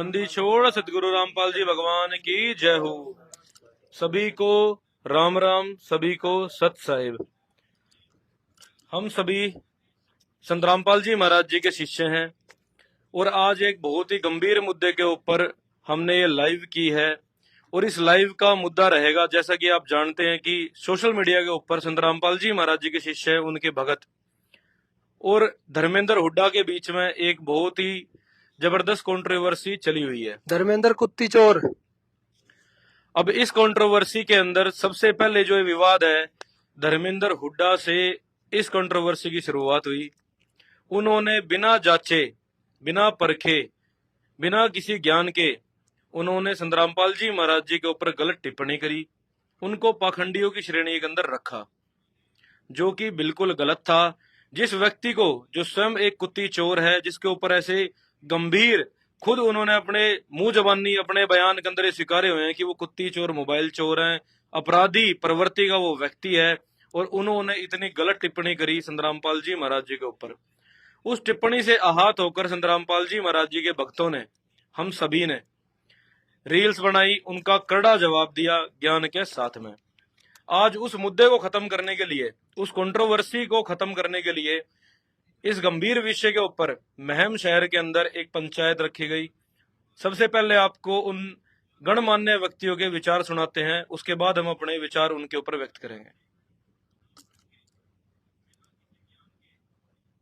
बंदी छोड़ सतगुरु रामपाल जी भगवान की जय हो। सभी को राम राम, सभी को सत साहिब। हम सभी संत रामपाल जी महाराज जी के शिष्य हैं और आज एक बहुत ही गंभीर मुद्दे के ऊपर हमने ये लाइव की है। और इस लाइव का मुद्दा रहेगा, जैसा कि आप जानते हैं कि सोशल मीडिया के ऊपर संत रामपाल जी महाराज जी के शिष्य, उनके भगत और धर्मेंद्र हुड्डा के बीच में एक बहुत ही जबरदस्त कंट्रोवर्सी चली हुई है। धर्मेंद्र कुत्ती चोर। अब इस कंट्रोवर्सी के अंदर सबसे पहले जो विवाद है, धर्मेंद्र हुड्डा से इस कंट्रोवर्सी की शुरुआत हुई। उन्होंने बिना जांचे, बिना परखे, बिना किसी ज्ञान के उन्होंने संत रामपाल जी महाराज जी के ऊपर गलत टिप्पणी करी। उनको पाखंडियों की श्रेणी के अंदर रखा, जो कि बिल्कुल गलत था। जिस व्यक्ति को, जो स्वयं एक कुत्ती चोर है, जिसके ऊपर ऐसे गंभीर, खुद उन्होंने अपने मुंह जबानी अपने बयान के अंदर स्वीकारे हुए हैं कि वो कुत्ती चोर, मोबाइल चोर हैं, अपराधी प्रवृत्ति का वो व्यक्ति है, और उन्होंने इतनी गलत टिप्पणी करी संत रामपाल जी महाराज जी के ऊपर। उस टिप्पणी से आहत होकर संत रामपाल जी महाराज जी के भक्तों ने, हम सभी ने रील्स बनाई, उनका कड़ा जवाब दिया ज्ञान के साथ में। आज उस मुद्दे को खत्म करने के लिए, उस कंट्रोवर्सी को खत्म करने के लिए, इस गंभीर विषय के ऊपर महम शहर के अंदर एक पंचायत रखी गई। सबसे पहले आपको उन गणमान्य व्यक्तियों के विचार सुनाते हैं, उसके बाद हम अपने विचार उनके ऊपर व्यक्त करेंगे।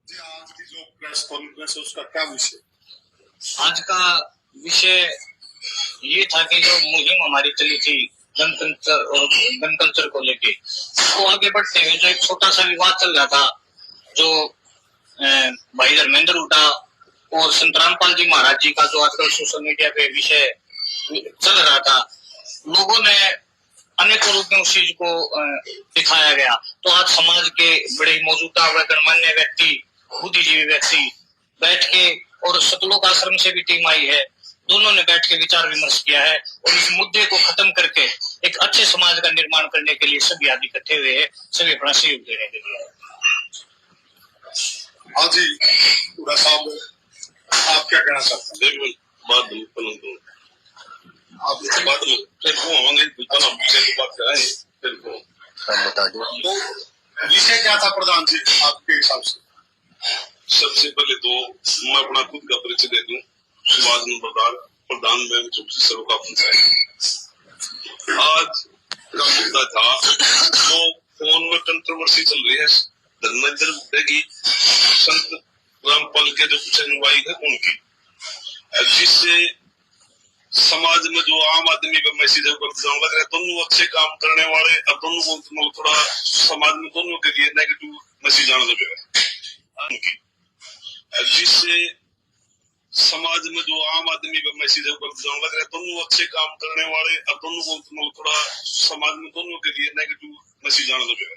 आज की जो प्रेस कॉन्फ्रेंस है उसका क्या विषय? आज का विषय ये था कि जो मुहिम हमारी चली थी गणतंत्र और गणतंत्र को लेके, उसको आगे बढ़ते हुए जो एक छोटा सा विवाद चल रहा था, जो भाई धर्मेंद्र हुड्डा और संत रामपाल जी महाराज जी का जो आजकल सोशल मीडिया पे विषय चल रहा था, लोगों ने अनेकों रूप में उस चीज को दिखाया गया। तो आज समाज के बड़े मौजूदा व गणमान्य व्यक्ति, बुद्धिजीवी व्यक्ति बैठ के, और सतलोक आश्रम से भी टीम आई है, दोनों ने बैठ के विचार विमर्श किया है और इस मुद्दे को खत्म करके एक अच्छे समाज का निर्माण करने के लिए सभी आदि इकट्ठे हुए हैं, सभी अपना सहयोग देने के लिए। हाँ जी, पूरा साहब, आप क्या कहना चाहते हैं? बिल्कुल बात बिल्कुल आप बात फिर को हमारे दुकान हम विषय की बात कराएं, फिर को बता दो तो विषय क्या था प्रधान जी आपके हिसाब से? सबसे पहले तो मैं अपना खुद का परिचय दे दूं। सुभाष नंबरदार, प्रधान बैंक चौबीसी सरोका पंचायत। आज का मुद्दा था जो फोन में कंट्रोवर्सी चल रही है, धर्मेंद्र हुड्डा की संत रामपाल के जो कुछ अनुयायी है उनकी, जिससे समाज में जो आम आदमी का मैसेज लग रहा है, दोनों अच्छे काम करने वाले, अब दोनों को थोड़ा समाज में दोनों के लिए नेगेटिव मैसेज आने लगेगा उनकी, जिससे समाज में जो आम आदमी का मैसेज लग रहा है, दोनों अच्छे काम करने वाले, अब दोनों को थोड़ा समाज में दोनों के लिए नेगेटिव मैसेज आने लगेगा।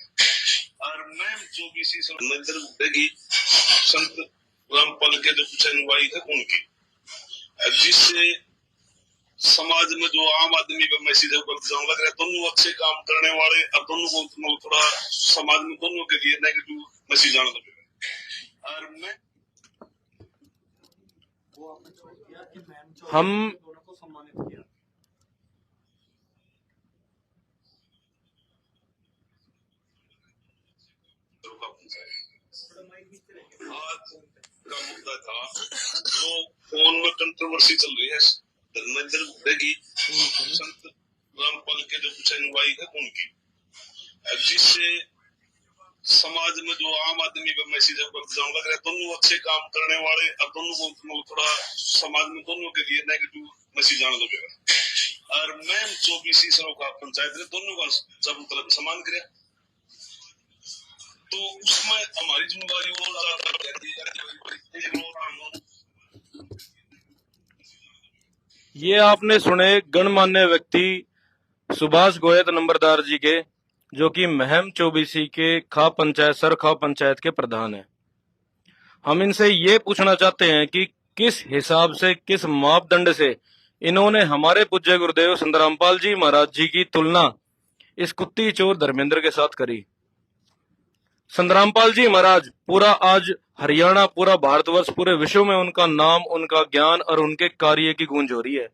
और मैं चौबीसी धर्मेंद्र हुड्डा की संत रामपाल के जो कुछ अनुयायी है उनकी, जिससे समाज में जो आम आदमी का मैसेज लग रहा है, दोनों अच्छे काम करने वाले, अब दोनों को थोड़ा समाज में दोनों के लिए नेगेटिव मैसेज आने लगेगा। और मैं हम आज का मुद्दा था जो फोन में कंट्रोवर्सी चल रही है, धर्मेंद्र हुड्डा की संत रामपाल के जो कुछ अनुयायी है उनकी, जिससे समाज में जो आम आदमी का मैसेज लग रहा है, दोनों अच्छे काम करने वाले, अब दोनों को थोड़ा समाज में दोनों के लिए नेगेटिव मैसेज आने लगेगा। और मैं चौबीसी सरोका पंचायत ने दोनों का सब तरफ सम्मान किया, तो उसमें हमारी जिम्मेदारी और ये आपने सुने गणमान्य व्यक्ति सुभाष गोयत नंबरदार जी के, जो कि महम चौबीसी के खा पंचायत, सर खा पंचायत के प्रधान है। हम इनसे ये पूछना चाहते हैं कि किस हिसाब से, किस मापदंड से इन्होंने हमारे पूज्य गुरुदेव संत रामपाल जी महाराज जी की तुलना इस कुत्ती चोर धर्मेंद्र के साथ करी। संत रामपाल जी महाराज पूरा आज हरियाणा, पूरा भारतवर्ष, पूरे विश्व में उनका नाम, उनका ज्ञान और उनके कार्य की गूंज हो रही है।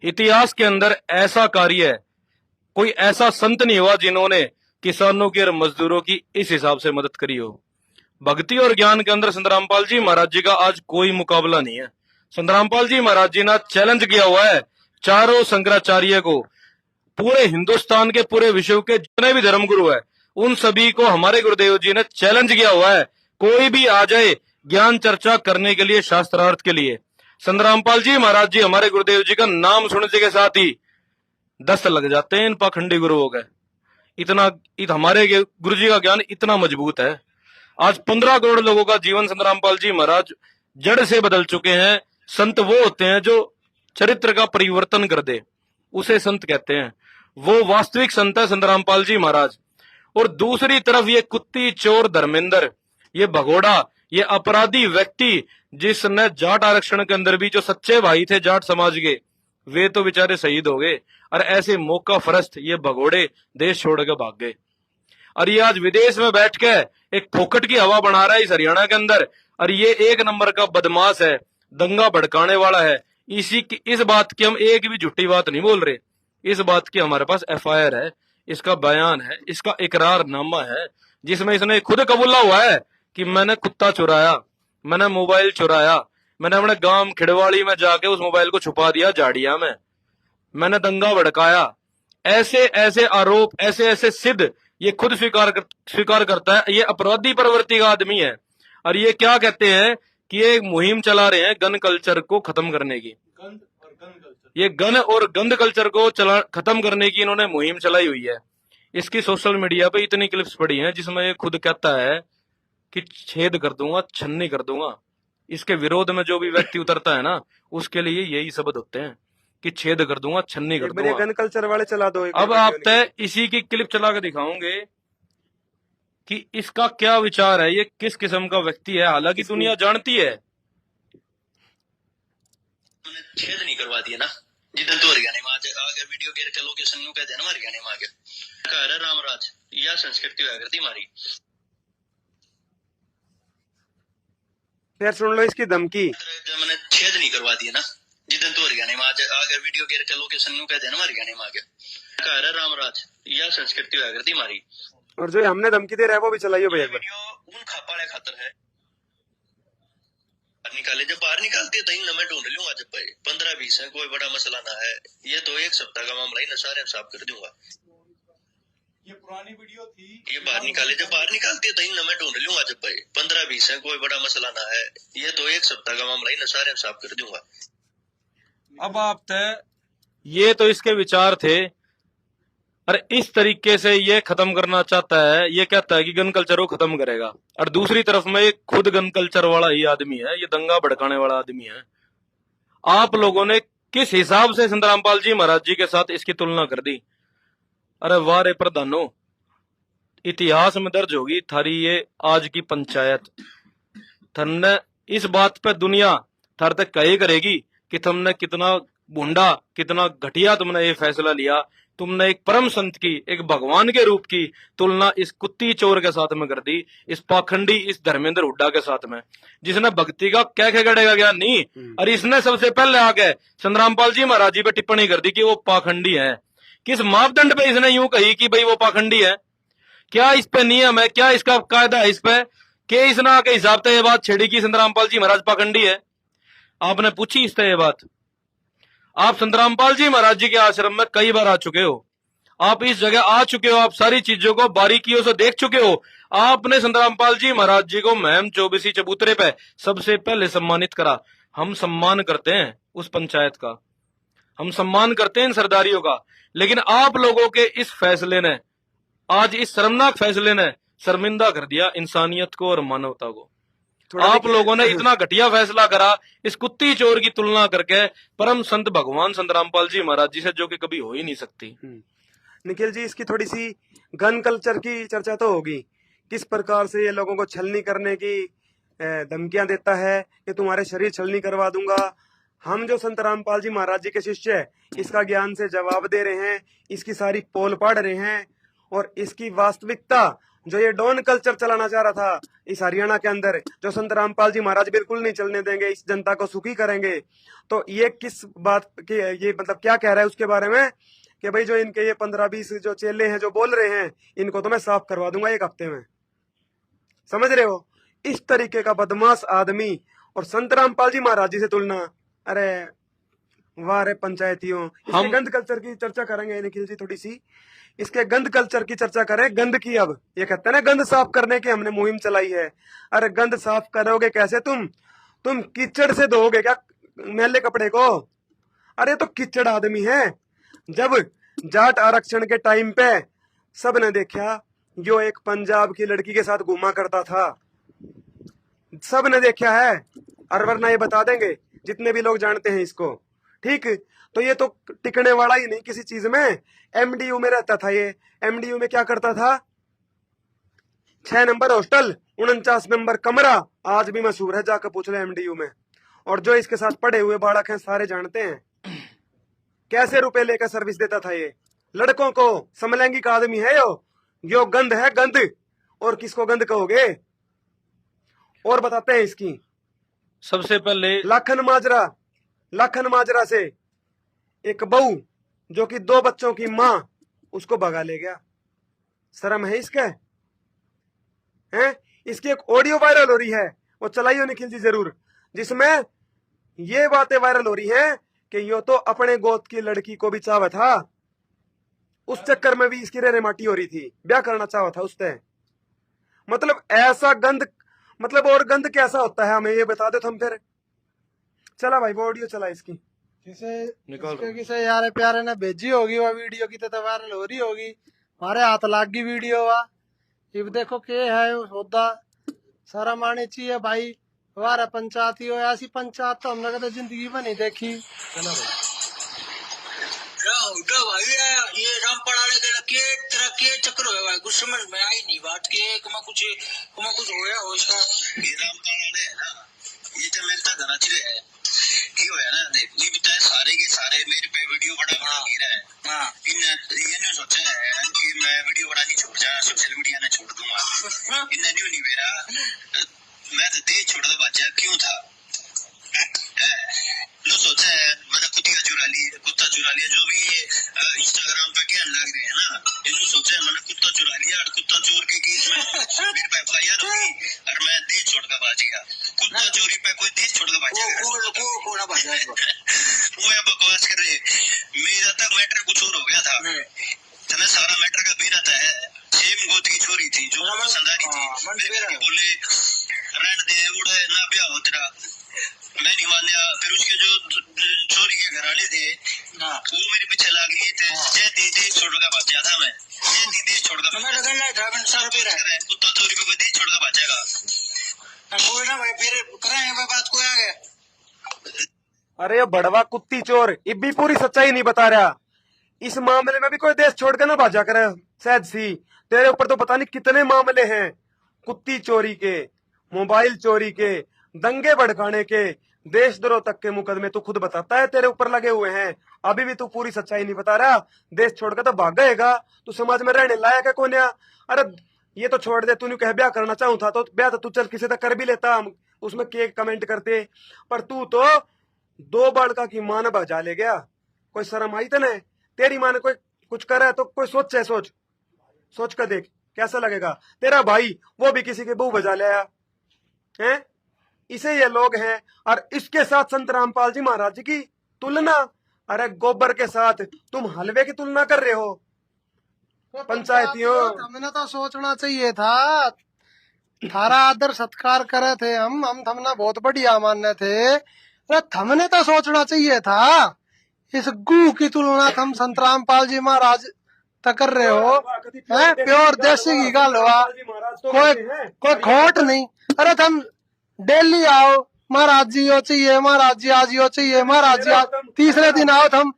इतिहास के अंदर ऐसा कार्य, कोई ऐसा संत नहीं हुआ जिन्होंने किसानों की और मजदूरों की इस हिसाब से मदद करी हो। भक्ति और ज्ञान के अंदर संत रामपाल जी महाराज जी का आज कोई मुकाबला नहीं है। संत रामपाल जी महाराज जी ने चैलेंज किया हुआ है चारों शंकराचार्य को, पूरे हिंदुस्तान के, पूरे विश्व के जितने भी धर्मगुरु है उन सभी को हमारे गुरुदेव जी ने चैलेंज किया हुआ है, कोई भी आ जाए ज्ञान चर्चा करने के लिए, शास्त्रार्थ के लिए। संत रामपाल जी महाराज जी हमारे गुरुदेव जी का नाम सुनने के साथ ही दस्त लग जाते हैं इन पाखंडी गुरुओं के। इतना हमारे गुरु जी का ज्ञान इतना मजबूत है। आज 15 करोड़ लोगों का जीवन संत रामपाल जी महाराज जड़ से बदल चुके हैं। संत वो होते हैं जो चरित्र का परिवर्तन कर दे, उसे संत कहते हैं। वो वास्तविक संत है संत रामपाल जी महाराज। और दूसरी तरफ ये कुत्ती चोर धर्मेंद्र, ये भगोड़ा, ये अपराधी व्यक्ति जिसने जाट आरक्षण के अंदर भी जो सच्चे भाई थे जाट समाज के, वे तो बेचारे शहीद हो गए। और ऐसे मौका फरस्त ये भगोड़े देश छोड़ के भाग गए। और ये आज विदेश में बैठ के एक फोकट की हवा बना रहा है इस हरियाणा के अंदर। और ये एक नंबर का बदमाश है, दंगा भड़काने वाला है। इस बात की हम एक भी झूठी बात नहीं बोल रहे। इस बात की हमारे पास FIR है, इसका बयान है, इसका इकरारनामा है, जिसमें इसने खुद कबूला हुआ है कि मैंने कुत्ता चुराया, मैंने मोबाइल चुराया, मैंने अपने गांव खिड़वाड़ी में जाके उस मोबाइल को छुपा दिया झाड़िया में, मैंने दंगा भड़काया। ऐसे ऐसे आरोप, ऐसे ऐसे सिद्ध ये खुद स्वीकार करता है। ये अपराधी प्रवृत्ति का आदमी है। और ये क्या कहते हैं कि ये मुहिम चला रहे हैं गन कल्चर को खत्म करने की। ये गन और गंद कल्चर को खत्म करने की इन्होंने मुहिम चलाई हुई है। इसकी सोशल मीडिया पे इतनी क्लिप्स पड़ी हैं जिसमें ये खुद कहता है कि छेद कर दूंगा, छन्नी कर दूंगा। इसके विरोध में जो भी व्यक्ति उतरता है ना, उसके लिए यही शब्द होते हैं कि छेद कर दूंगा, छन्नी कर दूंगा। गन कल्चर वाले चला दो। अब आप तय इसी की क्लिप चला के दिखाओगे कि इसका क्या विचार है, ये किस किस्म का व्यक्ति है। हालांकि दुनिया जानती है। छेद नहीं करवा दिया ना जिधर तो हरियाणा में आज अगर वीडियो गेयर के लोकेशन नु कह देना हरियाणा में आ गया कह रहा रामराज या संस्कृति होया करती हमारी। फिर सुन लो इसकी धमकी। मैंने छेद नहीं करवा दिया ना जिधर तो हरियाणा में आज अगर वीडियो गेयर के लोकेशन नु कह देना हरियाणा में आ गया कह रहा रामराज या संस्कृति होया करती हमारी। और जो हमने धमकी दे रहा है वो भी चलाइए भैया। वीडियो उन खापाले खातर है निकाले, जब बाहर निकालती है तो इन मैं ढूंढ लूंगा। जब भाई 15-20 है, कोई बड़ा मसला ना है, ये तो एक सप्ताह का मामला ही ना, सारे साफ कर दूंगा। ये पुरानी वीडियो थी, ये बाहर निकाले, जब बाहर निकालती है तो इन मैं ढूंढ लूंगा। जब भाई 15-20 है, कोई बड़ा मसला ना है, ये तो एक सप्ताह का मामला ही ना, सारे साफ कर दूंगा। अब आप तय ये तो इसके विचार थे। और इस तरीके से ये खत्म करना चाहता है। ये कहता है कि गन कल्चर को खत्म करेगा। और दूसरी तरफ में ये खुद गन कल्चर वाला ही आदमी है, ये दंगा भड़काने वाला आदमी है। आप लोगों ने किस हिसाब से संत रामपाल जी महाराज जी के साथ इसकी तुलना कर दी। अरे वाह रे प्रधानो, इतिहास में दर्ज होगी थारी ये आज की पंचायत। थने इस बात पे दुनिया थार तक कहे करेगी कि तुमने कितना भूंडा, कितना घटिया तुमने ये फैसला लिया। तुमने एक परम संत की, एक भगवान के रूप की तुलना इस कुत्ती चोर के साथ में कर दी, इस पाखंडी, इस धर्मेंद्र हुड्डा के साथ में, जिसने भक्ति का क्या गड़ेगा ज्ञान नहीं। और इसने सबसे पहले आके संत रामपाल जी महाराज जी पे टिप्पणी कर दी कि वो पाखंडी है। किस मापदंड पे इसने यूं कही कि भाई वो पाखंडी है? क्या इस पे नियम है, क्या इसका कायदा है इस पे कि इसने आके हिसाब से ये बात छेड़ी कि संत रामपाल जी महाराज पाखंडी है? आपने पूछी इससे ये बात? आप संत रामपाल जी महाराज जी के आश्रम में कई बार आ चुके हो, आप इस जगह आ चुके हो, आप सारी चीजों को बारीकियों से देख चुके हो। आपने संत रामपाल जी महाराज जी को महम 24 चबूतरे पे सबसे पहले सम्मानित करा। हम सम्मान करते हैं उस पंचायत का, हम सम्मान करते हैं इन सरदारियों का। लेकिन आप लोगों के इस फैसले ने, आज इस शर्मनाक फैसले ने शर्मिंदा कर दिया इंसानियत को और मानवता को। आप लोगों ने इतना घटिया फैसला करा इस कुत्ती चोर की तुलना करके परम संत भगवान संत रामपाल जी महाराज जी से, जो कि कभी हो ही नहीं सकती। निखिल जी, इसकी थोड़ी सी गन कल्चर की चर्चा तो होगी। किस प्रकार से ये लोगों को छलनी करने की धमकियां देता है कि तुम्हारे शरीर छलनी करवा दूंगा। हम जो संत रामपाल जी महाराज जी के शिष्य है, इसका ज्ञान से जवाब दे रहे हैं, इसकी सारी पोल पढ़ रहे हैं और इसकी वास्तविकता जो ये डॉन कल्चर चलाना चाह रहा था इस हरियाणा के अंदर, जो संत रामपाल जी महाराज बिल्कुल नहीं चलने देंगे, इस जनता को सुखी करेंगे, तो ये किस बात की, ये मतलब क्या कह रहा है उसके बारे में कि भाई जो इनके ये 15-20 जो चेले हैं जो बोल रहे हैं, इनको तो मैं साफ करवा दूंगा 1 हफ्ते में। समझ रहे हो? इस तरीके का बदमाश आदमी और संत रामपाल जी महाराज जी से तुलना, अरे वाह रे पंचायतियों। इसके गंद कल्चर की चर्चा करेंगे निखिल जी, थोड़ी सी इसके गंद कल्चर की चर्चा करें। गंद की, अब ये कहते हैं ना गंद साफ करने की हमने मुहिम चलाई है। अरे गंद साफ करोगे कैसे? तुम कीचड़ से धोगे क्या मैले कपड़े को? अरे तो कीचड़ आदमी है। जब जाट आरक्षण के टाइम पे सब ने देखा जो एक पंजाब की लड़की के साथ घूमा करता था, सब ने देखा है, और वरना ये बता देंगे जितने भी लोग जानते हैं इसको, ठीक? तो ये तो टिकने वाला ही नहीं किसी चीज में। एमडीयू में रहता था ये। एमडीयू में क्या करता था? 6 नंबर हॉस्टल, 49 नंबर कमरा, आज भी मशहूर है, जाकर पूछ ले एमडीयू में। और जो इसके साथ पढ़े हुए बालक हैं सारे जानते हैं कैसे रुपए लेकर सर्विस देता था ये लड़कों को। समलैंगिक आदमी है यो गंद है, गंद। और किसको गंद कहोगे? और बताते हैं इसकी। सबसे पहले लाखन माजरा से एक बहू जो कि 2 बच्चों की मां, उसको भगा ले गया। शर्म है इसके? हैं? इसकी एक ऑडियो वायरल हो रही है, वो चलाइयो निखिल जी जरूर, जिसमें ये बातें वायरल हो रही हैं कि यो तो अपने गोद की लड़की को भी चाहता था, उस चक्कर में भी इसकी रेरेमाटी हो रही थी, ब्याह करना चाहता था उससे। मतलब ऐसा गंद, मतलब और गंद कैसा होता है हमें ये बता दो तुम फिर। चला भाई वो ऑडियो चला इसकी। किसे यार प्यारे ने भेजी होगी वो वीडियो की, तो वायरल हो रही होगी, हमारे हाथ लाग गई वीडियो वा। अब देखो के है होदा सारा माने चाहिए भाई। हमारा पंचायती हो, ऐसी पंचायत तो हम लोग तो जिंदगी में नहीं देखी। चलो भाई ये रामपाल के तरह के चक्कर हो भाई, कुछ समझ में आई नहीं बात के कुछ होया हो इसका। ये रामपाल है ना, ये तो मेरे तक घना चिरे है की होया ना, देख ये भी सारे के सारे मेरे पे वीडियो बड़ा गिरा है। हां इन ये नहीं सोचा है कि मैं वीडियो बनानी छोड़ जा, सोशल मीडिया ने छोड़ दूंगा। इन्हें नहीं मेरा मैं तो देश छोड़ दो बच्चा क्यों था लो सोचा है मैंने कुत्ता चुरा लिया जो भी ये इंस्टाग्राम पे क्या लग रहे हैं ना, इन्होंने सोचा है मैंने कुत्ता चुरा लिया, कुत्ता चोर के केस में मेरे पे FIR हुई और मैं देश छोड़ कर भाग गया। कुत्ता चोरी पे कोई देश छोड़ कर भाग वो बकवास कर रहे। मेरा तक मैटर कुछ और हो गया था, तुम्हें सारा मैटर का भी रहता है। सेम गोद की छोरी थी जो संदारी थी, बोले रहने दे उड़े ना ब्याह हो तेरा, मैं नहीं मान लिया। फिर उसके जो चोरी के घराने थे वो मेरे पीछे लग गए थे। देश छोड़ कर भाग गया था मैं, देश छोड़ कर कुत्ता चोरी पे देश छोड़ कर भागेगा ना भाई, फिर करें बात को आगे। अरे बड़वा कुत्ती चोर इब भी पूरी सच्चाई नहीं बता रहा। इस मामले में भी कोई देश छोड़ कर ना भाजा करे शायद सी। तेरे ऊपर तो पता नहीं कितने मामले हैं, कुत्ती चोरी के, मोबाइल चोरी के, दंगे भड़काने के, देशद्रोह तक के मुकदमे तू खुद बताता है तेरे ऊपर लगे हुए हैं। अभी भी तू पूरी सच्चाई नहीं बता रहा। देश छोड़कर तो भाग गएगा, तू समाज में रहने लायक है कौन? अरे ये तो छोड़ दे, तूने कह ब्याह करना चाहूँ था तो ब्याह तो तू चल किसी तक कर भी लेता, हम उसमें के कमेंट करते। पर तू तो 2 बालका की मां ने बजा ले गया। कोई शर्म आई तने? तेरी मां ने कोई कुछ करा तो कोई सोच कर देख कैसा लगेगा। तेरा भाई वो भी किसी के बहू बजा ले आया है। इसे ये लोग हैं। और इसके साथ संत रामपाल जी महाराज जी की तुलना, अरे गोबर के साथ तुम हलवे की तुलना कर रहे हो। पंचायतियों हमने तो सोचना चाहिए था, थारा आदर सत्कार करे थे हम थमना बहुत बढ़िया मानने थे। अरे हमने तो सोचना चाहिए था इस गू की तुलना हम संत रामपाल जी महाराज तक कर रहे हो। है प्योर देसी की गाल हुआ, कोई खोट नहीं। अरे तुम डेली आओ महाराज जी हो चाहिए, महाराज जी आज हो चाहिए, महाराज जी आज, तीसरे दिन आओ तुम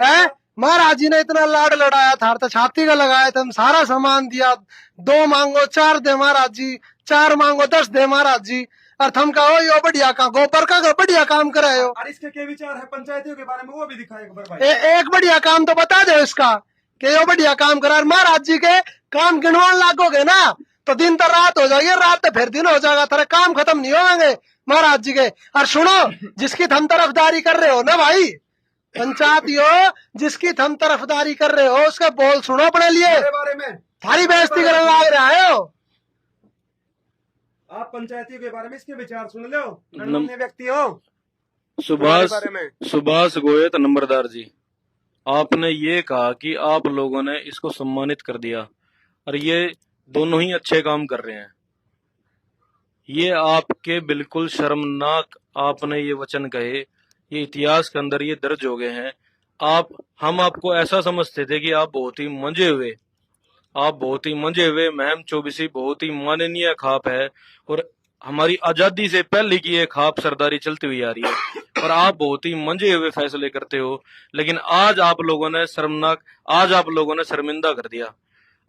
है। महाराज जी ने इतना लाड लड़ाया था तो छाती का लगाया था, सारा सामान दिया, 2 मांगो 4 दे महाराज जी, 4 मांगो 10 दे महाराज जी। और थम कहो यो बढ़िया काम, गोबर का बढ़िया काम कर रहे हो। और इसके क्या विचार है पंचायतियों के बारे में वो भी दिखाए एक बार भाई। एक बढ़िया काम तो बता दो इसका, कि यो बढ़िया काम करा, महाराज जी के काम गिनवान लागोगे ना तो दिन तो रात हो जाएगी, रात तो फिर दिन हो जाएगा, तेरे काम खत्म नहीं होंगे महाराज जी के। और सुनो, जिसकी थम तरफदारी कर रहे हो ना भाई पंचायतियों, जिसकी थम तरफदारी कर रहे हो उसका बोल सुनो अपने लिए, मेरे बारे में थारी बेइज्जती करने लग रहा हो। आप पंचायती के बारे में इसके विचार सुन लो, गणमान्य व्यक्ति हो। सुभाष बारे में सुभाष गोयत नंबरदार जी, आपने ये कहा कि आप लोगों ने इसको सम्मानित कर दिया और ये दोनों ही अच्छे काम कर रहे हैं। ये आपके बिल्कुल शर्मनाक आपने ये वचन कहे, ये इतिहास के अंदर ये दर्ज हो गए हैं। हम आपको ऐसा समझते थे कि आप बहुत ही मंजे हुए महम चौबीसी बहुत ही माननीय खाप है और हमारी आजादी से पहले की ये खाप सरदारी चलती हुई आ रही है और आप बहुत ही मंजे हुए फैसले करते हो। लेकिन आज आप लोगों ने शर्मिंदा कर दिया।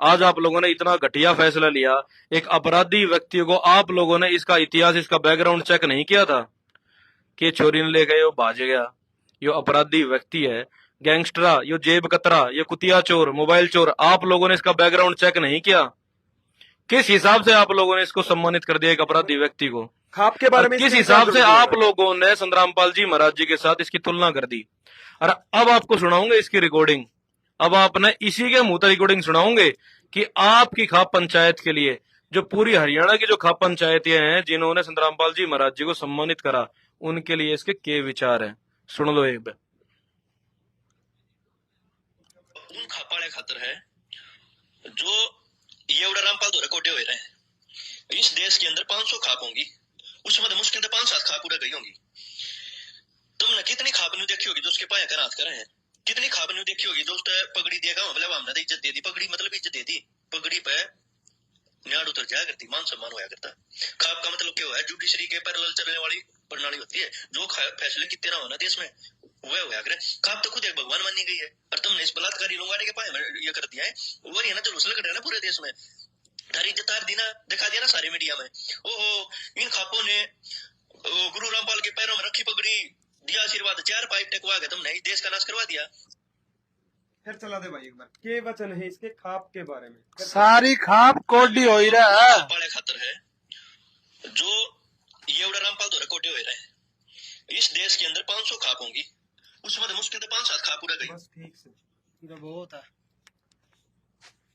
आज आप लोगों ने इतना घटिया फैसला लिया। एक अपराधी व्यक्ति को आप लोगों ने इसका इतिहास, इसका बैकग्राउंड चेक नहीं किया था कि चोरी ने ले गए, वो भाज गया। यो अपराधी व्यक्ति है, गैंगस्टरा, यो जेब कतरा, ये कुतिया चोर, मोबाइल चोर, आप लोगों ने इसका बैकग्राउंड चेक नहीं किया। किस हिसाब से आप लोगों ने इसको सम्मानित कर दिया एक अपराधी व्यक्ति को? खाप के बारे में किस हिसाब से आप लोगों ने संग्रामपाल जी महाराज जी के साथ इसकी तुलना कर दी? और अब आपको सुनाऊंगे इसकी रिकॉर्डिंग। अब आपने इसी के मुंह रिकॉर्डिंग सुनाऊंगे कि आपकी खाप पंचायत के लिए, जो पूरी हरियाणा की जो खाप पंचायतें हैं जिन्होंने संग्रामपाल जी महाराज जी को सम्मानित करा, उनके लिए इसके क्या विचार हैं, सुन लो एक बार। उन खापाड़े खातर है जो ये रामपाल द्वारा कोटे हुए रहे। इस देश के अंदर 500 खाप होंगी, उसमें तो मुश्किल से 5-7 खाप पूरे गई होंगी। तुमने कितनी खाप नहीं देखी होगी जो उसके पाया कर हाथ करे हैं, कितनी खाप नहीं देखी होगी जो उसने पगड़ी देगा, मतलब हमने इज्जत दे दी, पगड़ी मतलब इज्जत दे दी, पगड़ी पे न्याड़ उतर जाया करती, मान सम्मान होया करता। खाप का मतलब क्या है? जुडिशरी के पैरेलल चलने वाली प्रणाली होती है, जो फैसले कितने ना होना देश में वह होया करे। खाप तो खुद एक भगवान मानी गई है और तुमने इस बलात्कारी लोग के पाए ये कर दिया है। वो है ना जुलूस लग रहा है ना पूरे देश में, थारी इज्जत दिखा दिया ना सारे मीडिया में। ओहो, इन खापों ने गुरु रामपाल के पैरों में रखी पगड़ी, दिया आशीर्वाद, 4 पाइप टेकवा के तुमने देश का नाश करवा दिया। फिर चला दे भाई एक बार, के वचन है इसके खाप के बारे में। सारी खाप कोडी हो ही रहा है। बड़े खातर है जो ये रामपाल द्वारा कोटे हुए रहे। इस देश के अंदर 500 खाप होंगी, उसमें तो मुश्किल से 5-7 खाप पूरे गई। बस ठीक से, ये बहुत है।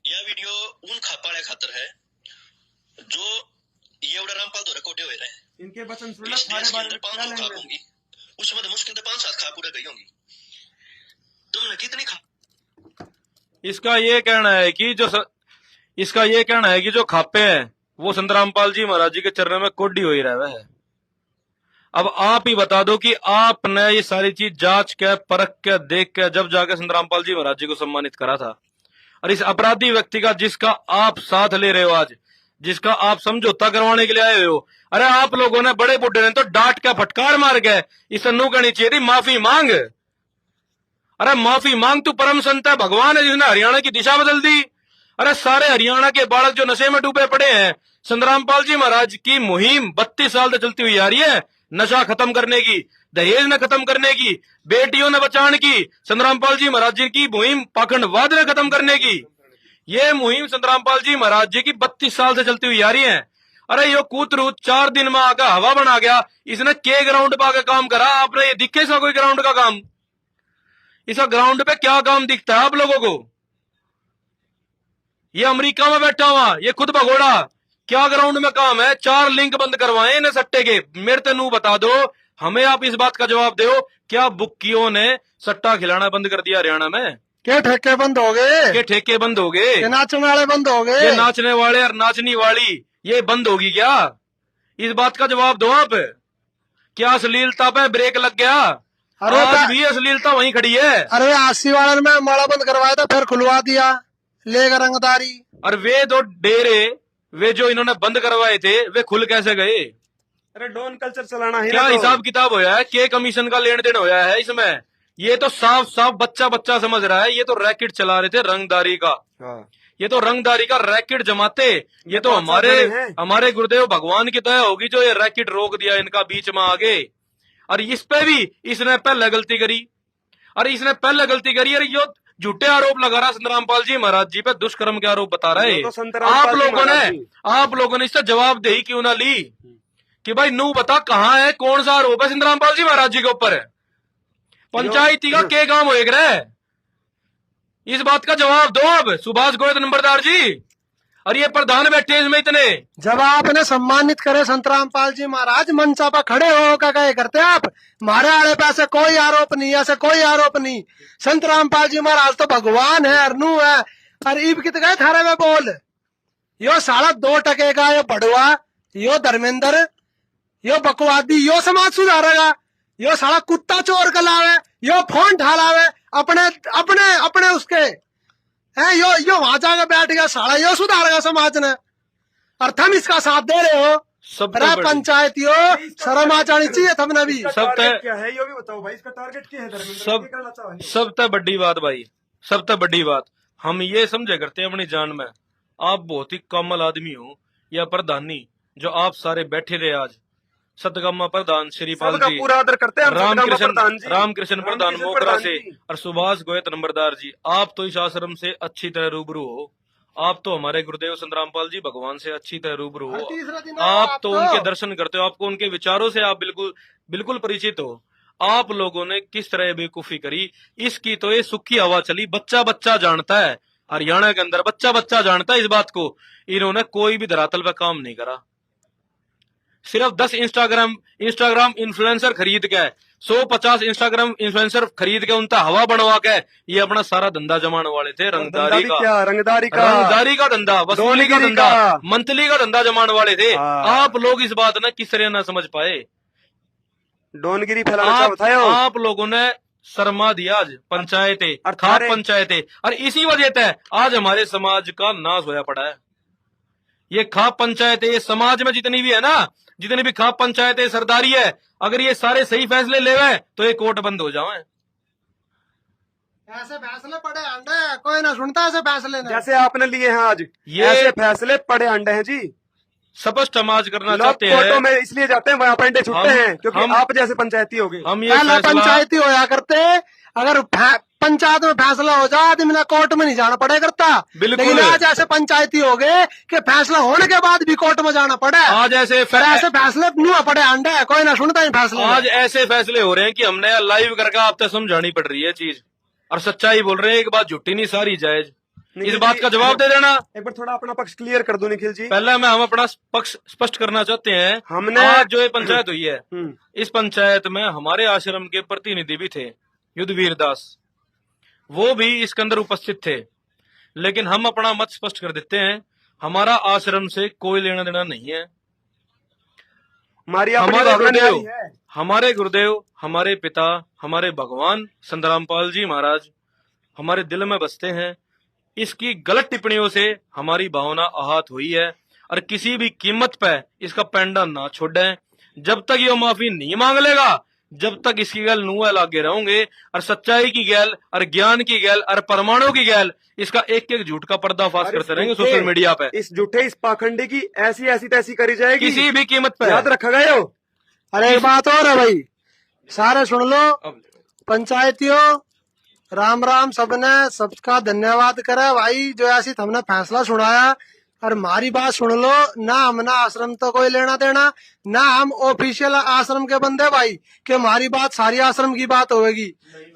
यह वीडियो उन खापाड़े खातर है जो ये रामपाल द्वारा कोटे हुए रहे। इनके वचन सुनना। इस देश के अंदर 500 खाप होंगी, उसमें तो मुश्किल से 5-7 खाप पूरे गई होंगी। तुमने कितनी खाप? इसका ये कहना है कि जो खापे हैं वो संतरामपाल जी महाराज जी के चरणों में कोडी हो ही रहा है। अब आप ही बता दो कि आपने ये सारी चीज जांच के, परख के, देख के जब जाके संतरामपाल जी महाराज जी को सम्मानित करा था, और इस अपराधी व्यक्ति का जिसका आप साथ ले रहे हो आज, जिसका आप समझौता करवाने के लिए आए हो, अरे आप लोगों ने बड़े बुड्ढे ने तो डांट के फटकार मार गए, इसे नू कहनी चाहिए थी माफी मांग। अरे माफी मांग, तू परम संत है, भगवान है जिसने हरियाणा की दिशा बदल दी। अरे सारे हरियाणा के बालक जो नशे में डूबे पड़े हैं, संतरामपाल जी महाराज की मुहिम 32 साल से चलती हुई आ रही है, नशा खत्म करने की, दहेज ने खत्म करने की, बेटियों ने बचाने की, संतरामपाल जी महाराज जी की मुहिम पाखंडवाद ने खत्म करने की। ये मुहिम संतरामपाल जी महाराज जी की 32 साल से चलती हुई आ रही है। अरे यो कूतरू 4 दिन में आकर हवा बना गया, इसने के ग्राउंड पे आके काम करा। आपने ये दिखे सा कोई ग्राउंड का काम? इसका ग्राउंड पे क्या काम दिखता है आप लोगों को? ये अमेरिका में बैठा हुआ, ये खुद भगोड़ा, क्या ग्राउंड में काम है? 4 लिंक बंद करवाए इन्हें सट्टे के। मेरे ते नू बता दो, हमें आप इस बात का जवाब दो, क्या बुक्कियों ने सट्टा खिलाना बंद कर दिया हरियाणा में? क्या ठेके बंद हो गए? ये ठेके बंद हो गए? ये नाचने वाले बंद हो गए? ये नाचने वाले और नाचनी वाली ये बंद होगी क्या? इस बात का जवाब दो आप। क्या अश्लीलता पे ब्रेक लग गया? अरे आज भी अश्लीलता वहीं खड़ी है। अरे 80 वाले में माड़ा बंद करवाया था, फिर खुलवा दिया, लेकर रंगदारी। और वे दो डेरे, वे जो इन्होंने बंद करवाए थे, वे खुल कैसे गए? अरे डॉन कल्चर चलाना है। क्या हिसाब किताब होया है? के कमीशन का लेन देन होया है इसमें? ये तो साफ साफ बच्चा समझ रहा है, ये तो रैकेट चला रहे थे रंगदारी का। ये तो रंगदारी का रैकेट जमाते। ये तो हमारे गुरुदेव भगवान की दया होगी जो ये रैकेट रोक दिया इनका बीच में आगे। और इस पे भी इसने पहले गलती करी, और इसने पहले गलती करी। अरे यो झूठे आरोप लगा रहा संत रामपाल जी महाराज जी पे, दुष्कर्म के आरोप बता रहा ये है। तो संत रामपाल जी महाराज जी। आप लोगों ने इससे जवाबदेही क्यों ना ली कि भाई नू बता कहाँ है, कौन सा आरोप है संत रामपाल जी महाराज जी के ऊपर? पंचायती का के काम होएगा रे? इस बात का जवाब दो अब सुभाष गोयत नंबरदार जी। और ये प्रधान बैठे हैं इसमें इतने। जब आपने सम्मानित करे संत रामपाल जी महाराज, मंचा पर खड़े हो का कहे करते आप, मारे आड़े पे ऐसे कोई आरोप नहीं, ऐसे कोई आरोप नहीं। संत रामपाल जी महाराज तो भगवान है, अरनू है। और ईब कित गए थारे में बोल, यो 2.5% का यो बड़ुआ, यो धर्मेंद्र, यो बकवादी, यो समाज सुधारेगा। यो साला कुत्ता चोर कलावे, यो फोन ढालावे अपने अपने अपने उसके है। यो वहां जाकर बैठ गया साला, यो सुधारेगा समाज ने, और तुम इसका साथ दे रहे हो। सब अरे पंचायतियों, शर्म आ जानी चाहिए तुमने भी। इसका सब टारगेट तय- क्या है, ये भी बताओ भाई, इसका टारगेट क्या है धर्मेंद्र? सब- ये करना चाहो ये? सबसे बड़ी बात भाई, सबसे बड़ी बात हम ये समझे करते हैं अपनी जान में, आप बहुत ही कमल आदमी हो या प्रधानी, जो आप सारे बैठे रहे आज, सतगम्मा प्रधान श्रीपाल सबका जी, पूरा आदर करते हैं हम, सतगम्मा प्रधान जी, रामकृष्ण प्रधान रामकृष्ण मोकरा प्रधान से, जी। और सुभाष गोयत नंबरदार जी, आप तो इस आश्रम से अच्छी तरह रूबरू हो। आप तो हमारे गुरुदेव संत रामपाल जी भगवान से अच्छी तरह रूबरू हो। तीसरा दिन आप तो उनके दर्शन करते हो, आपको उनके विचारों से आप बिल्कुल बिल्कुल परिचित हो। आप लोगों ने किस तरह बेवकूफी करी, इसकी तो ये सुखी हवा चली, बच्चा बच्चा जानता है। हरियाणा के अंदर बच्चा बच्चा जानता है इस बात को। इन्होंने कोई भी धरातल पे काम नहीं करा, सिर्फ 10 इंस्टाग्राम इन्फ्लुएंसर खरीद के, 150 इंस्टाग्राम इन्फ्लुएंसर खरीद के, उनका हवा बनवा के ये अपना सारा धंधा जमाने वाले थे। रंगदारी का, क्या रंगदारी का, रंगदारी का धंधा, वसूली का डोनगिरी धंधा, का, मंथली का धंधा जमाने वाले थे। हाँ। आप लोग इस बात ने किस तरह ना समझ पाए। डोनगिरी फैलाना चाहता है। आप लोगों ने शर्मा दिया आज पंचायतें, और खाप थारे- पंचायतें, और इसी वजह से आज हमारे समाज का नाश होया पड़ा है। ये खाप पंचायतें, ये समाज में जितनी भी है ना, जितनी भी खाप पंचायतें सरदारी है, अगर ये सारे सही फैसले लेवे तो ये कोर्ट बंद हो जाए। ऐसे फैसले पड़े अंडे, कोई ना सुनता ऐसे फैसले ने। जैसे आपने लिए हैं आज, ये- ऐसे फैसले पड़े अंडे हैं जी। स्पष्ट समाज करना लोग चाहते कोर्टों हैं में इसलिए जाते हैं, वहाँ पर अंडे छुट्टे हम- हैं, क्योंकि हम- आप जैसे पंचायती हो गए। हम ये पहले फैसला पंचायती होया करते, अगर पंचायत में फैसला हो जाए आदमी ने कोर्ट में नहीं जाना पड़े करता। बिल्कुल। लेकिन आज ऐसे पंचायती हो गए कि फैसला होने के बाद भी कोर्ट में जाना पड़े। आज ऐसे फिर ऐसे फैसले मुंह पड़े अंडे, कोई ना सुनता ही फैसला। आज ऐसे फैसले हो रहे हैं कि हमने लाइव करके आप तक समझानी पड़ रही है चीज, और सच्चाई बोल रहे हैं, एक बात झूठी नहीं सारी जायज। इस निखिल बात जी, का जवाब दे देना। एक बार थोड़ा अपना पक्ष क्लियर कर दो निखिल जी। पहले हम अपना पक्ष स्पष्ट करना चाहते हैं। हमने- आज जो ये पंचायत हुई है, हम्म, इस पंचायत में हमारे आश्रम के प्रतिनिधि भी थे, युद्धवीर दास, वो भी इसके अंदर उपस्थित थे। लेकिन हम अपना मत स्पष्ट कर देते हैं, हमारा आश्रम से कोई लेना देना नहीं है। हमारी अपनी हमारे भावना गुरुदेव, न्यारी है। हमारे गुरुदेव, हमारे पिता, हमारे भगवान संत रामपाल जी महाराज हमारे दिल में बसते हैं। इसकी गलत टिप्पणियों से हमारी भावना आहत हुई है, और किसी भी कीमत पे इसका पेंडा ना छोड़ें। जब तक ये माफी नहीं मांग लेगा, जब तक इसकी गैल नुआ लागे रहेंगे, और सच्चाई की गैल, और ज्ञान की गैल, और परमाणु की गैल, इसका एक एक झूठ का पर्दाफाश और करते रहेंगे इस झूठे- सोशल मीडिया पे, इस झूठे, इस पाखंडी की ऐसी ऐसी तैसी करी जाएगी, किसी भी कीमत पे। याद रखा गया हो। अरे एक बात और है भाई, सारे सुन लो पंचायतियों, राम राम सबने, सबका धन्यवाद करे भाई जो ऐसी हमने फैसला सुनाया। और हमारी बात सुन लो, ना हमने आश्रम तो कोई लेना देना, ना हम ऑफिशियल आश्रम के बंदे भाई कि हमारी बात सारी आश्रम की बात होगी।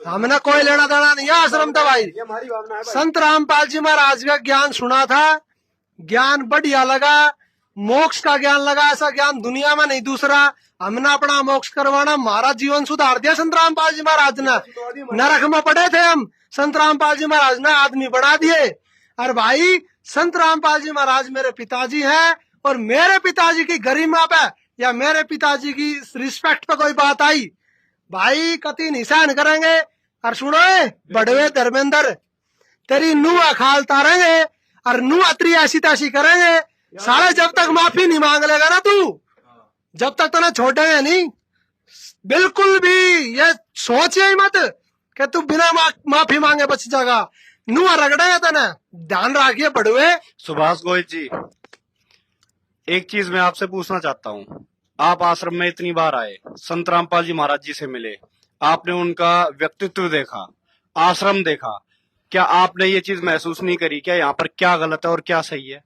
हमने कोई लेना देना नहीं है आश्रम तो भाई। ये हमारी भावना है भाई। संत रामपाल जी महाराज का ज्ञान सुना था, ज्ञान बढ़िया लगा, मोक्ष का ज्ञान लगा, ऐसा ज्ञान दुनिया में नहीं दूसरा। हमने अपना मोक्ष करवाना, हमारा जीवन सुधार दिया संत रामपाल जी महाराज ने। नरक में पड़े थे हम, संत रामपाल जी महाराज ने आदमी बना दिए। और भाई संत रामपाल जी महाराज मेरे पिताजी हैं, और मेरे पिताजी की गरिमा पे या मेरे पिताजी की रिस्पेक्ट पे कोई बात आई भाई कति निशान करेंगे। और सुनो बड़वे धर्मेंद्र, तेरी नुआ खाल तारेंगे और नुआ त्री ऐसी तैसी करेंगे साले, जब तक माफी नहीं मांग लेगा ना तू, जब तक तो ना छोड़ेंगे नहीं। बिल्कुल भी ये सोचे ही मत कि तू बिना माफी मांगे बच जाएगा, नुआ रगड़ेगा तो ना। ध्यान रखिए बड़वे। सुभाष गोयल जी, एक चीज मैं आपसे पूछना चाहता हूँ। आप आश्रम में इतनी बार आए, संत रामपाल जी महाराज जी से मिले, आपने उनका व्यक्तित्व देखा, आश्रम देखा, क्या आपने ये चीज महसूस नहीं करी क्या यहाँ पर क्या गलत है और क्या सही है?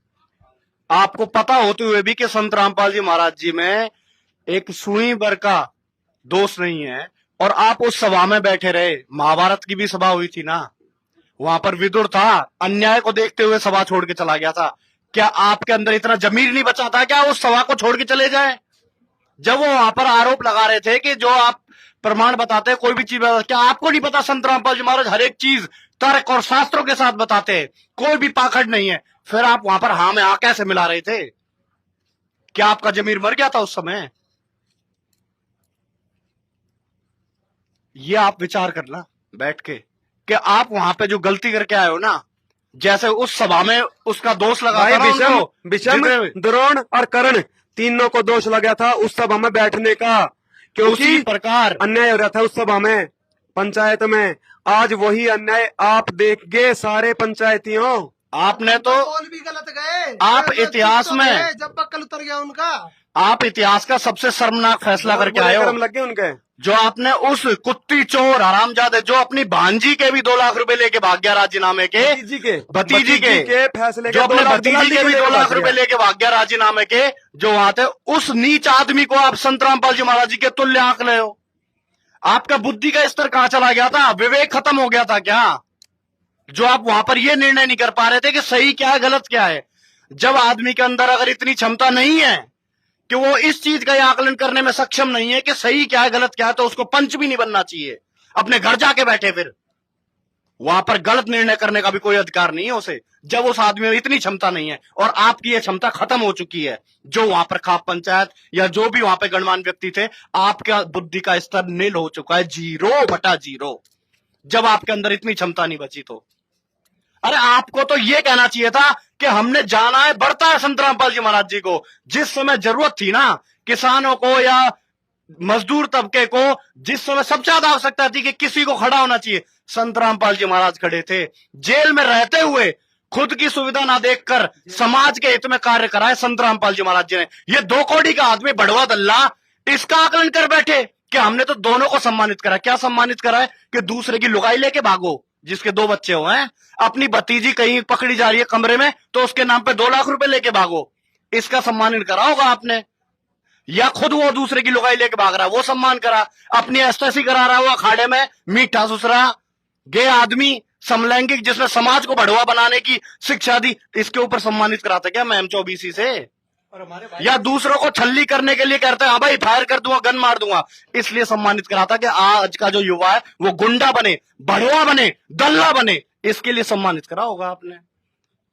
आपको पता होते हुए भी कि संत रामपाल जी महाराज जी में एक सुई भर का दोष नहीं है, और आप उस सभा में बैठे रहे। महाभारत की भी सभा हुई थी ना, वहां पर विदुर था, अन्याय को देखते हुए सभा छोड़ के चला गया था। क्या आपके अंदर इतना जमीर नहीं बचा था क्या उस सभा को छोड़ के चले जाए? जब वो वहां पर आरोप लगा रहे थे कि जो आप प्रमाण बताते हैं कोई भी चीज बताते, क्या आपको नहीं पता संत रामपाल जी महाराज हर एक चीज तर्क और शास्त्रों के साथ बताते हैं, कोई भी पाखंड नहीं है? फिर आप वहां पर हाँ में हाँ कैसे मिला रहे थे? क्या आपका जमीर मर गया था उस समय? ये आप विचार करना बैठ के कि आप वहां पे जो गलती करके आए हो ना, जैसे उस सभा में उसका दोष लगा भाई था ना विषम उनको, विषम जितने- द्रोण और कर्ण तीनों को दोष लगा था उस सभा में बैठने का, क्योंकि उसी प्रकार अन्याय हो रहा था उस सभा में, पंचायत में। आज वही अन्याय आप देख गए सारे पंचायतियों। आपने तो कौन भी गलत गए? आप गलत इतिहास तो में- गए, जब बक्कल उतर गया उनका। आप इतिहास का सबसे शर्मनाक फैसला करके आए हो, कर्म लग गए उनके। जो आपने उस कुत्ती चोर हरामजादे जो अपनी भांजी के भी 2 लाख रुपए लेके भाग गया राजीनामे के, भतीजी के फैसले जो अपने भतीजी के भी 2 लाख रुपए लेके भाग गया राजीनामे के, जो वहां थे, उस नीच आदमी को आप संत रामपाल जी महाराज जी के तुल्य आंक रहे हो। आपका बुद्धि का स्तर कहां चला गया था? विवेक खत्म हो गया था क्या? जो आप वहां पर यह निर्णय नहीं कर पा रहे थे कि सही क्या है गलत क्या है। जब आदमी के अंदर अगर इतनी क्षमता नहीं है कि वो इस चीज का आकलन करने में सक्षम नहीं है कि सही क्या है गलत क्या है, तो उसको पंच भी नहीं बनना चाहिए, अपने घर जाके बैठे। फिर वहां पर गलत निर्णय करने का भी कोई अधिकार नहीं है उसे, जब उस आदमी में इतनी क्षमता नहीं है। और आपकी ये क्षमता खत्म हो चुकी है। जो वहां पर खाप पंचायत या जो भी वहां पे गणमान्य व्यक्ति थे, आपका बुद्धि का स्तर नील हो चुका है, 0/0। जब आपके अंदर इतनी क्षमता नहीं बची तो अरे आपको तो ये कहना चाहिए था कि हमने जाना है, बढ़ता है संत रामपाल जी महाराज जी को। जिस समय जरूरत थी ना किसानों को या मजदूर तबके को, जिस समय सबसे ज्यादा आवश्यकता थी कि किसी को खड़ा होना चाहिए, संत रामपाल जी महाराज खड़े थे। जेल में रहते हुए खुद की सुविधा ना देखकर समाज के हित में कार्य कराए संत रामपाल जी महाराज जी ने। ये 2 कौड़ी का आदमी बढ़वा दल्ला इसका आकलन कर बैठे कि हमने तो दोनों को सम्मानित करा। क्या सम्मानित करा है? कि दूसरे की लुगाई लेके भागो, जिसके 2 बच्चे हो हैं, अपनी भतीजी कहीं पकड़ी जा रही है कमरे में, तो उसके नाम पे 2 लाख रुपए लेके भागो, इसका सम्मानित करा होगा आपने। या खुद वो दूसरे की लुगाई लेके भाग रहा है, वो सम्मान करा। अपनी एस्टेसी करा रहा हुआ अखाड़े में, मीठा सुसरा गे आदमी, समलैंगिक, जिसने समाज को बढ़वा बनाने की शिक्षा दी, इसके ऊपर सम्मानित कराता क्या मैम 24 से? या दूसरों को छल्ली करने के लिए कहते हैं हाँ भाई फायर कर दूंगा, गन मार दूंगा, इसलिए सम्मानित कराता कि आज का जो युवा है वो गुंडा बने, बढ़वा बने, दल्ला बने, इसके लिए सम्मानित करा होगा आपने।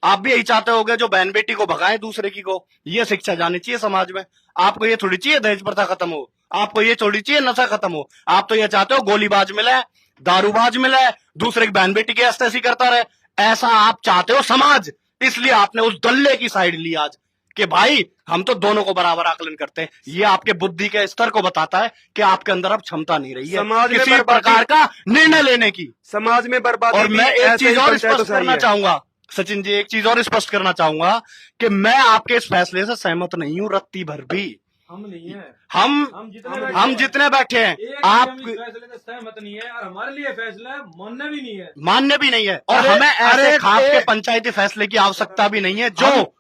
आप भी यही चाहते होगे जो बहन बेटी को भगाए दूसरे की को। ये शिक्षा जानी चाहिए समाज में। आपको ये थोड़ी चाहिए दहेज प्रथा खत्म हो, आपको ये थोड़ी चाहिए नशा खत्म हो। आप तो ये चाहते हो गोलीबाज मिले, दारूबाज मिले, दूसरे की बहन बेटी की ऐसी करता रहे। ऐसा आप चाहते हो समाज, इसलिए आपने उस दल्ले की साइड ली आज कि भाई हम तो दोनों को बराबर आकलन करते हैं। ये आपके बुद्धि के स्तर को बताता है कि आपके अंदर अब क्षमता नहीं रही है समाज में किसी प्रकार का निर्णय लेने की। समाज में बर्बादी। और मैं एक चीज और स्पष्ट करना चाहूंगा सचिन जी, एक चीज और स्पष्ट करना चाहूंगा कि मैं आपके इस फैसले से सहमत नहीं हूं रत्ती भर भी। हम नहीं है, हम जितने बैठे हैं आप फैसले से सहमत नहीं है, और हमारे लिए फैसला मान्य भी नहीं है, मान्य भी नहीं है। और हमें ऐसे खाप के पंचायती फैसले की आवश्यकता भी नहीं है जो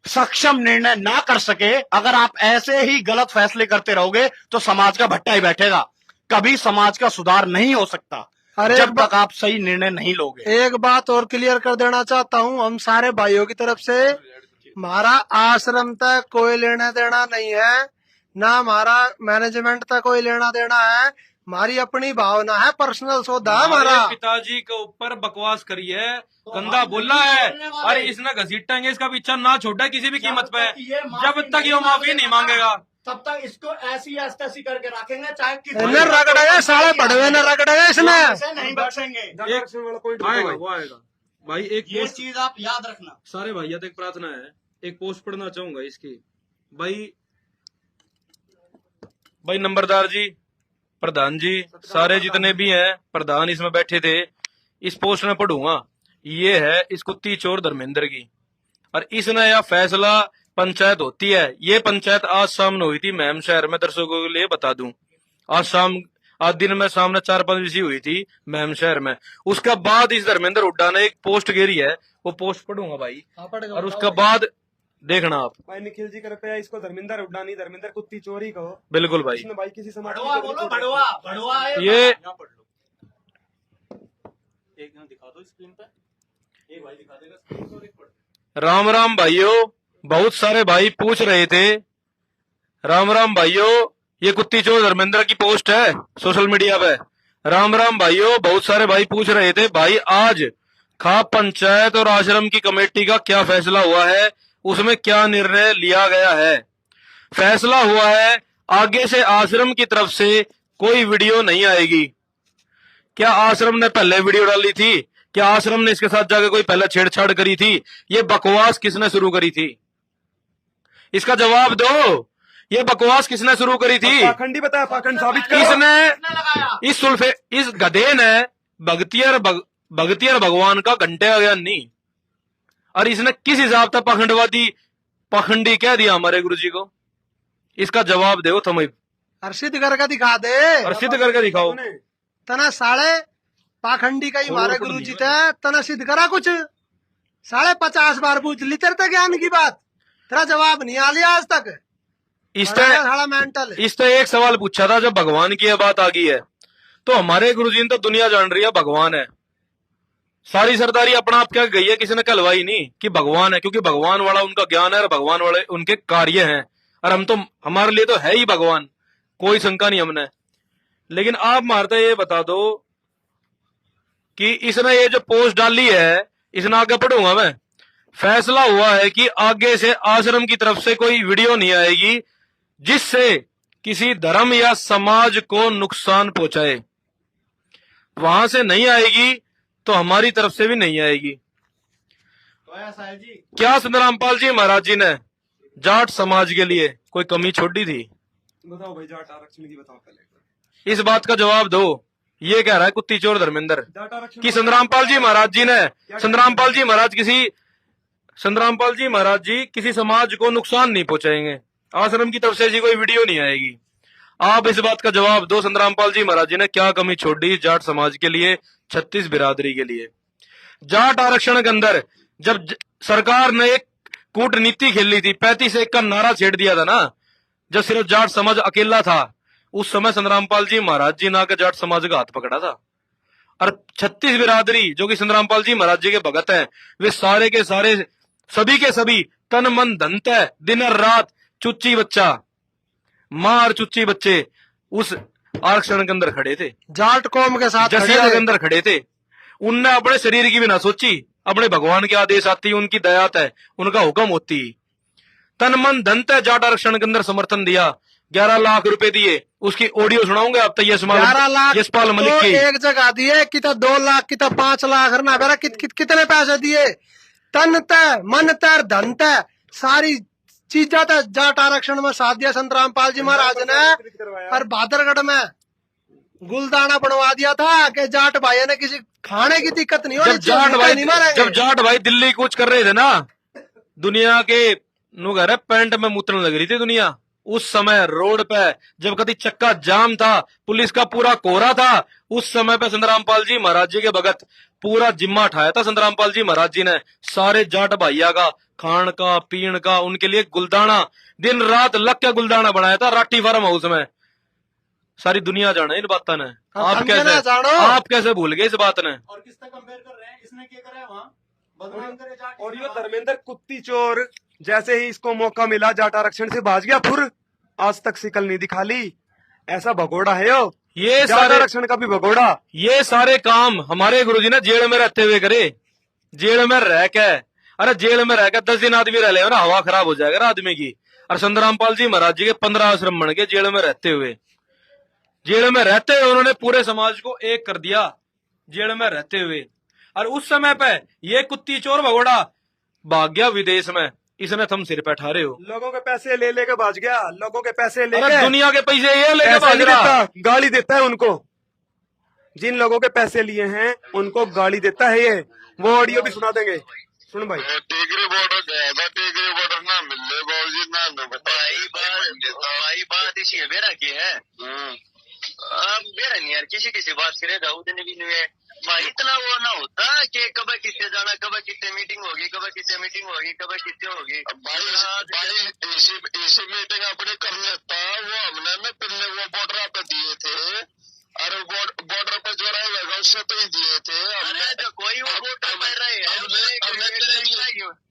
सक्षम निर्णय ना कर सके। अगर आप ऐसे ही गलत फैसले करते रहोगे तो समाज का भट्टा ही बैठेगा, कभी समाज का सुधार नहीं हो सकता जब तक आप सही निर्णय नहीं लोगे। एक बात और क्लियर कर देना चाहता हूँ हम सारे भाइयों की तरफ से, हमारा आश्रम तक कोई लेना देना नहीं है, ना हमारा मैनेजमेंट तक कोई लेना देना है। हमारी अपनी भावना है, पर्सनल सौदा है हमारा। पिताजी के ऊपर बकवास करी है, गंदा बोला है, अरे इसने घसीटेंगे, इसका पीछा ना छोड़ा किसी भी कीमत पे, जब तक ये माफी नहीं मांगेगा तब तक इसको ऐसी ऐसी करके रखेंगे, चाहे इन्हें रगड़ेगा, साले बड़वे ने रगड़ेगा इसने। नहीं बख्शेंगे। आएगा वो आएगा। भाई एक ये पोस्ट, चीज आप याद रखना। सारे भैया तो एक प्रार्थना है, एक पोस्ट पढ़ना चाहूंगा इसकी। भाई नंबरदार जी, प्रधान जी, सारे जितने भी हैं प्रधान इसमें बैठे थे, इस पोस्ट में पढ़ूंगा। ये है इस कुत्ती चोर धर्मेंद्र की, और इसने यह फैसला पंचायत होती है। ये पंचायत आज शाम में हुई थी मैम शहर में, दर्शकों के लिए बता दूं। आज शाम आज दिन में सामने 4-5 विषय हुई थी मैम शहर में। उसके बाद इस धर्मेंद्र हुड्डा ने एक पोस्ट घेरी है, वो पोस्ट पढ़ूंगा भाई, और उसके बाद देखना आप। भाई निखिल जी कृपया इसको धर्मेंद्र हुड्डा नहीं, धर्मेंद्र कुत्ती चोरी कहो। बिल्कुल भाई, इसने भाई किसी समाज बड़वा बोलो, बड़वा है। ये एक दिखा दो स्क्रीन पे, एक भाई दिखा देगा स्क्रीन पे और एक पढ़। राम राम भाइयों, बहुत सारे भाई पूछ रहे थे, राम राम भाइयों, ये कुत्ती चोर धर्मेंद्र की पोस्ट है सोशल मीडिया पे। राम राम भाइयों, बहुत सारे भाई पूछ रहे थे भाई आज खाप पंचायत और आश्रम की कमेटी का क्या फैसला हुआ है, उसमें क्या निर्णय लिया गया है। फैसला हुआ है आगे से आश्रम की तरफ से कोई वीडियो नहीं आएगी। क्या आश्रम ने पहले वीडियो डाली थी? क्या आश्रम ने इसके साथ जाकर कोई पहले छेड़छाड़ करी थी? ये बकवास किसने शुरू करी थी? इसका जवाब दो, ये बकवास किसने शुरू करी थी? पाखंडी बताया, पाखंड साबित करो। इसने इस गधे ने भगतियर भगवान का घंटे ज्ञान नहीं, और इसने किस हिसाब से पाखंडी कह दिया हमारे गुरुजी को? इसका जवाब दो तुम। सिद्ध करके दिखा दे, और सिद्ध करके दिखाओ। तना साढ़े पाखंडी का ही मारे गुरु जी थे, तना सिद्ध करा कुछ 50 बार पूछ ली तेरे तक ज्ञान की बात, तेरा जवाब नहीं आ लिया आज तक। इसने एक सवाल पूछा था, जब भगवान की यह बात आ गई है तो हमारे गुरुजी ने तो दुनिया जान रही है भगवान है। सारी सरदारी अपना आप क्या गई है, किसी ने कहलवाई नहीं कि भगवान है, क्योंकि भगवान वाला उनका ज्ञान है और भगवान वाले उनके कार्य हैं, और हम तो, हमारे लिए तो है ही भगवान, कोई शंका नहीं हमने। लेकिन आप मारते ये बता दो कि इसने ये जो पोस्ट डाली है, इसने आगे पढ़ूंगा मैं, फैसला हुआ है कि आगे से आश्रम की तरफ से कोई वीडियो नहीं आएगी जिससे किसी धर्म या समाज को नुकसान पहुंचाए। वहां से नहीं आएगी तो हमारी तरफ से भी नहीं आएगी। क्या सुंदरामपाल जी महाराज जी ने जाट समाज के लिए कोई कमी छोड़ी थी? बताओ भाई, जाट आरक्षण की बताओ पहले। इस बात का जवाब दो। ये कह रहा है कुत्ती चोर धर्मेंद्र कि सुंदरामपाल जी महाराज जी ने, सुंदरामपाल जी महाराज जी किसी समाज को नुकसान नहीं पहुंचाएंगे, आश्रम की तरफ से ऐसी कोई वीडियो नहीं आएगी। आप इस बात का जवाब दो, सुंदरामपाल जी महाराज जी ने क्या कमी छोड़ी जाट समाज के लिए, 36 बिरादरी के लिए। जाट आरक्षण के अंदर जब सरकार ने एक कूटनीति खेली थी, 35-1 का नारा छेड़ दिया था ना, जब सिर्फ जाट समाज अकेला था, उस समय सुंदरामपाल जी महाराज जी ने आकर जाट समाज का हाथ पकड़ा था। और 36 बिरादरी जो कि सुंदरामपाल जी महाराज जी के भगत हैं, वे सारे के सारे, सभी के सभी तन मन धन तय दिन और रात, चुच्ची बच्चा, मां और चुच्ची बच्चे उस आरक्षण के अंदर खड़े थे, जाट कौम के साथ जसिया के अंदर खड़े थे। उनने अपने शरीर की भी ना सोची, अपने भगवान के आदेश आती, उनकी दया है, उनका हुक्म होती, तन मन धन तय जाट आरक्षण के अंदर समर्थन दिया। 11 लाख रुपए दिए, उसकी ऑडियो सुनाऊंगे आप, 11 लाख यशपाल मलिक तो की। एक जगह दिए कि 2 लाख की 5 लाख ना बेरा कितने पैसे दिए, तन तय मन तय धन तय सारी चीजें तो जाट आरक्षण में साथ दिया संतरामपाल जी महाराज ने। और भादरगढ़ में गुलदाना बनवा दिया था कि जाट भाई ने किसी खाने की दिक्कत नहीं होनी, जब जाट भाई दिल्ली कूच कर रहे थे ना, दुनिया के नुगर पैंट में मूत्रन लग रही थी दुनिया, उस समय रोड पे जब कभी चक्का जाम था, पुलिस का पूरा कोहरा था, उस समय पे सुंदरामपाल जी महाराज जी के भगत पूरा जिम्मा उठाया था सुंदरामपाल जी महाराज जी ने, सारे जाट भाइया का खान का पीण का, उनके लिए गुलदाना, दिन रात लग के गुलदाना बनाया था राठी फार्म हाउस में। सारी दुनिया जाने इन बातों ने, आप कैसे भूल गए इस बात ने? और किससे कंपेयर कर रहे हैं, इसने क्या करा है वहाँ, बदनाम करे जाट। और ये धर्मेंद्र कुत्ती चोर जैसे ही इसको मौका मिला जाट आरक्षण से भाज गया, फुर आज तक शिकल नहीं दिखा ली। ऐसा भगोड़ा है ये जाट आरक्षण का भी भगोड़ा। ये सारे काम हमारे गुरुजी ने जेल में रहते हुए करे, जेल में रह के, अरे जेल में रह के 10 दिन आदमी रह ले ना, हवा खराब हो जाएगा आदमी की। और सुंदरामपाल जी महाराज जी के 15 आश्रम बन गए जेल में रहते हुए। जेल में रहते हुए उन्होंने पूरे समाज को एक कर दिया, जेल में रहते हुए। और उस समय पे ये कुत्ती चोर भगोड़ा भाग गया विदेश में, इसने तुम सिर पे ठहरे हो। लोगों के पैसे ले लेके भाज गया, लोगों के पैसे लेके, दुनिया के पैसे ये लेके भाग रहा, गाली देता है उनको। जिन लोगों के पैसे लिए हैं उनको गाली देता है ये। वो ऑडियो भी सुना देंगे, सुन भाई। टेकरी बॉर्डर गया था, टेकरी बॉर्डर ना मिले बाबूजी ना भाई बात इसी बेरा की है। मेरा नहीं यार, किसी किसी बात करे जाओ दिन भी नहीं है भाई, इतना वो ना होता कि कब किससे जाना, कब किससे मीटिंग होगी, कब किससे मीटिंग होगी, कब किससे होगी। भाई ऐसी मीटिंग अपने कर लेता, वो हमने ना पहले वो बॉर्डर पे दिए थे, और बॉर्डर पे जो रहेगा उससे तो ही दिए थे हमने। तो कोई वो वोट कर रहे हैं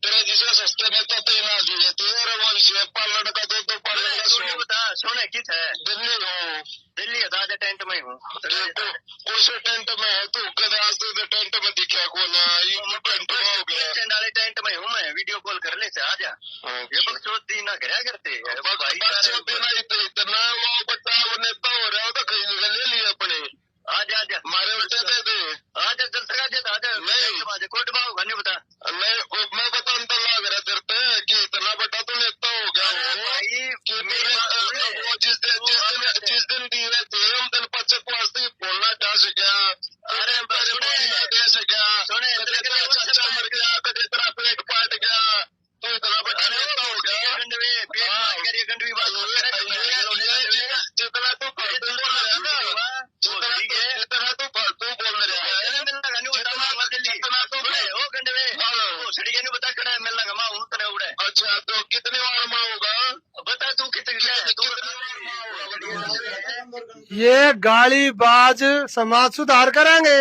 तेरे जिसे सस्ते नेता तो ना जुड़े थे, और वो विषय पालन का दो पालन का बता। सोने किस है? दिल्ली हो, दिल्ली है, ताजा टेंट में हूँ। उस टेंट में है तू, कद आज तो टेंट में दिखा कौन है, ये टेंट में हो गया। टेंट वाले टेंट में हूँ मैं, वीडियो कॉल करने से आ जा। ये बकचोदी ना करया करते भाई, इतना वो बच्चा वो नेता हो रहा हो तो कहीं ले लिया अपने। आजा आजा मारे उल्टे दे दे, आजा चल सका आजा नहीं कोट बाबू नहीं बता। मैं बताऊँ तो लग रहा तेरे पे कि इतना बड़ा तो नेता हो गया वो भाई कि वो जिस दिन दिए थे हम दिन पच्चीस वास्ते बोलना चाह सका। अरे दे सका, चाचा मर गया, कभी तेरा पेट फाट गया, तो इतना बड़ा नेता हो गया। जितना तू फालतू बोल रहा है ना, जितना तू फालतू बोल रहा है, अच्छा तो कितने बार मारूंगा बता तू कितने ये गालीबाज समाज सुधार करेंगे।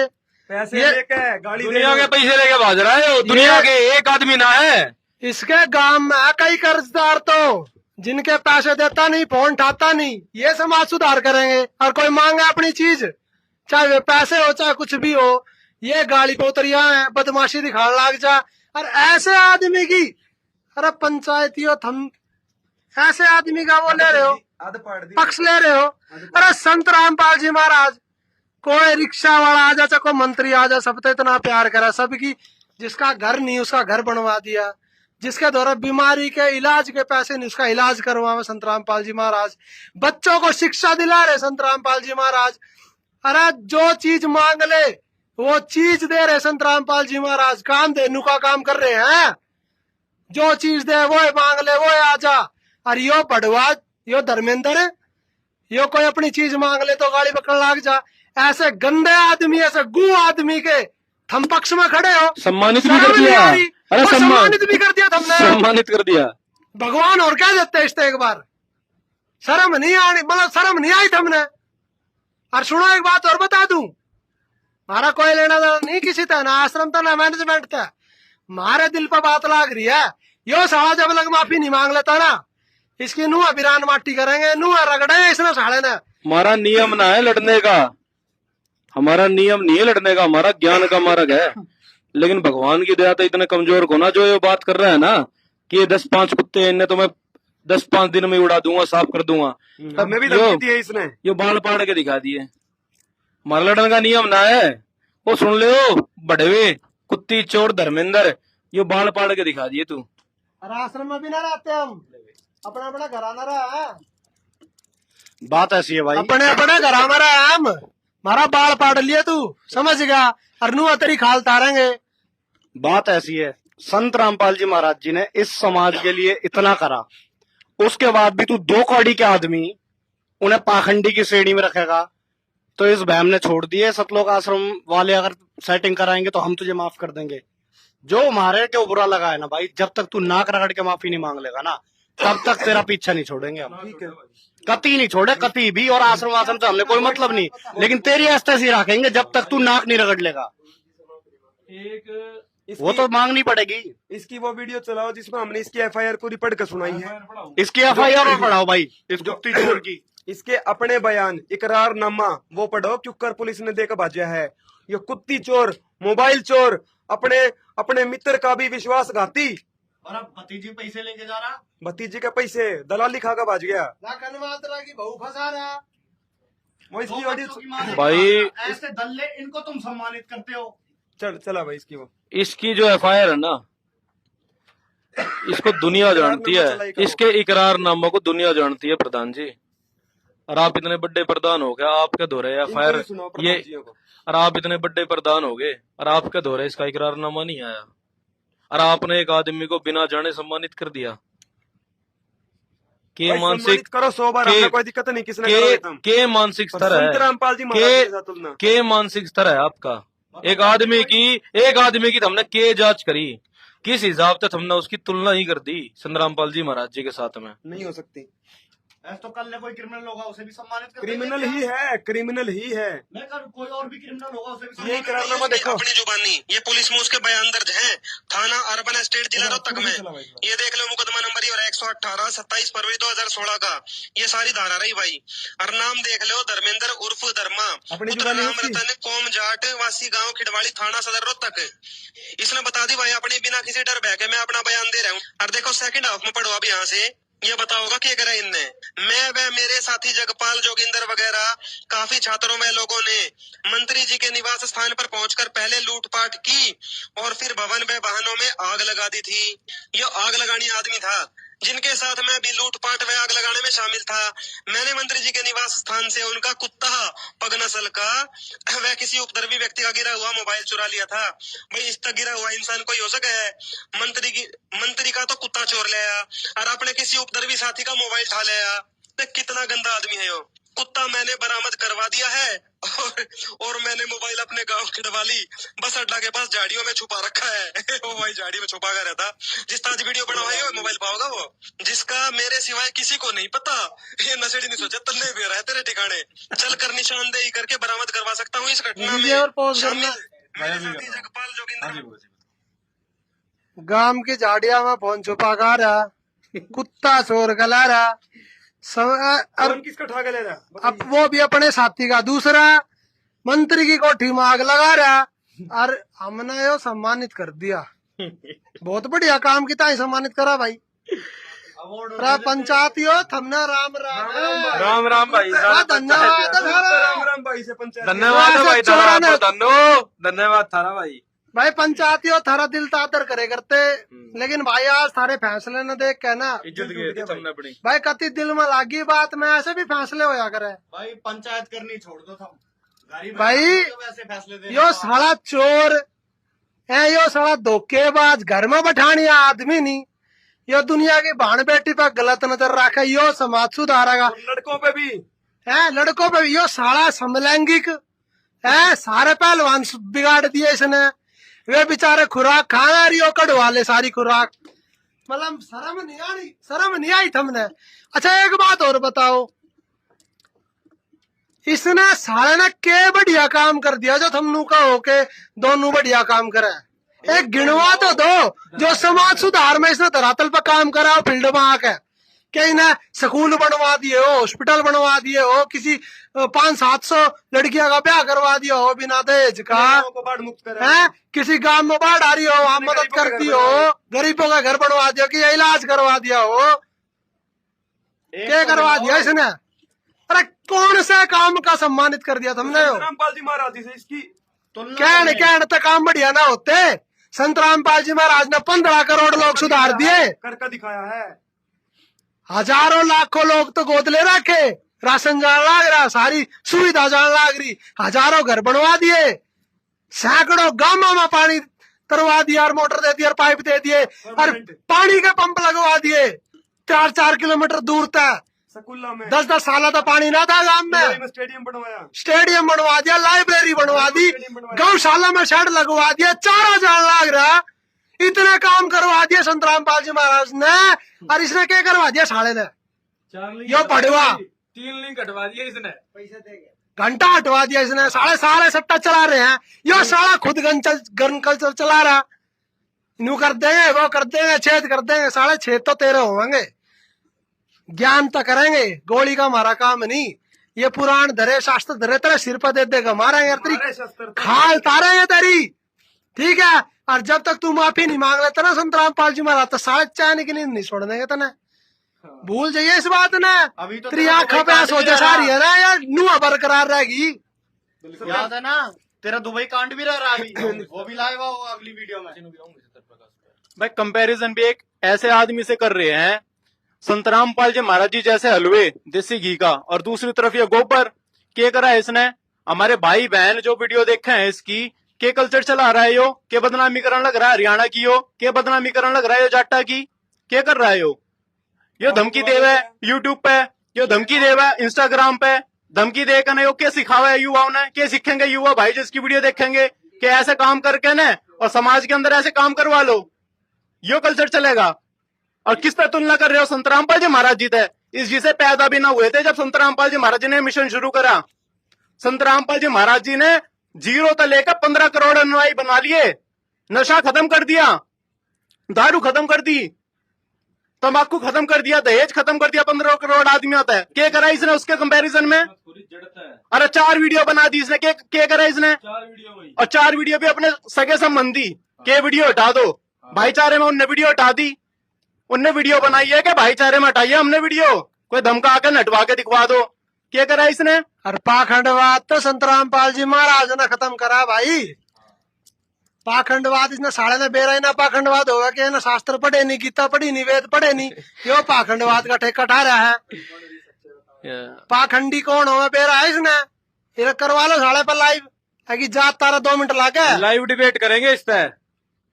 पैसे ये लेके गाड़ी दुनिया के पैसे लेके भाग रहा है, वो दुनिया के एक आदमी ना है। इसके गांव में है कई कर्जदार तो जिनके पैसे देता नहीं, फोन उठाता नहीं। ये समाज सुधार करेंगे। और कोई मांगे अपनी चीज, चाहे वे पैसे हो चाहे कुछ भी हो, ये गाली पे उतरिया है, बदमाशी दिखाने लग जा। और ऐसे आदमी की, अरे पंचायतियों थम ऐसे आदमी का वो ले रहे हो, पक्ष ले रहे हो। अरे संत रामपाल जी महाराज, कोई रिक्शा वाला आ जा चाहे कोई मंत्री आ जा, सब तो इतना प्यार करा सबकी। जिसका घर नहीं उसका घर बनवा दिया, जिसके द्वारा बीमारी के इलाज के पैसे नहीं उसका इलाज करवावे संत रामपाल जी महाराज। बच्चों को शिक्षा दिला रहे संत रामपाल जी महाराज। अरे जो चीज मांग ले वो चीज दे रहे संत रामपाल जी महाराज। काम देनु का काम कर रहे हैं, जो चीज दे वो मांग ले वो आ जा। और यो बढ़वा यो धर्मेंद्र, यो कोई अपनी चीज मांग ले तो गाली पकड़ लाग जा। ऐसे गंदे आदमी, ऐसे गू आदमी के हम पक्ष में खड़े हो। सम्मानित भी कर दिया, अरे सम्मानित भी कर दिया तुमने, सम्मानित कर दिया। भगवान और क्या देते इससे एक बार शर्म नहीं आनी, मतलब शर्म नहीं आई तुमने। और सुनो एक बात और बता दूं, हमारा कोई लेना देना नहीं किसी था, ना आश्रम था ना मैनेजमेंट था। हमारे दिल पर बात लाग रही है, यो साला जब लग माफी नहीं मांग लेता ना, इसकी नुआ बिरान माटी करेंगे, नुआ रगड़े इसने साले ने। हमारा नियम ना है लड़ने का, हमारा नियम नहीं है लड़ने का, हमारा ज्ञान का मार्ग है। लेकिन भगवान की दया तो इतने कमजोर को ना जो ये बात कर रहा है ना कि ये 10-5 कुत्ते इन्हें तो मैं 10-5 दिन में उड़ा दूंगा, साफ कर दूंगा। हमें भी धमकी दी है इसने, ये बाल पाड़ के दिखा दिए। हमारा लड़ने का नियम ना है, वो सुन ले हो बड़े कुत्ती चोर धर्मेंद्र, ये बाल पाड़ के दिखा दिए तू। और आश्रम में भी ना रहते हम, अपना अपना घराना रहा है। बात ऐसी है भाई, अपने अपने घराना रहा है हम, हमारा बाल पाड़ लिए तू, समझ गया। और नुआ तेरी खाल तारेंगे। बात ऐसी है, संत रामपाल जी महाराज जी ने इस समाज के लिए इतना करा, उसके बाद भी तू 2 कौड़ी के आदमी उन्हें पाखंडी की श्रेणी में रखेगा। तो इस बहम ने छोड़ दिए, सतलोक आश्रम वाले अगर सेटिंग कराएंगे तो हम तुझे माफ कर देंगे। जो हमारे के बुरा लगा है ना भाई, जब तक तू नाक रगड़ के माफी नहीं मांग लेगा ना, तब तक तेरा पीछा नहीं छोड़ेंगे हम, कती नहीं छोड़े कती भी। और आश्रम आश्रम से हमने कोई मतलब नहीं, लेकिन तेरी ऐसी रखेंगे जब तक तू नाक नहीं रगड़ लेगा। वो तो मांगनी पड़ेगी। इसकी वो वीडियो चलाओ जिसमें हमने इसकी एफआईआर पूरी पढ़ कर सुनाई है। इसकी एफआईआर और पढ़ाओ भाई, इस गुप्ती चोर की। इसके अपने बयान इकरारनामा वो पढ़ो, क्योंकि पुलिस ने देकर भाजा है। ये कुत्ती चोर, मोबाइल चोर, अपने मित्र का भी विश्वासघाती। और अब भतीजी पैसे लेके जा रहा, भतीजी के पैसे दलाली खा कर भाज गया। की बहू फंसा रहा। वो इसकी ऑडियो भाई ऐसे दल्ले इनको तुम सम्मानित करते हो। चला भाई इसकी वो, इसकी जो एफआईआर है ना, इसको दुनिया जानती है, इसके इकरारनामा को दुनिया जानती है प्रधान जी। और आप इतने बड़े प्रधान हो गए, आपके दौरे एफआईआर ये, और आप इतने बड़े प्रधान हो गए और आपके दौरे इसका इकरारनामा नहीं आया, और आपने एक आदमी को बिना जाने सम्मानित कर दिया। के भाई मानसिक सम्मानित करो 100 बार, के- हमें कोई दिक्कत नहीं, किसने करा के तुम के मानसिक स्तर है, संत रामपाल जी महाराज के साथ तुलना। के मानसिक स्तर है आपका। एक आदमी की तो हमने के जांच करी, किस हिसाब से हमने उसकी तुलना ही कर दी संत रामपाल जी महाराज जी के साथ में। नहीं हो सकती। ऐसा तो कल ने कोई क्रिमिनल होगा उसे भी सम्मानित कर क्रिमिनल देंगे ही है, क्रिमिनल ही है। मैं कल कोई और भी क्रिमिनल होगा उसे भी यही करारनामा देखो। अपनी जुबानी ये पुलिस में उसके बयान दर्ज है, थाना अर्बन एस्टेट जिला रोहतक में। ये देख लो मुकदमा नंबर 118 27 फरवरी 2016 का, ये सारी धारा रही भाई। और नाम देख लो धर्मेंद्र उर्फ धर्मा, अपनी पुत्र जुबानी राम उसकी। रतन कौम जाट वासी गांव खिड़वाड़ी थाना सदर रोहतक। इसने बता दी भाई अपनी बिना किसी डर भय के मैं अपना बयान दे रहा हूँ। और देखो सेकंड हाफ में पढ़ो अब यहाँ से, ये बताओगा क्या करा इनने। मैं व मेरे साथी जगपाल जोगिंदर वगैरह काफी छात्रों व लोगों ने मंत्री जी के निवास स्थान पर पहुंचकर पहले लूटपाट की और फिर भवन व वाहनों में आग लगा दी थी। ये आग लगानी आदमी था जिनके साथ मैं भी लूटपाट व आग लगाने में शामिल था। मैंने मंत्री जी के निवास स्थान से उनका कुत्ता पग नस्ल का वह किसी उपद्रवी व्यक्ति का गिरा हुआ मोबाइल चुरा लिया था। भाई इस तक गिरा हुआ इंसान कोई हो सके है? मंत्री का तो कुत्ता चोर लिया और अपने किसी उपद्रवी साथी का मोबाइल उठा लिया। तो कितना गंदा आदमी है वो। कुत्ता मैंने बरामद करवा दिया है और मैंने मोबाइल अपने गांव खिड़वाली बस अड्डा के पास झाड़ियों में छुपा रखा है। वो भाई झाड़ी में छुपा कर रहता। जिस आज वीडियो बनवाई वो मोबाइल पाओगा वो, जिसका मेरे सिवाय किसी को नहीं पता। ये नशेड़ी नहीं सोचा तन्ने भी रहा है तेरे ठिकाने। चल कर निशानदेही करके बरामद करवा सकता हूँ इस घटना वीडियो और में पॉज शामिल करना। मेरे साथी जगपाल जोगिंदर। गांव की झाड़िया में फोन छुपा कर रहा, कुत्ता चोर गला रहा और कौन किसका ठा के ले रहा? अब वो भी अपने साथी का। दूसरा मंत्री की कोठी में आग लगा रहा और हमने यो सम्मानित कर दिया। बहुत बढ़िया काम किया, ही सम्मानित करा भाई। पंचायतियों थमना राम राम राम राम भाई, धन्यवाद राम राम भाई से पंचायत। धन्यवाद भाई, चौरा ने- धन्यवाद थारा भाई। भाई पंचायतियों थारा दिल तादर करे करते, लेकिन भाई आज थारे फैसले न देख के ना इज्जत गई थी तुमने अपनी। भाई कति दिल में लागी बात में ऐसे भी फैसले होया करे। भाई पंचायत करनी छोड़ दो तुम, गाड़ी में भाई, वैसे फैसले दे यो साला चोर है, यो साला धोखेबाज, घर में बैठाने आदमी नहीं। यो दुनिया की भाण बेटी पर गलत नजर रखे, यो समाज सुधारेगा। और लड़कों पे भी है लड़कों पे भी यो साला समलैंगिक है। सारे पहलवान बिगाड़ दिए इसने। वे बेचारे खुराक खाना रही हो, कढ़वा ले सारी खुराक। मतलब शर्म नहीं आई तुमने। अच्छा एक बात और बताओ, इसने सारे ने के बढ़िया काम कर दिया जो तुम कहो के दोनों बढ़िया काम करे। एक गिनवा तो दो जो समाज सुधार में इसने धरातल पर काम करा हो, फील्ड में आके क्या इन्हें स्कूल बनवा दिए हो, हॉस्पिटल बनवा दिए हो, किसी 500-700 लड़कियों का ब्याह करवा दिया हो बिना दहेज का, महिलाओं को बाढ़ मुक्त करा है किसी गांव में बाढ़ आ रही हो वहां मदद गरीबों का करती घर हो, गरीबों का घर बनवा दिया कि इलाज करवा दिया हो। क्या करवा दिया इसने? अरे कौन से काम का सम्मानित कर दिया तुमने? संत रामपाल जी महाराज जी से इसकी कहने तक काम बढ़िया ना होते। संत रामपाल जी महाराज ने 15 करोड़ लोग सुधार दिए, करके दिखाया है। हजारों लाखों लोग तो गोद ले रखे, राशन जान लाग रहा, सारी सुविधा जान लाग रही, हजारों घर बनवा दिए, सैकड़ों गांवों में पानी तरवा दिया और मोटर दे दिया और पाइप दे दिए और पानी के पंप लगवा दिए 4-4 किलोमीटर दूर तक। स्कूलों में 10-10 साल तो पानी ना था गांव में। स्टेडियम बनवाया, स्टेडियम बनवा दिया, लाइब्रेरी बनवा दी, गौशाला में शेड लगवा दिया, चारा जान लाग रहा। इतने काम करवा दिए संत रामपाल जी महाराज ने। और इसने क्या करवा दिया साले ने? यो पढ़वा 3 लिंक हटवा दिए इसने, घंटा हटवा दिया इसने। साले सट्टा चला रहे हैं। यो साला खुद गन कल्चर चला रहा। न्यू कर देंगे, वो कर देंगे, छेद कर देंगे। साले छेद तो तेरे होंगे, ज्ञान तो करेंगे। गोली का हमारा काम नहीं। ये पुराण धरे शास्त्र धरे तेरे सिर पर दे देगा, मारेंगे तेरी खाल तारेंगे तेरी, ठीक है। और जब तक तू माफी नहीं मांग लेता ना संत रामपाल जी महाराज, तो साढ़े चाय की नींद नहीं छोड़ देंगे तने। भूल जाइए इस बात ने। अभी तो तेरी आंखों पे सोचा सारी है ना यार, नुआ बरकरार रहेगी। याद है ना तेरा दुबई कांड भी रह रहा अभी, वो भी लाएगा वो अगली वीडियो में। भाई कंपैरिजन भी एक ऐसे आदमी से कर रहे हैं संत रामपाल जी महाराज जी जैसे हलवे देसी घी का, और दूसरी तरफ ये गोबर क्या करा है इसने? हमारे भाई बहन जो वीडियो देखे हैं इसकी, के कल्चर चला रहा है यो, के बदनामी करने लग रहा है हरियाणा की, यो के बदनामी करने लग रहा है यो जाटा की, क्या कर रहा है यो? ये धमकी देवे यूट्यूब पे, ये धमकी देवे इंस्टाग्राम पे, धमकी दे के क्या सिखावे है युवाओं ने, क्या सीखेंगे युवा भाई जिसकी वीडियो देखेंगे कि ऐसे काम करके न और समाज के अंदर ऐसे काम करवा लो, यो कल्चर चलेगा। और किस पे तुलना कर रहे हो? संत रामपाल जी महाराज जी थे, इस जी से पैदा भी ना हुए थे जब संत रामपाल जी महाराज जी ने मिशन शुरू करा। संत रामपाल जी महाराज जी ने 0 से लेकर 15 करोड़ अनुयायी बना लिए, नशा खत्म कर दिया, दारू खत्म कर दी, तंबाकू खत्म कर दिया, दहेज खत्म कर दिया। 15 करोड़ आदमी आता है, क्या करा इसने उसके कंपैरिजन में? अरे 4 वीडियो बना दी इसने, क्या करा इसने? और 4 वीडियो भी अपने सगे संबंधी के वीडियो हटा दो, भाईचारे में उनने वीडियो हटा दी, उनने वीडियो बनाई है कि भाईचारे में हटाइए हमने वीडियो, कोई धमका के नटवा के दिखवा दो, क्या करा इसने? और पाखंडवाद तो संत रामपाल जी महाराज ने खत्म करा भाई। पाखंडवाद इसने साढ़े ने बेरा ना पाखंडवाद होगा कि ना शास्त्र पढ़े नहीं, गीता पढ़ी नहीं, वेद पढ़े नहीं, यो पाखंडवाद का ठेका ठा रहा है। पाखंडी कौन हो बेरा है इसने? ये करवा लो साढ़े पर लाइव, ताकि जात तारा 2 मिनट लागे लाइव डिबेट करेंगे इस पे,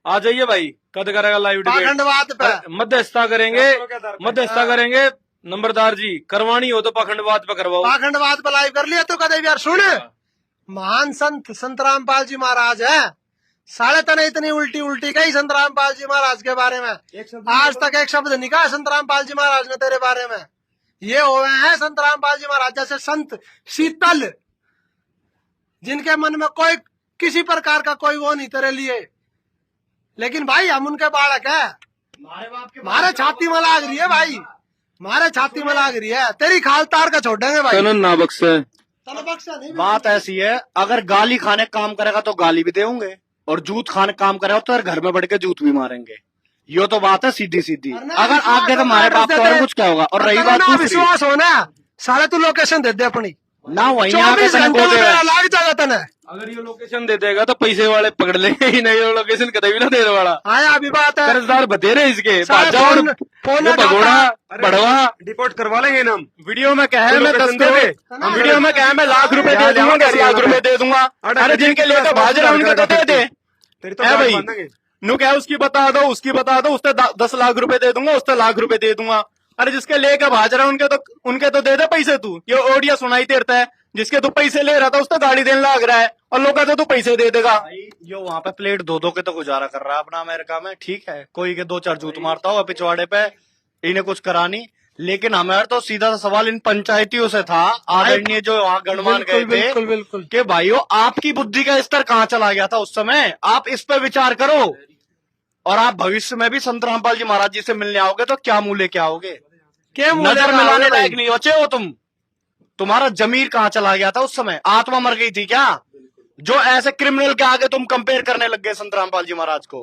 आ जाइए भाई। कद करेगा लाइव डिबेट? पाखंडवाद पे मध्यस्थता करेंगे, मध्यस्थता करेंगे। नंबरदार जी करवानी हो तो पाखंडवाद पे करवाओ। पाखंडवाद पे लाइव कर लिया तो कदे भी यार सुन, महान संत रामपाल जी महाराज है, साढ़े तने इतनी उल्टी उल्टी कही संत रामपाल जी महाराज के बारे में, आज तक एक शब्द नहीं कहा संत रामपाल जी महाराज ने तेरे बारे में। ये हुए हैं संत रामपाल जी महाराज जैसे संत शीतल, जिनके मन में कोई किसी प्रकार का कोई वो नहीं तेरे लिए, लेकिन भाई हम उनके बालक है, मारे छाती में लाग रही है भाई, मारे छाती में लाग रही है, तेरी खाल तार का छोड़ेंगे भाई। ना बख्शे। बात ऐसी है, अगर गाली खाने का काम करेगा तो गाली भी देंगे, और जूत खाने का काम करेगा तो घर में बढ़ के जूत भी मारेंगे। यो तो बात है सीधी सीधी। अगर आप गए तो हमारे बाप को और कुछ क्या होगा। और रही बात विश्वास हो ना, सारे तू लोकेशन दे दे अपनी ना, वही 24 घंटे में लाग जाएगा तने। अगर ये लोकेशन दे देगा तो पैसे वाले पकड़ लेंगे ही नहीं, ये लोकेशन कभी भी ना देने वाला। आया अभी बात है, कर्जदार बतेरे इसके सारे फोन भगोड़ा बढ़वा डिपोर्ट करवा लेंगे ना हम। वीडियो में कहे मैं 10 करोड़, वीडियो में कहे मैं लाख रुपए दे दूंगा, 10 लाख रुपए दे दूंगा। अरे जिनके लेकर भाज रहा उनके तो दे दे है भाई। नु क्या उसकी बता दो, उसकी बता दो, उससे 10 लाख रुपए दे दूंगा, उससे लाख रुपए दे दूंगा। अरे जिसके लेकर भाज रहा उनके तो दे दे पैसे। तू ये ऑडियो सुनाई देता है, जिसके तू पैसे ले रहा था उससे गाड़ी देने लग रहा है, और लोग कहते तू पैसे दे देगा। यो वहां पे प्लेट 2-2 के तो गुजारा कर रहा है अपना अमेरिका में, ठीक है, कोई के 2-4 जूत मारता होगा पिछवाड़े पे, इन्हें कुछ करानी। लेकिन हमारा तो सीधा सा सवाल इन पंचायतियों से था, आदरणीय जो वहाँ गणमान गए थे, बिल्कुल बिल्कुल कि भाइयों आपकी बुद्धि का स्तर कहाँ चला गया था उस समय, आप इस पे विचार करो। और आप भविष्य में भी संत रामपाल जी महाराज जी से मिलने आओगे तो क्या मुंह लेके आओगे? नजर मिलाने लायक नहीं बचे हो तुम। तुम्हारा जमीर कहाँ चला गया था उस समय? आत्मा मर गई थी क्या, जो ऐसे क्रिमिनल के आगे तुम कंपेयर करने लग गए संत रामपाल जी महाराज को?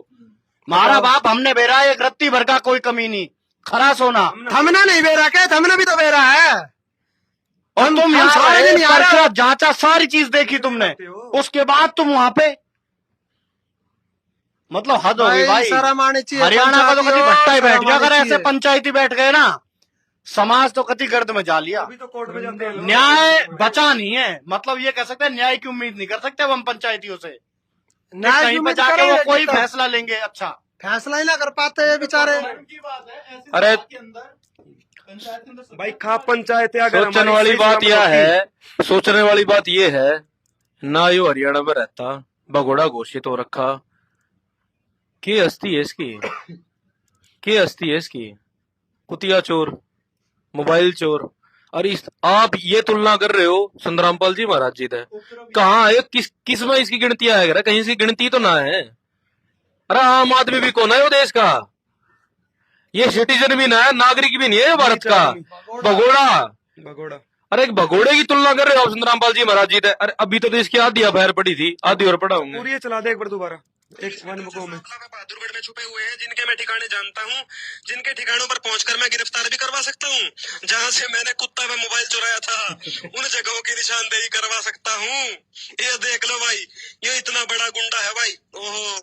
हमारा बाप हमने बेरा एक रत्ती भर का कोई कमी नहीं, खरा सोना। हमने नहीं बेरा के, हमने भी तो बेरा है। और तुम यहाँ जांचा, सारी चीज देखी तुमने, उसके बाद तुम वहां पे, मतलब हद हो गई भाई। हरियाणा का तो कभी भट्टा ही बैठ गया। अगर ऐसे पंचायती बैठ गए ना, समाज तो कति गर्द में जा लिया। तो कोर्ट में जाते हैं, न्याय बचा नहीं है, मतलब ये कह सकते हैं न्याय की उम्मीद नहीं कर सकते अब हम पंचायतियों से। कहीं पे जाके वो कोई फैसला लेंगे, अच्छा फैसला ही ना कर पाते ये बेचारे। अरे भाई खा पंचायत सोचने वाली बात यह है, सोचने वाली बात ये है ना, यो हरियाणा में रहता भगोड़ा घोषित हो रखा, की हस्ती है इसकी, की हस्ती है इसकी, कुतिया चोर, मोबाइल चोर। और इस आप ये तुलना कर रहे हो संत रामपाल जी महाराज जी थे, कहाँ है, किस में इसकी गिनती आएगा? कहीं इसकी गिनती तो ना है। अरे आम आदमी भी कौन है वो देश का, ये सिटीजन भी ना है, नागरिक भी नहीं है भारत का, भगोड़ा। अरे एक भगोड़े की तुलना कर रहे हो संत रामपाल जी महाराज जी थे। अरे अभी तो देश की आधी अफायर पड़ी थी, आधी और पढ़ा हूँ। पूरी चला दे एक बार दोबारा। एक वन मुको में बहादुरगढ़ में छुपे हुए हैं, जिनके मैं ठिकाने जानता हूँ, जिनके ठिकानों पर पहुंचकर मैं गिरफ्तार भी करवा सकता हूँ। जहाँ से मैंने कुत्ता में मोबाइल चुराया था, उन जगहों की निशानदेही करवा सकता हूँ। ये देख लो भाई, ये इतना बड़ा गुंडा है भाई। ओहो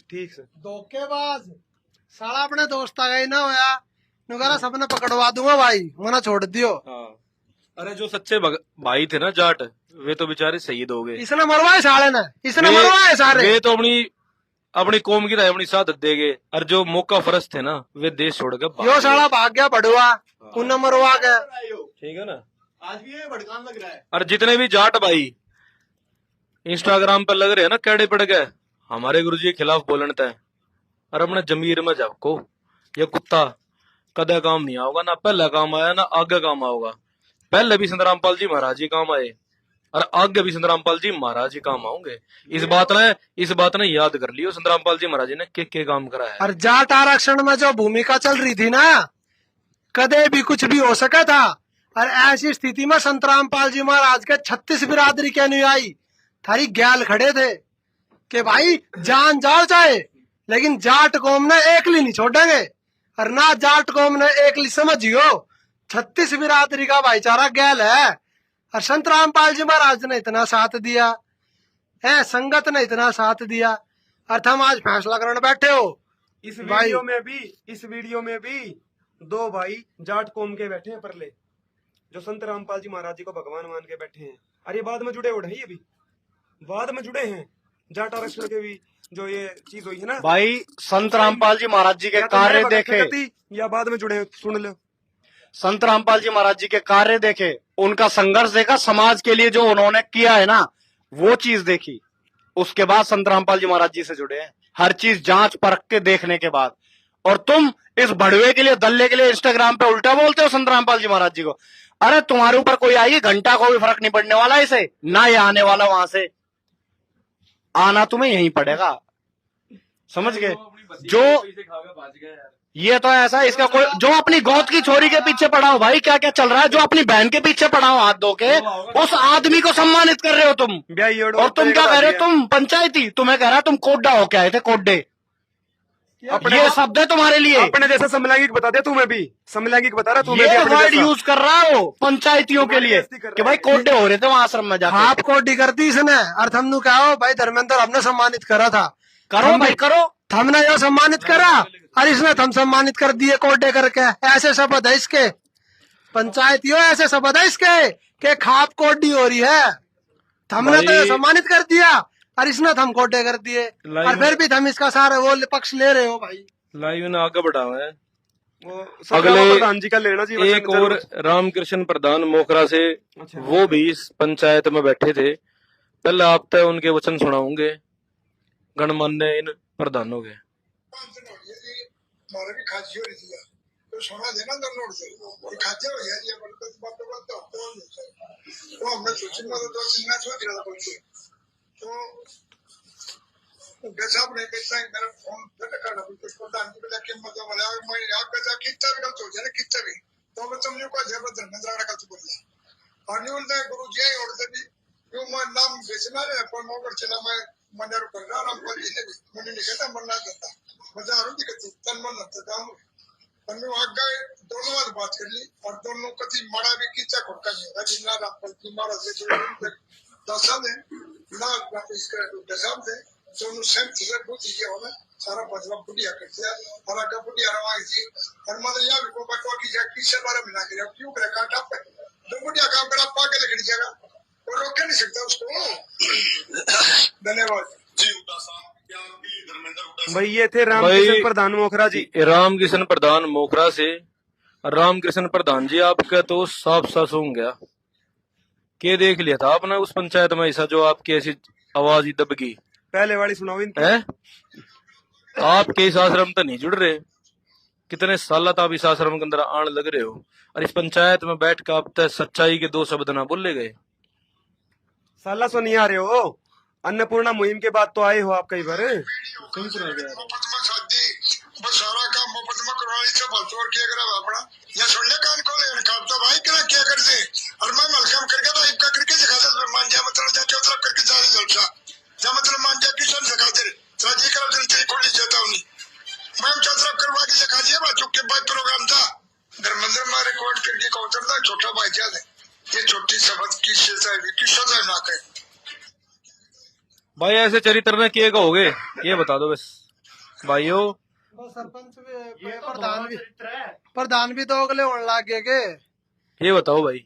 ठीक से धोखेबाज साला अपने दोस्त आ गई ना होया, नुकरा सबने पकड़वा दूंगा भाई, मना छोड़ दियो। अरे जो सच्चे भाई थे ना जाट, वे तो बेचारे शहीद हो गए। इसने मरवाए साले ने, इसने मरवाए सारे। वे तो अपनी अपनी कौम की अपनी शहादत देगे, और जो मौका फरस थे ना वे देश छोड़ के भाग यो गए। साला भाग गया बड़ुआ, उन्हें मरवा गया। ठीक है ना। आज भी ये भड़कान लग रहा है। और जितने भी जाट भाई इंस्टाग्राम पर लग रहे हैं ना कैडे पड़ गए हमारे गुरुजी के खिलाफ बोलने तय, और अपने जमीर में जाको ये कुत्ता कदे काम नहीं आओगा, ना पहले काम आया ना आगे काम आओगा। पहले भी संत रामपाल जी महाराज जी काम आए और आगे भी संत रामपाल जी महाराज जी काम आऊंगे। इस बात ने याद कर लियो संत रामपाल जी महाराज जी ने के काम करा है। और जाट आरक्षण में जो भूमिका चल रही थी ना, कदे भी कुछ भी हो सका था। और ऐसी स्थिति में संत रामपाल जी महाराज के 36 बिरादरी के अनुयायी थारी ग्याल खड़े थे कि भाई जान जाओ चाहे, लेकिन जाट कौम ने एकली नहीं छोड़ेंगे। और ना जाट कौम ने एकली समझियो, 36 बिरादरी का भाईचारा गैल है। और संत रामपाल जी महाराज ने इतना साथ दिया है, संगत ने इतना साथ दिया, और हम आज फैसला करने बैठे हो। इस भाई- वीडियो में भी दो भाई जाट कौम के बैठे हैं परले, जो संत रामपाल जी महाराज जी को भगवान मान के बैठे हैं। और ये बाद में जुड़े उड़े, ये भी बाद में जुड़े हैं जाट आरक्षण के भी जो ये चीज हुई है ना भाई संत रामपाल जी महाराज जी के या तो मेरे कार्य भगत देखे, भगती या बाद में जुड़े, सुन लो। संत रामपाल जी महाराज जी के कार्य देखे, उनका संघर्ष देखा, समाज के लिए जो उन्होंने किया है ना वो चीज देखी, उसके बाद संत रामपाल जी महाराज जी से जुड़े हैं, हर चीज जांच परख के देखने के बाद। और तुम इस भड़वे के लिए, दल्ले के लिए इंस्टाग्राम पे उल्टा बोलते हो संत रामपाल जी महाराज जी को। अरे तुम्हारे ऊपर कोई आई घंटा को भी फर्क नहीं पड़ने वाला इसे, ना ये आने वाला वहां से, आना तुम्हें यहीं पड़ेगा, समझ गए। जो ये तो ऐसा है, इसका कोई जो अपनी गोद की छोरी के पीछे पड़ा हो, भाई क्या क्या चल रहा है, जो अपनी बहन के पीछे पड़ा हो हाथ धो के, उस आदमी को सम्मानित कर रहे हो तुम। और तुम क्या कह रहे हो, तुम पंचायती, तुम्हें कह रहा है तुम कोड्डा होके आए थे, कोड्डे। ये शब्द है तुम्हारे लिए, अपने जैसा समलैंगिक बता दे, तुम्हें भी समलैंगिक बता रहा, तुम्हें भी ये अपने वर्ड जैसा। यूज कर रहा हो पंचायतियों के लिए कि भाई कोड्डे हो रहे थे वहां आश्रम में जाकर। आप कोडी कर दी इसने, और हमने क्या हो भाई, धर्मेंद्र हमने सम्मानित करा था, करो भाई करो। हमने यो सम्मानित करा, और इसने हम सम्मानित कर दिए कोडे करके। ऐसे शब्द है इसके, पंचायतियों ऐसे शब्द है इसके कि खाप कोडी हो रही है। हमने तो ये सम्मानित कर दिया, और इसने हम कोडे कर दिए, और फिर भी हम इसका सारा वो पक्ष ले रहे हो भाई। लाइव ने आगे बढ़ावा है। वो अगले प्रधान जी का लेना जी एक और रामकृष्ण प्रधान मोखरा से, वो भी इस पंचायत में बैठे थे। पहले आप तय उनके वचन सुनाऊंगे गणमान्य इन प्रधानों के। मारे भी खाजी हो रही है तो सोना देना दोनों से ये खाजा हो जाए ये बड़का बात तो कौन है वो हमने सोची ना तो सिंगा सोच रहा था बोलते तो गजब ने कहता है मेरा फोन फटका ना कुछ पता नहीं बोला कि मतलब वाला मैं याद करता कितना भी गलत हो जाए कितना भी तो मैं तुमने को जबरदस्त नजर रखा तो बोला और नहीं बोलता गुरु जी और तभी यो मैं नाम बेचना है पर मोगर चला मैं मंडर कर रहा हूं पर ये मैंने नहीं कहता मरना देता मजा आ रही थी तन मन लगता था हमने आगे दोनों बात बात कर ली और दोनों कति मारा भी किचा खोटा नहीं होगा जिन्ना रामपाल जी मारा से जो 10 साल है ना इसका दशम से दोनों सेम से बहुत ही होना सारा बदला बुढ़िया करते हैं और आगे बुढ़िया रवाई जी और मतलब यहाँ भी को बटवा की जा किसे बारे में ना करे क्यों करे काटा पे दो बुढ़िया काम करा पागल लकड़ी जगह वो रोक नहीं सकता उसको। धन्यवाद जी उदासा धर्मेंद्र भाई ये थे रामकृष्ण प्रधान मोखरा जी। रामकृष्ण प्रधान मोखरा से। रामकृष्ण प्रधान जी आपका तो साफ सा सूंघ गया, के देख लिया था आपने उस पंचायत में ऐसा जो आपकी ऐसी आवाज ही दब गई पहले वाली सुनाओ इनकी। है। आपके इस आश्रम तो नहीं जुड़ रहे, कितने साल आप इस आश्रम के अंदर आने लग रहे हो, और इस पंचायत में बैठ कर आप तक सच्चाई के 2 शब्द ना बोले गए। साला सो नहीं आ रहे हो, अन्नपूर्णा मुहिम के बाद तो आए हो आप कई बार। बस सारा काम मुफ्त में करवाने से भलतोड़ किया करा अपना या सुन ले कान खोले काम तो भाई क्या कर दे और मैं मलकम करके तो इनका करके दिखा दे मान जा मतलब जाके उतर करके जा जलसा जा मतलब मान जा किसान दिखा दे राजी कर दिन तेरी खोली जाता हूं मैं चतरा करवा के दिखा दिया बच्चों के बाद प्रोग्राम था धर्मेंद्र में रिकॉर्ड करके का उतरता छोटा भाई जा दे ये छोटी शब्द की सजा ना करे भाई ऐसे चरित्र में किए कहोगे ये बता दो बस भाइयों। सरपंच प्रधान भी तो अगले होने लग गए के। ये बताओ भाई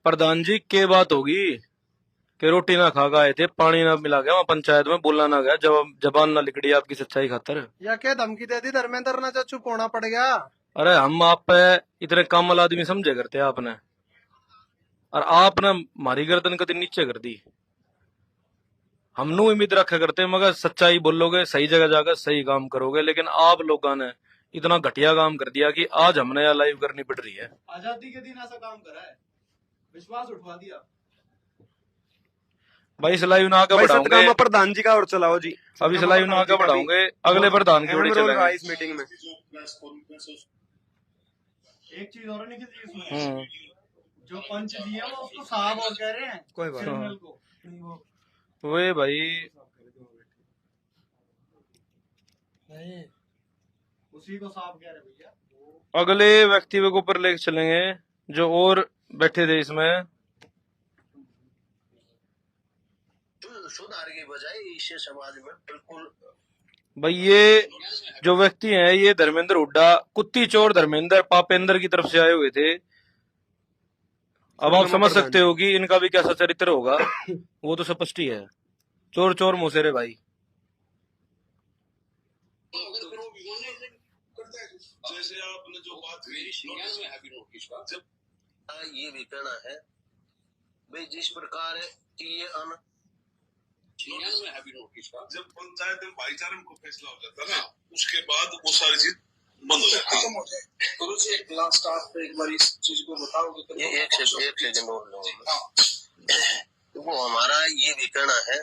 प्रधान जी के बात होगी कि रोटी ना खा के आए थे, पानी ना मिला गया वहाँ पंचायत में, बोलना ना गया, जबान ना लिकड़ी आपकी सच्चाई खातर। या क्या धमकी दे दी धर्मेंद्र ने जो चुप होना पड़ गया? अरे हम आप पे इतने कमल आदमी समझे करते आपने, और आपने हमारी गर्दन कभी नीचे कर दी। हम नु उम्मीद रखा करते मगर सच्चाई बोलोगे, सही जगह जाकर सही काम करोगे, लेकिन आप लोगों ने इतना घटिया काम कर दिया कि आज हमने यह लाइव करनी पड़ रही है। आजादी के दिन ऐसा काम करा है, विश्वास उठवा दिया भाई इस लाइव ना आगे भाई बढ़ाओगे, सतगामा प्रधान जी का और चलाओ जी। अभी इस लाइव ना आगे बढ़ाओगे, अगले प्रधान की ओर अहम रोल रहा चलेंगे। इस मीटिंग में। एक चीज और निकल रही है इसमें, जो पंच जी है वो उसको साहब और कह रहे हैं कोई बात क्रिमिनल को। वे भाई उसी को साहब कह रहे हैं भैया। अगले व्यक्ति के ऊपर लेके चलेंगे जो और बैठे थे इसमें। सुधार के बजाय इससे समाज में बिल्कुल भाई ये जो व्यक्ति हैं ये धर्मेंद्र हुड्डा, कुत्ती चोर धर्मेंद्र पापेंद्र की तरफ से आए हुए थे। अब आप समझ सकते हो कि इनका भी कैसा चरित्र होगा, वो तो स्पष्ट ही है। चोर चोर मुसेरे भाई। जैसे आपने जो बात जब ये भी कहना है भाई जिस प्रकार की ये जब पंचायत में भाईचारे में कोई फैसला हो जाता है ना, उसके बाद वो सारी चीज बंद हो जाती है। तो एक लास्ट आप एक बार इस चीज को बताओगे। ये एक सेकंड और लो। वो हमारा ये भी कहना है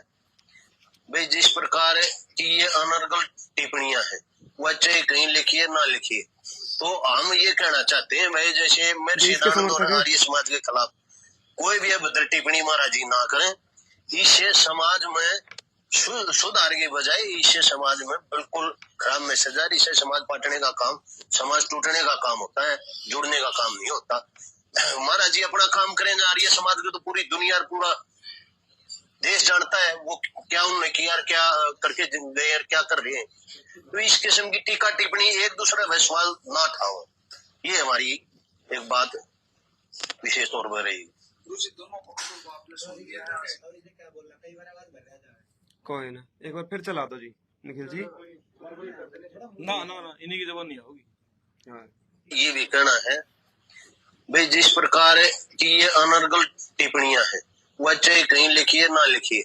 भाई जिस प्रकार की ये अनर्गल टिप्पणियां हैं, वह चाहे कहीं लिखिए ना लिखिए, तो हम ये कहना चाहते हैं भाई जैसे मेरे सिद्धांत और आर्य समाज के खिलाफ कोई भी अभद्र टिप्पणी महाराज जी ना करें। इससे समाज में सुधार के बजाय इससे समाज में बिल्कुल खराब मैसेज आ रही। इससे समाज बांटने का काम, समाज टूटने का काम होता है, जुड़ने का काम नहीं होता। महाराज जी अपना काम करेंगे, आर्य समाज के तो पूरी दुनिया और पूरा देश जानता है वो क्या उन्होंने किया और क्या करके गए और क्या कर रहे हैं। तो इस किस्म की टीका टिप्पणी एक दूसरे में सवाल ना उठाओ, ये हमारी एक बात विशेष तौर पर रहेगी। कोई ना, एक बार फिर चला दो जी निखिल जी। ना ना ना इन्हीं की जबान नहीं होगी। हाँ। ये भी कहना है भाई जिस प्रकार की ये अनर्गल टिप्पणियां हैं, वह चाहे कहीं लिखिए ना लिखिए,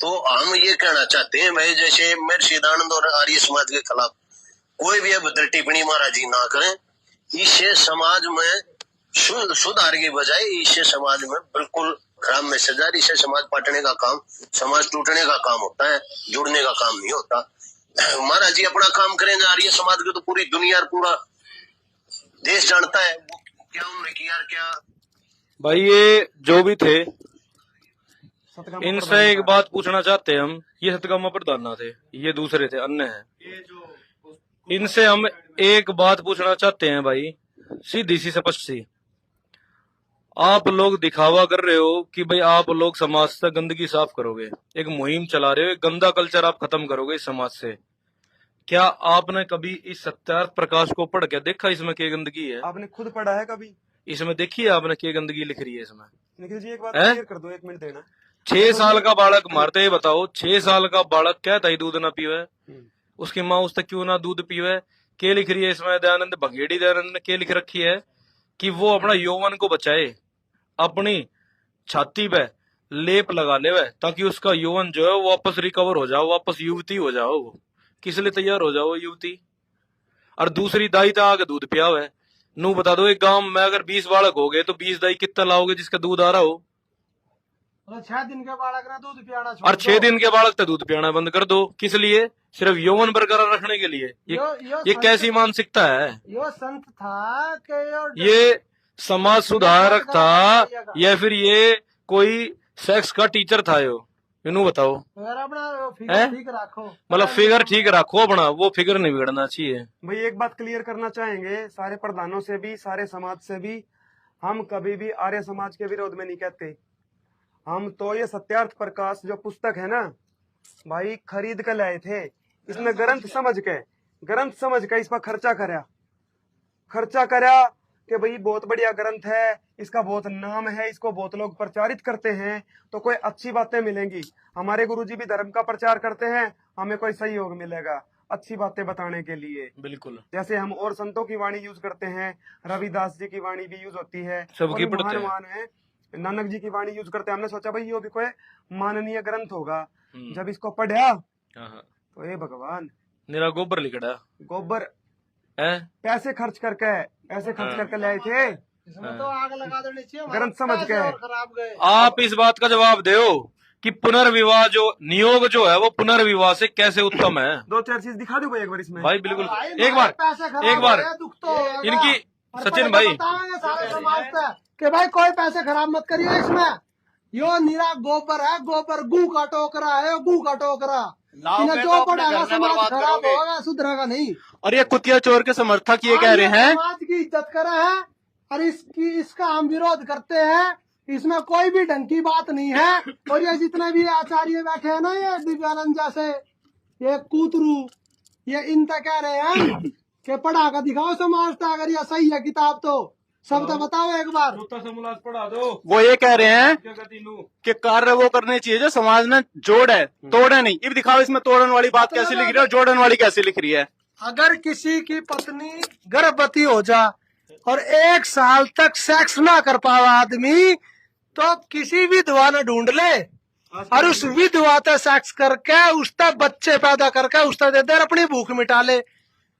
तो हम ये कहना चाहते हैं भाई जैसे मेरे सिद्धांत और आर्य समाज के खिलाफ कोई भी अभद्र टिप्पणी महाराज जी ना करें। इससे समाज में सुधार के बजाय इससे समाज में बिल्कुल खराब मैसेज आ रही। इससे समाज बांटने का काम, समाज टूटने का काम होता है, जुड़ने का काम नहीं होता। महाराज जी अपना काम करेंगे, आर्य समाज के तो पूरी दुनिया और पूरा देश जानता है वो क्या उन्होंने किया और क्या। भाई ये जो भी थे इनसे एक बात पूछना चाहते हैं हम। ये सतगामा प्रधान ना थे, ये दूसरे थे, अन्य हैं। इनसे हम एक बात पूछना चाहते हैं भाई, सीधी सी स्पष्ट सी। आप लोग दिखावा कर रहे हो कि भाई आप लोग समाज से गंदगी साफ करोगे, एक मुहिम चला रहे हो, एक गंदा कल्चर आप खत्म करोगे इस समाज से। क्या आपने कभी इस सत्यार्थ प्रकाश को पढ़ के देखा इसमें क्या गंदगी है? आपने खुद पढ़ा है कभी? इसमें देखिए आपने क्या गंदगी लिख रही है इसमें। निखिल जी एक बात क्लियर कर दो, 1 मिनट देना। 6 साल का बालक मारते, बताओ 6 साल का बालक क्या था दूध ना पीवे, उसकी माँ उस तक क्यों ना दूध पीवे? क्या लिख रही है इसमें दयानंद भंगेड़ी दयानंद ने क्या लिख रखी है कि वो अपना यौवन को बचाए, अपनी छाती पे लेप लगा ले ताकि उसका यौवन जो है वो वापस रिकवर हो जाओ, वापस युवती हो जाओ। वो किस लिए तैयार हो जाओ युवती? और दूसरी दाई तो आगे दूध पिया है। नू बता दो एक गांव में अगर 20 बालक हो गए तो 20 दाई कितना लाओगे जिसका दूध आ रहा हो? 6 दिन के बालक ना दूध पियाना और 6 दिन के बालक तो दूध पियाना बंद कर दो। किस लिए? सिर्फ यौवन बरकरार रखने के लिए। ये कैसी मानसिकता है? यो संत था कि ये समाज सुधारक था या फिर ये कोई सेक्स का टीचर था? इन्हों बताओ। अपना फिगर ठीक रखो, मतलब फिगर ठीक रखो अपना, वो फिगर नहीं बिगड़ना चाहिए। भाई एक बात क्लियर करना चाहेंगे सारे प्रधानों से भी, सारे समाज से भी, हम कभी भी आर्य समाज के विरोध में नहीं कहते। हम तो ये सत्यार्थ प्रकाश जो पुस्तक है ना भाई खरीद कर लाए थे। इसमें ग्रंथ समझ के इस पर खर्चा करया कि भाई बहुत बढ़िया ग्रंथ है, इसका बहुत नाम है, इसको बहुत लोग प्रचारित करते हैं, तो कोई अच्छी बातें मिलेंगी। हमारे गुरुजी भी धर्म का प्रचार करते हैं, हमें कोई सहयोग मिलेगा अच्छी बातें बताने के लिए। बिल्कुल। जैसे हम और संतों की वाणी यूज करते हैं, रविदास जी की वाणी भी यूज होती है, सबकी और पढ़ते हैं। महान है, नानक जी की वाणी यूज करते हैं। हमने सोचा भाई ये भी कोई माननीय ग्रंथ होगा। जब इसको पढ़ा हाँ, तो हे भगवान, मेरा गोबर लिखड़ा गोबर है। पैसे खर्च करके ले आए थे, इसमें तो आग लगा देनी चाहिए, ग्रंथ समझ पैसे गए। और खराब गए। आप इस बात का जवाब दो कि पुनर्विवाह जो नियोग जो है वो पुनर्विवाह से कैसे उत्तम है। 2-4 चीज दिखा दो भाई एक बार इसमें। भाई बिल्कुल, भाई, एक बार पैसे खराब एक बार हो गए, दुख तो होगा। इनकी और सचिन पहले भाई तो बताएंगे सारे समाज से कि भाई कोई पैसे खराब मत करिए इसमें, यो नीरा गोबर है, गोबर गू का टोकरा है, गू का टोकरा। इन्हें में जो तो अपने पढ़ेगा घर में समाज बर्बाद खराब करोगे। होगा, सुधरेगा नहीं। और ये कुतिया चोर के समर्थक ये कह रहे हैं समाज की इज्जत करे है और इसका हम विरोध करते हैं। इसमें कोई भी ढंग की बात नहीं है। और ये जितने भी आचार्य बैठे हैं ना, ये दिव्यानंद जैसे, ये कूतरू, ये इन तक कह रहे हैं कि पढ़ा कर दिखाओ समाज का, अगर ये सही है किताब तो सब तो बताओ एक बार। पढ़ा दो। वो ये कह रहे हैं कि कार्य वो करने चाहिए जो समाज में जोड़ है, तोड़े नहीं। ये दिखाओ इसमें तोड़न वाली बात कैसे लिख रही है और जोड़न वाली कैसे लिख रही है। अगर किसी की पत्नी गर्भवती हो जा और 1 साल तक सेक्स ना कर पावा आदमी, तो किसी विधवा ने ढूंढ ले और उस विधवा से सेक्स करके उसका बच्चे पैदा करके उसका दे दे और अपनी भूख मिटा ले।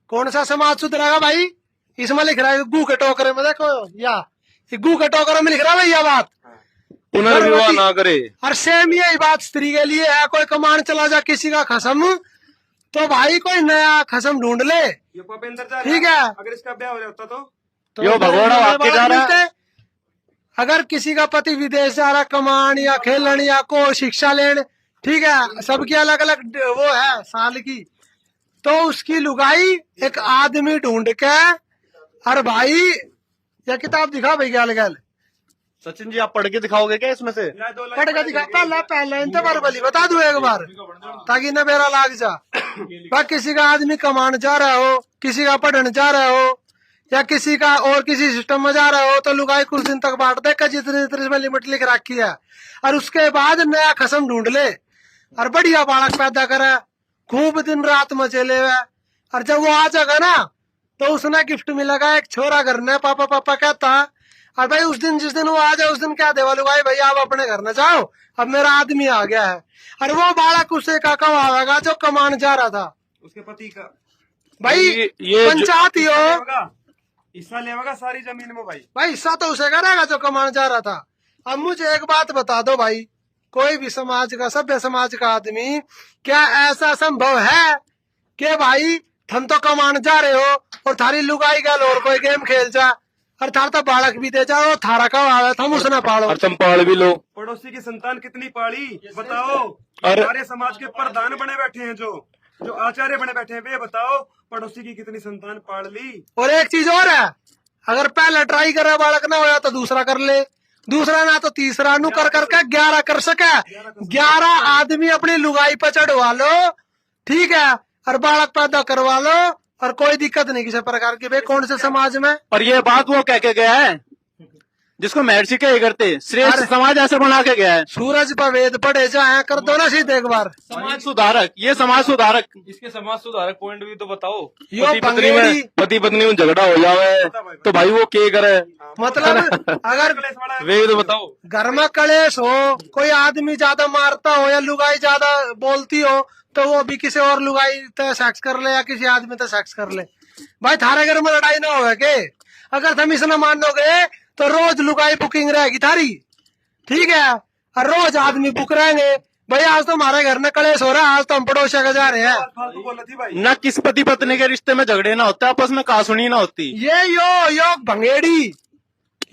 कौन सा समाज सुधरेगा भाई? इसमें लिख रहा है गू के टोकरे में, देखो या गू के टोकरे में लिख रहा है भैया बात पुनर्विवाह ना करे। और सेम यही बात स्त्री के लिए है। कोई कमान चला जा किसी का खसम, तो भाई कोई नया खसम ढूंढ ले। ये भूपेंद्र जा रहा ठीक है। अगर इसका ब्याह हो जाता तो यो भगोड़ा वाक्य जा रहा है। अगर किसी का पति विदेश जा रहा कमान या खेलन या को शिक्षा लेने, ठीक है, सबकी अलग अलग वो है साल की, तो उसकी लुगाई एक आदमी ढूंढ के, अरे भाई ये किताब दिखा भाई क्या लगा। सचिन जी आप पढ़ के दिखाओगे क्या इसमें से? पढ़ के दिखा, पहले इन बली बता दू एक बार ताकि न मेरा लाग जा। भाई किसी का आदमी कमान जा रहा हो, किसी का पढ़ने जा रहा हो, या किसी का और किसी सिस्टम में जा रहा हो, तो लुगाई कुछ दिन तक बांट दे, जितनी में लिमिट लिख रखी है, और उसके बाद नया खसम ढूंढ ले और बढ़िया बालक पैदा करे, खूब दिन रात मचेले हुए। और जब वो आ जाएगा ना तो उसने गिफ्ट मिलेगा एक छोरा घर ने, पापा पापा कहता। और भाई उस दिन जिस दिन वो आ जाए उस दिन क्या देवा लुगाई भैया आप अपने घर न जाओ, अब मेरा आदमी आ गया है। और वो बालक उससे का कब आवेगा जो कमान जा रहा था, उसके पति का भाई ये पंचायत ही हो, हिस्सा लेगा सारी जमीन में भाई हिस्सा तो उसे करेगा जो कमान जा रहा था। अब मुझे एक बात बता दो भाई, कोई भी समाज का, सभ्य समाज का आदमी, क्या ऐसा संभव है कि भाई हम तो कमान जा रहे हो और थारी लुगाई गल और कोई गेम खेल जा और थारा तो बालक भी दे जाओ, थारा कब आवे हम उसने पालो और तुम पाल भी लो। पड़ोसी की संतान कितनी पाली बताओ। अरे- हमारे समाज के प्रधान बने बैठे हैं, जो आचार्य बने बैठे हैं, वे बताओ पड़ोसी की कितनी संतान पाल ली। और एक चीज और है, अगर पहला ट्राई करे बालक ना होया तो दूसरा कर ले, दूसरा ना तो तीसरा, नु कर करके 11 कर सके। 11 आदमी अपनी लुगाई पर चढ़वा लो, ठीक है, और बालक पैदा करवा लो और कोई दिक्कत नहीं किसी प्रकार की। भाई कौन से समाज में? और ये बात वो कह के गया है जिसको महर्षि कहे करते, श्रेष्ठ अरे- समाज ऐसे बना के गया है। सूरज पर वेद पढ़े जाए, कर दो ना सीधे एक बार। समाज सुधारक, ये समाज सुधारक। इसके समाज सुधारक पॉइंट भी तो बताओ। यो पति पत्नी में झगड़ा हो जावे तो भाई वो क्या करे, मतलब अगर वे तो बताओ। घर में कलेश हो, कोई आदमी ज्यादा मारता हो या लुगाई ज्यादा बोलती हो, तो वो भी किसी और लुगाई तो सेक्स कर ले या किसी आदमी तो सेक्स कर ले। भाई थारे घर में लड़ाई ना होगा के? अगर तुम इसने मानोगे तो रोज लुगाई बुकिंग रहेगी थारी, ठीक है, और रोज आदमी बुक रहेंगे। भाई आज तो हमारे घर में कलेश हो रहा है, आज तो हम पड़ोसिया का जा रहे हैं। फालतू बोला थी भाई। न किस पति पत्नी के रिश्ते में झगड़े ना होते, आपस में कासुनी ना होती। ये यो भंगेड़ी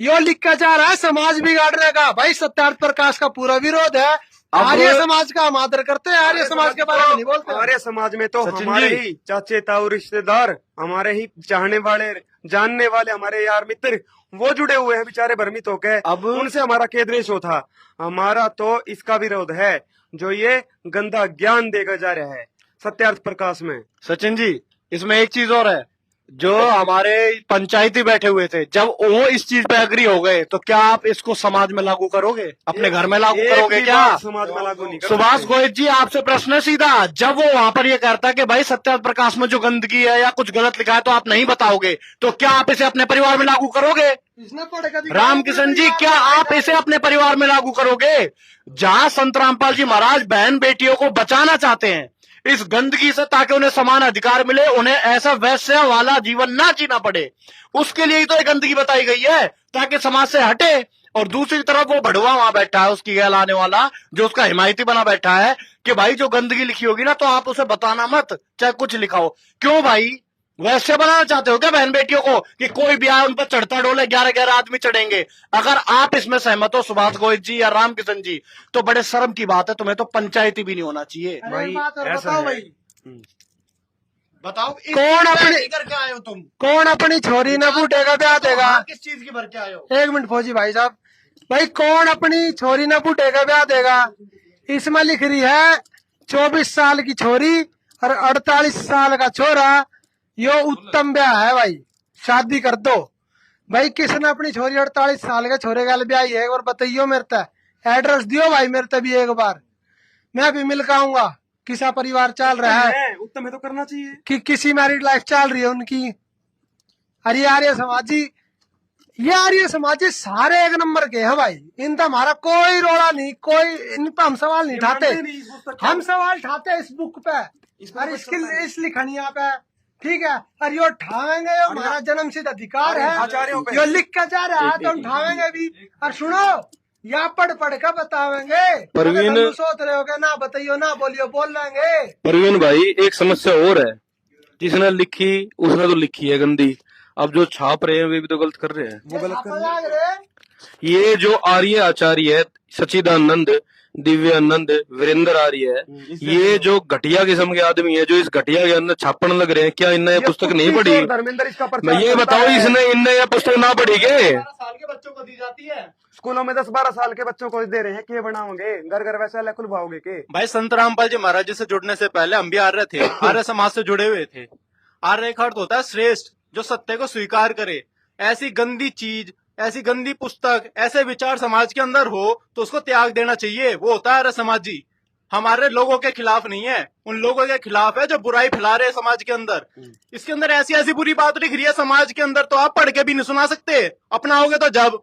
यो लिख के जा रहा है समाज बिगाड़ने का। भाई सत्यार्थ प्रकाश का पूरा विरोध है। आर्य समाज का हम आदर करते हैं, आर्य समाज के बारे में नहीं बोलते। हमारे समाज में तो सचिन हमारे जी। ही चाचे ताऊ रिश्तेदार, हमारे ही चाहने वाले जानने वाले, हमारे यार मित्र वो जुड़े हुए हैं बेचारे भ्रमित होकर। अब उनसे हमारा क्या द्वेष होता? हमारा तो इसका विरोध है जो ये गंदा ज्ञान देगा जा रहा है सत्यार्थ प्रकाश में। सचिन जी इसमें एक चीज और है, जो हमारे पंचायती बैठे हुए थे, जब वो इस चीज पे एग्री हो गए, तो क्या आप इसको समाज में लागू करोगे, अपने घर में लागू एक करोगे भी क्या? बात समाज में लागू नहीं कर सुभाष सकते। गोयल जी, आपसे प्रश्न है सीधा। जब वो वहां पर ये कहता है कि भाई सत्याग्रह प्रकाश में जो गंदगी है या कुछ गलत लिखा है तो आप नहीं बताओगे, तो क्या आप इसे अपने परिवार में लागू करोगे? इसने पढ़ेगा दिखा- रामकिशन जी, क्या आप इसे अपने परिवार में लागू करोगे? जहां संत रामपाल जी महाराज बहन बेटियों को बचाना चाहते हैं इस गंदगी से, ताकि उन्हें समान अधिकार मिले, उन्हें ऐसा वैश्य वाला जीवन ना जीना पड़े, उसके लिए ही तो ये गंदगी बताई गई है, ताकि समाज से हटे। और दूसरी तरफ वो भड़वा वहां बैठा है, उसकी गैलाने वाला, जो उसका हिमायती बना बैठा है कि भाई जो गंदगी लिखी होगी ना तो आप उसे बताना मत, चाहे कुछ लिखा हो। क्यों भाई, वैसे बनाना चाहते हो क्या बहन बेटियों को कि कोई भी आए उन पर चढ़ता डोले, 11-11 आदमी चढ़ेंगे? अगर आप इसमें सहमत हो सुभाष गोयल जी या रामकिशन जी, तो बड़े शर्म की बात है, तुम्हें तो पंचायती भी नहीं होना चाहिए। अरे भाई, एक बात और ऐसा बताओ है। भाई, बताओ कौन अपने करके आए हो तुम? कौन अपनी छोरी न बूटेगा ब्याह देगा? हाँ, किस चीज की भर के आए हो? एक मिनट फौजी भाई साहब, भाई कौन अपनी छोरी न बूटेगा ब्याह देगा? इसमें लिख रही है 24 साल की छोरी और 48 साल का छोरा, यो उत्तम ब्याह है भाई, शादी कर दो। भाई किसने अपनी छोरी 48 साल के छोरे का ब्याह है? एक बार बताइयो मेरे तक, एड्रेस दियो भाई मेरे तक भी एक बार, मैं भी मिल के आऊंगा। किसा परिवार चल रहा है उत्तम है तो करना चाहिए। कि किसी मैरिड लाइफ चल रही है उनकी। अरे आर्य समाजी, ये आर्य समाजी सारे एक नंबर के हैं भाई, इन तो हमारा कोई रोड़ा नहीं, कोई इन पर हम सवाल नहीं उठाते। हम सवाल उठाते हैं इस बुक पे और इस लिखनिया पे, ठीक है। और यो उठावेंगे, यो हमारा जन्म सिद्ध अधिकार आचार्यों है, पे। यो लिख के जा रहा है तो उठावेंगे भी। और सुनो, या पढ़ पढ़ के बतावेंगे। परवीन- अगर तुम सोच रहे हो कि ना बताइयो ना बोलियो, बोल लेंगे। परवीन भाई, एक समस्या और है, जिसने लिखी उसने तो लिखी है गंदी, अब जो छाप रहे हैं वे भी तो गलत कर रहे हैं। वो गलत कर छापा लग रहे। ये जो आर्य आचार्य है, सच्चिदानंद, दिव्यानंद, वीरेंद्र आर्य है, ये जो घटिया किस्म के आदमी है, जो इस घटिया के अंदर छापने लग रहे हैं, क्या इनने ये पुस्तक नहीं पढ़ी? धर्मेंद्र इसका मैं प्रचार ये करता बताओ, है। इसने इनने ये पुस्तक ना पढ़ी के? 12 साल के बच्चों को दी जाती है। स्कूलों में 10-12 साल के बच्चों को दे रहे हैं, के बनाओगे घर घर वैसा खुलवाओगे के? भाई संत रामपाल जी महाराज जी से जुड़ने से पहले हम भी आर्य थे, आर्य समाज से जुड़े हुए थे। आर्य का अर्थ होता है श्रेष्ठ, जो सत्य को स्वीकार करे। ऐसी गंदी चीज, ऐसी गंदी पुस्तक, ऐसे विचार समाज के अंदर हो तो उसको त्याग देना चाहिए, वो होता है आर्य समाज जी। हमारे लोगों के खिलाफ नहीं है, उन लोगों के खिलाफ है जो बुराई फैला रहे हैं समाज के अंदर। इसके अंदर ऐसी ऐसी बुरी बात लिख रही है समाज के अंदर, तो आप पढ़ के भी नहीं सुना सकते, अपनाओगे तो जब।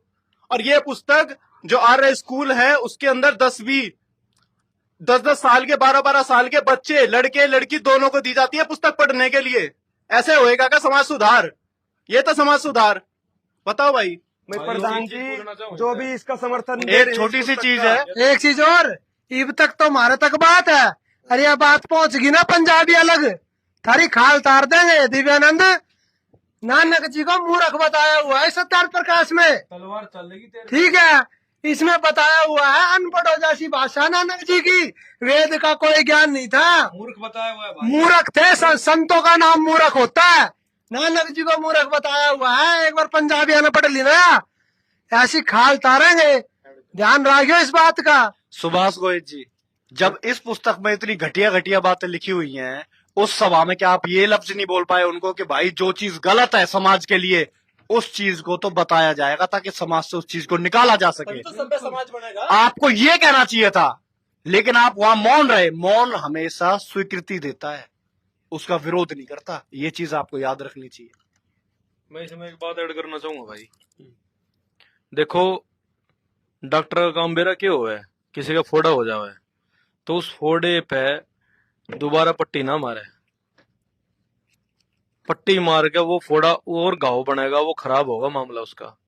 और ये पुस्तक जो आर्य स्कूल है उसके अंदर 10-10 साल के, 12-12 साल के बच्चे, लड़के लड़की दोनों को दी जाती है पुस्तक पढ़ने के लिए। ऐसे होएगा क्या समाज सुधार? ये तो समाज सुधार, बताओ भाई। मैं प्रधान जी जो भी इसका समर्थन दे एक रहे हैं छोटी इस सी पुस्तक चीज का, है, एक चीज और, इब तक तो हमारे तक बात है, अरे ये बात पहुंच गई ना पंजाबी अलग, थारी खाल तार देंगे। दिव्यानंद, नानक जी को मूर्ख बताया हुआ है सत्याग्रह प्रकाश में, तलवार चलेगी तेरे। ठीक है। इसमें बताया हुआ है अनपढ़ों जैसी भाषा नानक जी की, वेद का कोई ज्ञान नहीं था, मूर्ख बताया हुआ है भाई। मूर्ख थे। संतों का नाम मूर्ख होता है, नानक जी को मूर्ख बताया हुआ है। एक बार पंजाबी अनपढ़ लेना, ऐसी खाल तारेंगे, ध्यान रखियो इस बात का। सुभाष गोयल जी, जब इस पुस्तक में इतनी घटिया घटिया बातें लिखी हुई हैं, उस सभा में क्या आप ये लफ्ज नहीं बोल पाए उनको कि भाई जो चीज गलत है समाज के लिए, उस चीज को तो बताया जाएगा ताकि समाज से उस चीज को निकाला जा सके? तो सभ्य समाज बनेगा। आपको ये कहना चाहिए था, लेकिन आप वहां मौन रहे। मौन हमेशा स्वीकृति देता है, उसका विरोध नहीं करता। ये चीज आपको याद रखनी चाहिए। मैं इसमें एक बात ऐड करना चाहूंगा भाई। देखो, डॉक्टर का काम बेरा क्यों हुआ है, किसी का फोड़ा हो जावे तो उस फोड़े पे दोबारा पट्टी ना मारे, पट्टी मार के वो फोड़ा और घाव बनेगा, वो खराब होगा मामला उसका।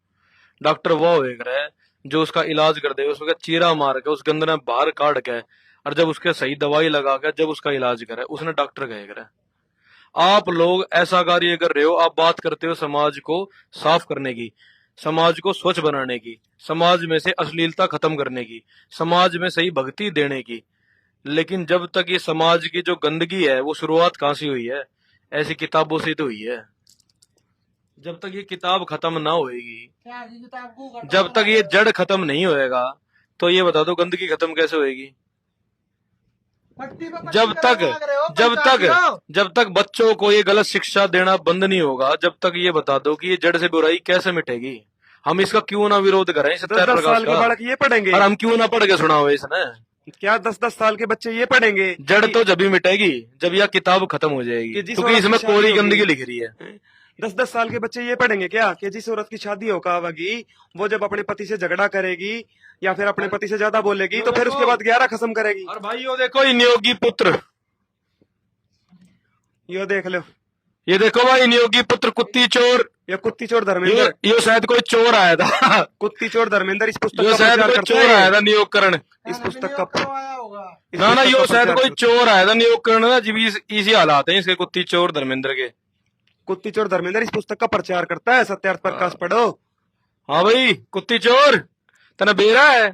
डॉक्टर वो होएगा जो उसका इलाज कर दे, उसका चीरा मार के उस गंदे बाहर काट के, और जब उसके सही दवाई लगा के जब उसका इलाज करे, उसने डॉक्टर कहेगा। आप लोग ऐसा कार्य कर रहे हो, आप बात करते हो समाज को साफ करने की, समाज को स्वच्छ बनाने की, समाज में से अश्लीलता खत्म करने की, समाज में सही भक्ति देने की, लेकिन जब तक ये समाज की जो गंदगी है वो शुरुआत कहां से हुई है? ऐसी किताबों से तो हुई है। जब तक ये किताब खत्म ना होएगी, जब तक ये जड़ खत्म नहीं होएगा, तो ये बता दो गंदगी खत्म कैसे होएगी? पट्टी पे जब पट्टी तक करने लग रहे हो, जब पंचायतियों। तक जब तक बच्चों को ये गलत शिक्षा देना बंद नहीं होगा, जब तक ये बता दो कि ये जड़ से बुराई कैसे मिटेगी, हम इसका क्यों ना विरोध करें 10 सत्याग्रह 10 साल के का, बालक ये पढ़ेंगे और हम क्यों ना पढ़ के सुनाओ इसने। क्या 10 10 साल के बच्चे ये पढ़ेंगे जड़ तो जब भी मिटेगी जब यह किताब खत्म हो कि जाएगी, जिस क्योंकि औरत की इसमें शादी कोरी होगी- गंदगी लिख रही है। 10 10 साल के बच्चे ये पढ़ेंगे क्या कि जिस औरत की शादी होगी वो जब अपने पति से झगड़ा करेगी या फिर अपने पति से ज्यादा बोलेगी तो फिर उसके बाद 11 खत्म करेगी। और भाई यो देखो इन नियोगी पुत्र, यो देख लो, ये देखो भाई नियोगी पुत्र कुत्ती चोर, ये कुत्ती चोर धर्मेंद्र, यो शायद कोई चोर आया था कुत्ती चोर धर्मेंद्र इस पुस्तक यो का शायद प्रचार कोई करता चोर आया है। था नियोग करण। इस पुस्तक का करवाया होगा। इस ना ना पुस्तक यो का शायद प्रचार कोई करता चोर आया था नियोग करण ना, जी इसी हालात हैं इसके कुत्ती चोर धर्मेंद्र के। है। कुत्ती चोर धर्मेंद्र इस पुस्तक का प्रचार करता है। सत्यार्थ प्रकाश पढ़ो। हाँ भाई कुत्ती चोर, तेरा बेरा है,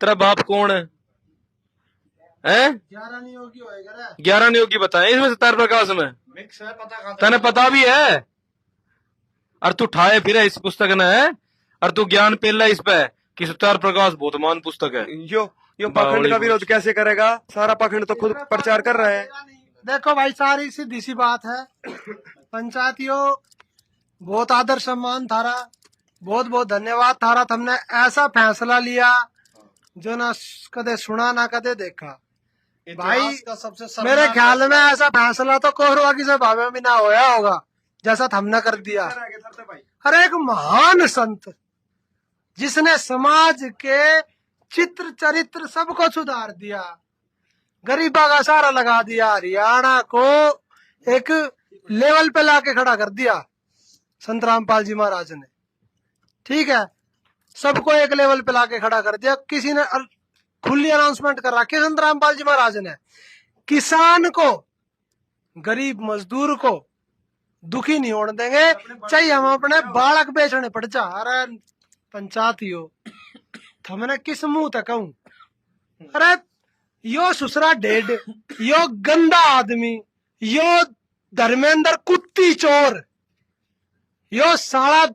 तेरा बाप कौन है? 11 नहीं होगी होएगा रे। 11 नियोगी बताए इसमें सत्याग्रह प्रकाश में, मिक्स है, पता कहाँ तेने पता भी है, और तू ठाए फिर इस पुस्तक ने है, और तू ज्ञान पेला इस पे कि सत्याग्रह प्रकाश बहुत महान पुस्तक है। यो पाखंड का विरोध कैसे करेगा? सारा पाखंड तो खुद प्रचार कर रहा है। देखो भाई सारी सीधी सी बात है। पंचायतियों बहुत आदर सम्मान थारा, बहुत बहुत धन्यवाद थारा, तुमने ऐसा फैसला लिया जो ना कदे सुना ना कदे देखा। भाई इतिहास का सबसे मेरे शर्मनाक ख्याल में ऐसा फैसला तो कोहरवा की सभा में भी ना होया होगा जैसा हमने कर दिया। अरे एक महान संत जिसने समाज के चित्र चरित्र सबको सुधार दिया, गरीबा का सहारा लगा दिया, हरियाणा को एक लेवल पे लाके खड़ा कर दिया संत रामपाल जी महाराज ने। ठीक है, सबको एक लेवल पे लाके खड़ा कर दिया। किसी ने खुली अनाउंसमेंट कर रखी संत रामपाल जी महाराज ने, किसान को गरीब मजदूर को दुखी नहीं होने देंगे, चाहे हम अपने बालक बेचने पड़ जा। अरे पंचायतियों हमने किस मुंह तक कहूं? अरे यो सुसरा डेड, यो गंदा आदमी, यो धर्मेंद्र कुत्ती चोर, यो साला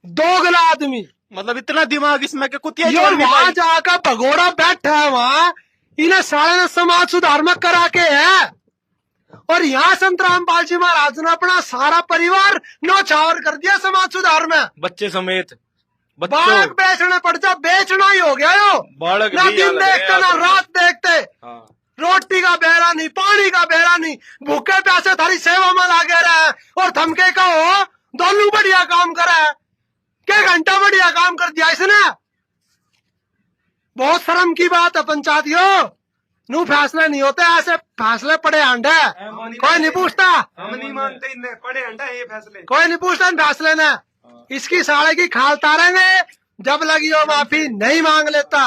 दोगला आदमी, मतलब इतना दिमाग इसमें कि कुतिया यो चोर भी वहां भाई। जाकर भगोड़ा बैठा है वहां, इन्हें साले ने समाज सुधार में करा के है, और यहाँ संत रामपाल जी महाराज ने अपना सारा परिवार नौछावर कर दिया समाज सुधार में। बच्चे समेत बालक बच्चों बेचने पड़ जा, बेचना ही हो गया यो। बालक ना भी दिन अलग है, देखते ना रात देखते, हाँ। रोटी का बेरा नहीं, पानी का बेरा नहीं, भूखे प्यासे थारी सेवा में लागे रहे, और थमके कहो दोनों बढ़िया काम करे, क्या घंटा बढ़िया काम कर दिया इसने। बहुत शर्म की बात है पंचायतियों, नू फैसले नहीं होते, ऐसे फैसले पड़े अंडे, कोई नहीं पूछता, हम नहीं मानते इनने पड़े अंडा ये फैसले। कोई नहीं पूछता इन फैसले ने। इसकी साले की खाल तारेंगे जब लगी हो माफी नहीं मांग लेता,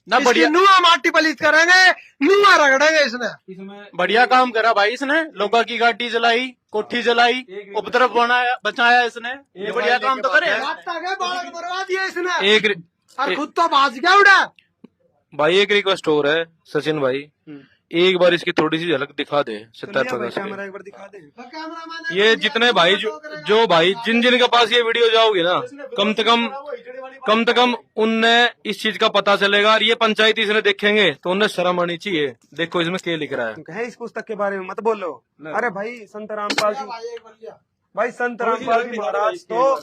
ना इसकी बढ़िया नुआ माटी पलीत करेंगे, नुआ रगड़ेंगे इसने। बढ़िया काम करा भाई इसने, लोगों की गाड़ी जलाई, कोठी जलाई, उपद्रव बनाया बचाया इसने, ये बढ़िया काम तो करे। रास्ता के बालक बर्बाद दिया इसने, एक और खुद तो भाज गया उड़ा। भाई एक रिक्वेस्ट हो रहा है सचिन भाई, एक बार इसकी थोड़ी सी झलक दिखा दे सत्याग्रह प्रकाश कैमरा की। एक बार दिखा दे। ये जितने भाई जो भाई जिन जिन के पास ये वीडियो जाओगे ना, कम से कम उनने इस चीज का पता चलेगा, और ये पंचायत इसने देखेंगे तो उन्हें शर्म आनी चाहिए। देखो इसमें क्या लिख रहा है। है इस पुस्तक के बारे में मत बोलो। अरे भाई संत रामपाल जी, भाई संत रामपाल जी महाराज तो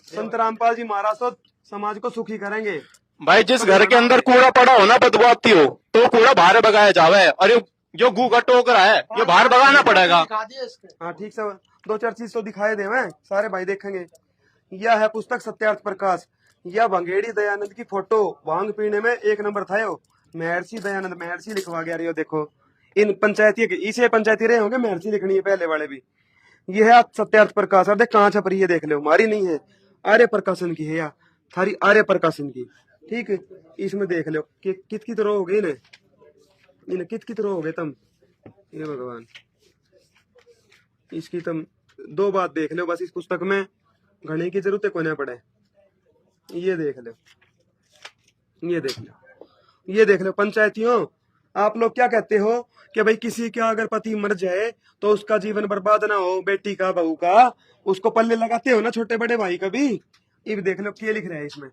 संत रामपाल जी महाराज तो समाज को सुखी करेंगे। भाई जिस घर के अंदर कूड़ा पड़ा हो ना बदबू आती हो तो कूड़ा बाहर भगाया जावे, और ये जो गू का टोकरा है ये बाहर भगाना पड़ेगा। हाँ ठीक से 2-4 चीज तो दिखाई दे, सारे भाई देखेंगे। यह है पुस्तक सत्यार्थ प्रकाश। यह भंगेड़ी दयानंद की फोटो, भांग पीने में 1 नंबर था यो। महर्षि दयानंद महर्षि लिखवा गया रियो। देखो इन पंचायती इसे पंचायती रहे होंगे, महर्षि लिखनी है पहले वाले भी। यह है सत्यार्थ प्रकाश। अब देख कहाँ छप रही है, देख लो, हमारी नहीं है, आर्य प्रकाशन की है या थारी आर्य प्रकाशन की। ठीक है, इसमें देख लो कि कित की तरह हो गई इन्हें कित की तरह हो गए तुम। ये भगवान, इसकी तुम 2 बात देख लो बस। इस पुस्तक में घने की जरूरत है कोने पड़े। ये देख लो, ये देख लो, ये देख लो। पंचायतियों आप लोग क्या कहते हो कि भाई किसी का अगर पति मर जाए तो उसका जीवन बर्बाद ना हो, बेटी का बहू का, उसको पल्ले लगाते हो ना छोटे बड़े भाई का भी। ये देख लो क्या लिख रहा है इसमें,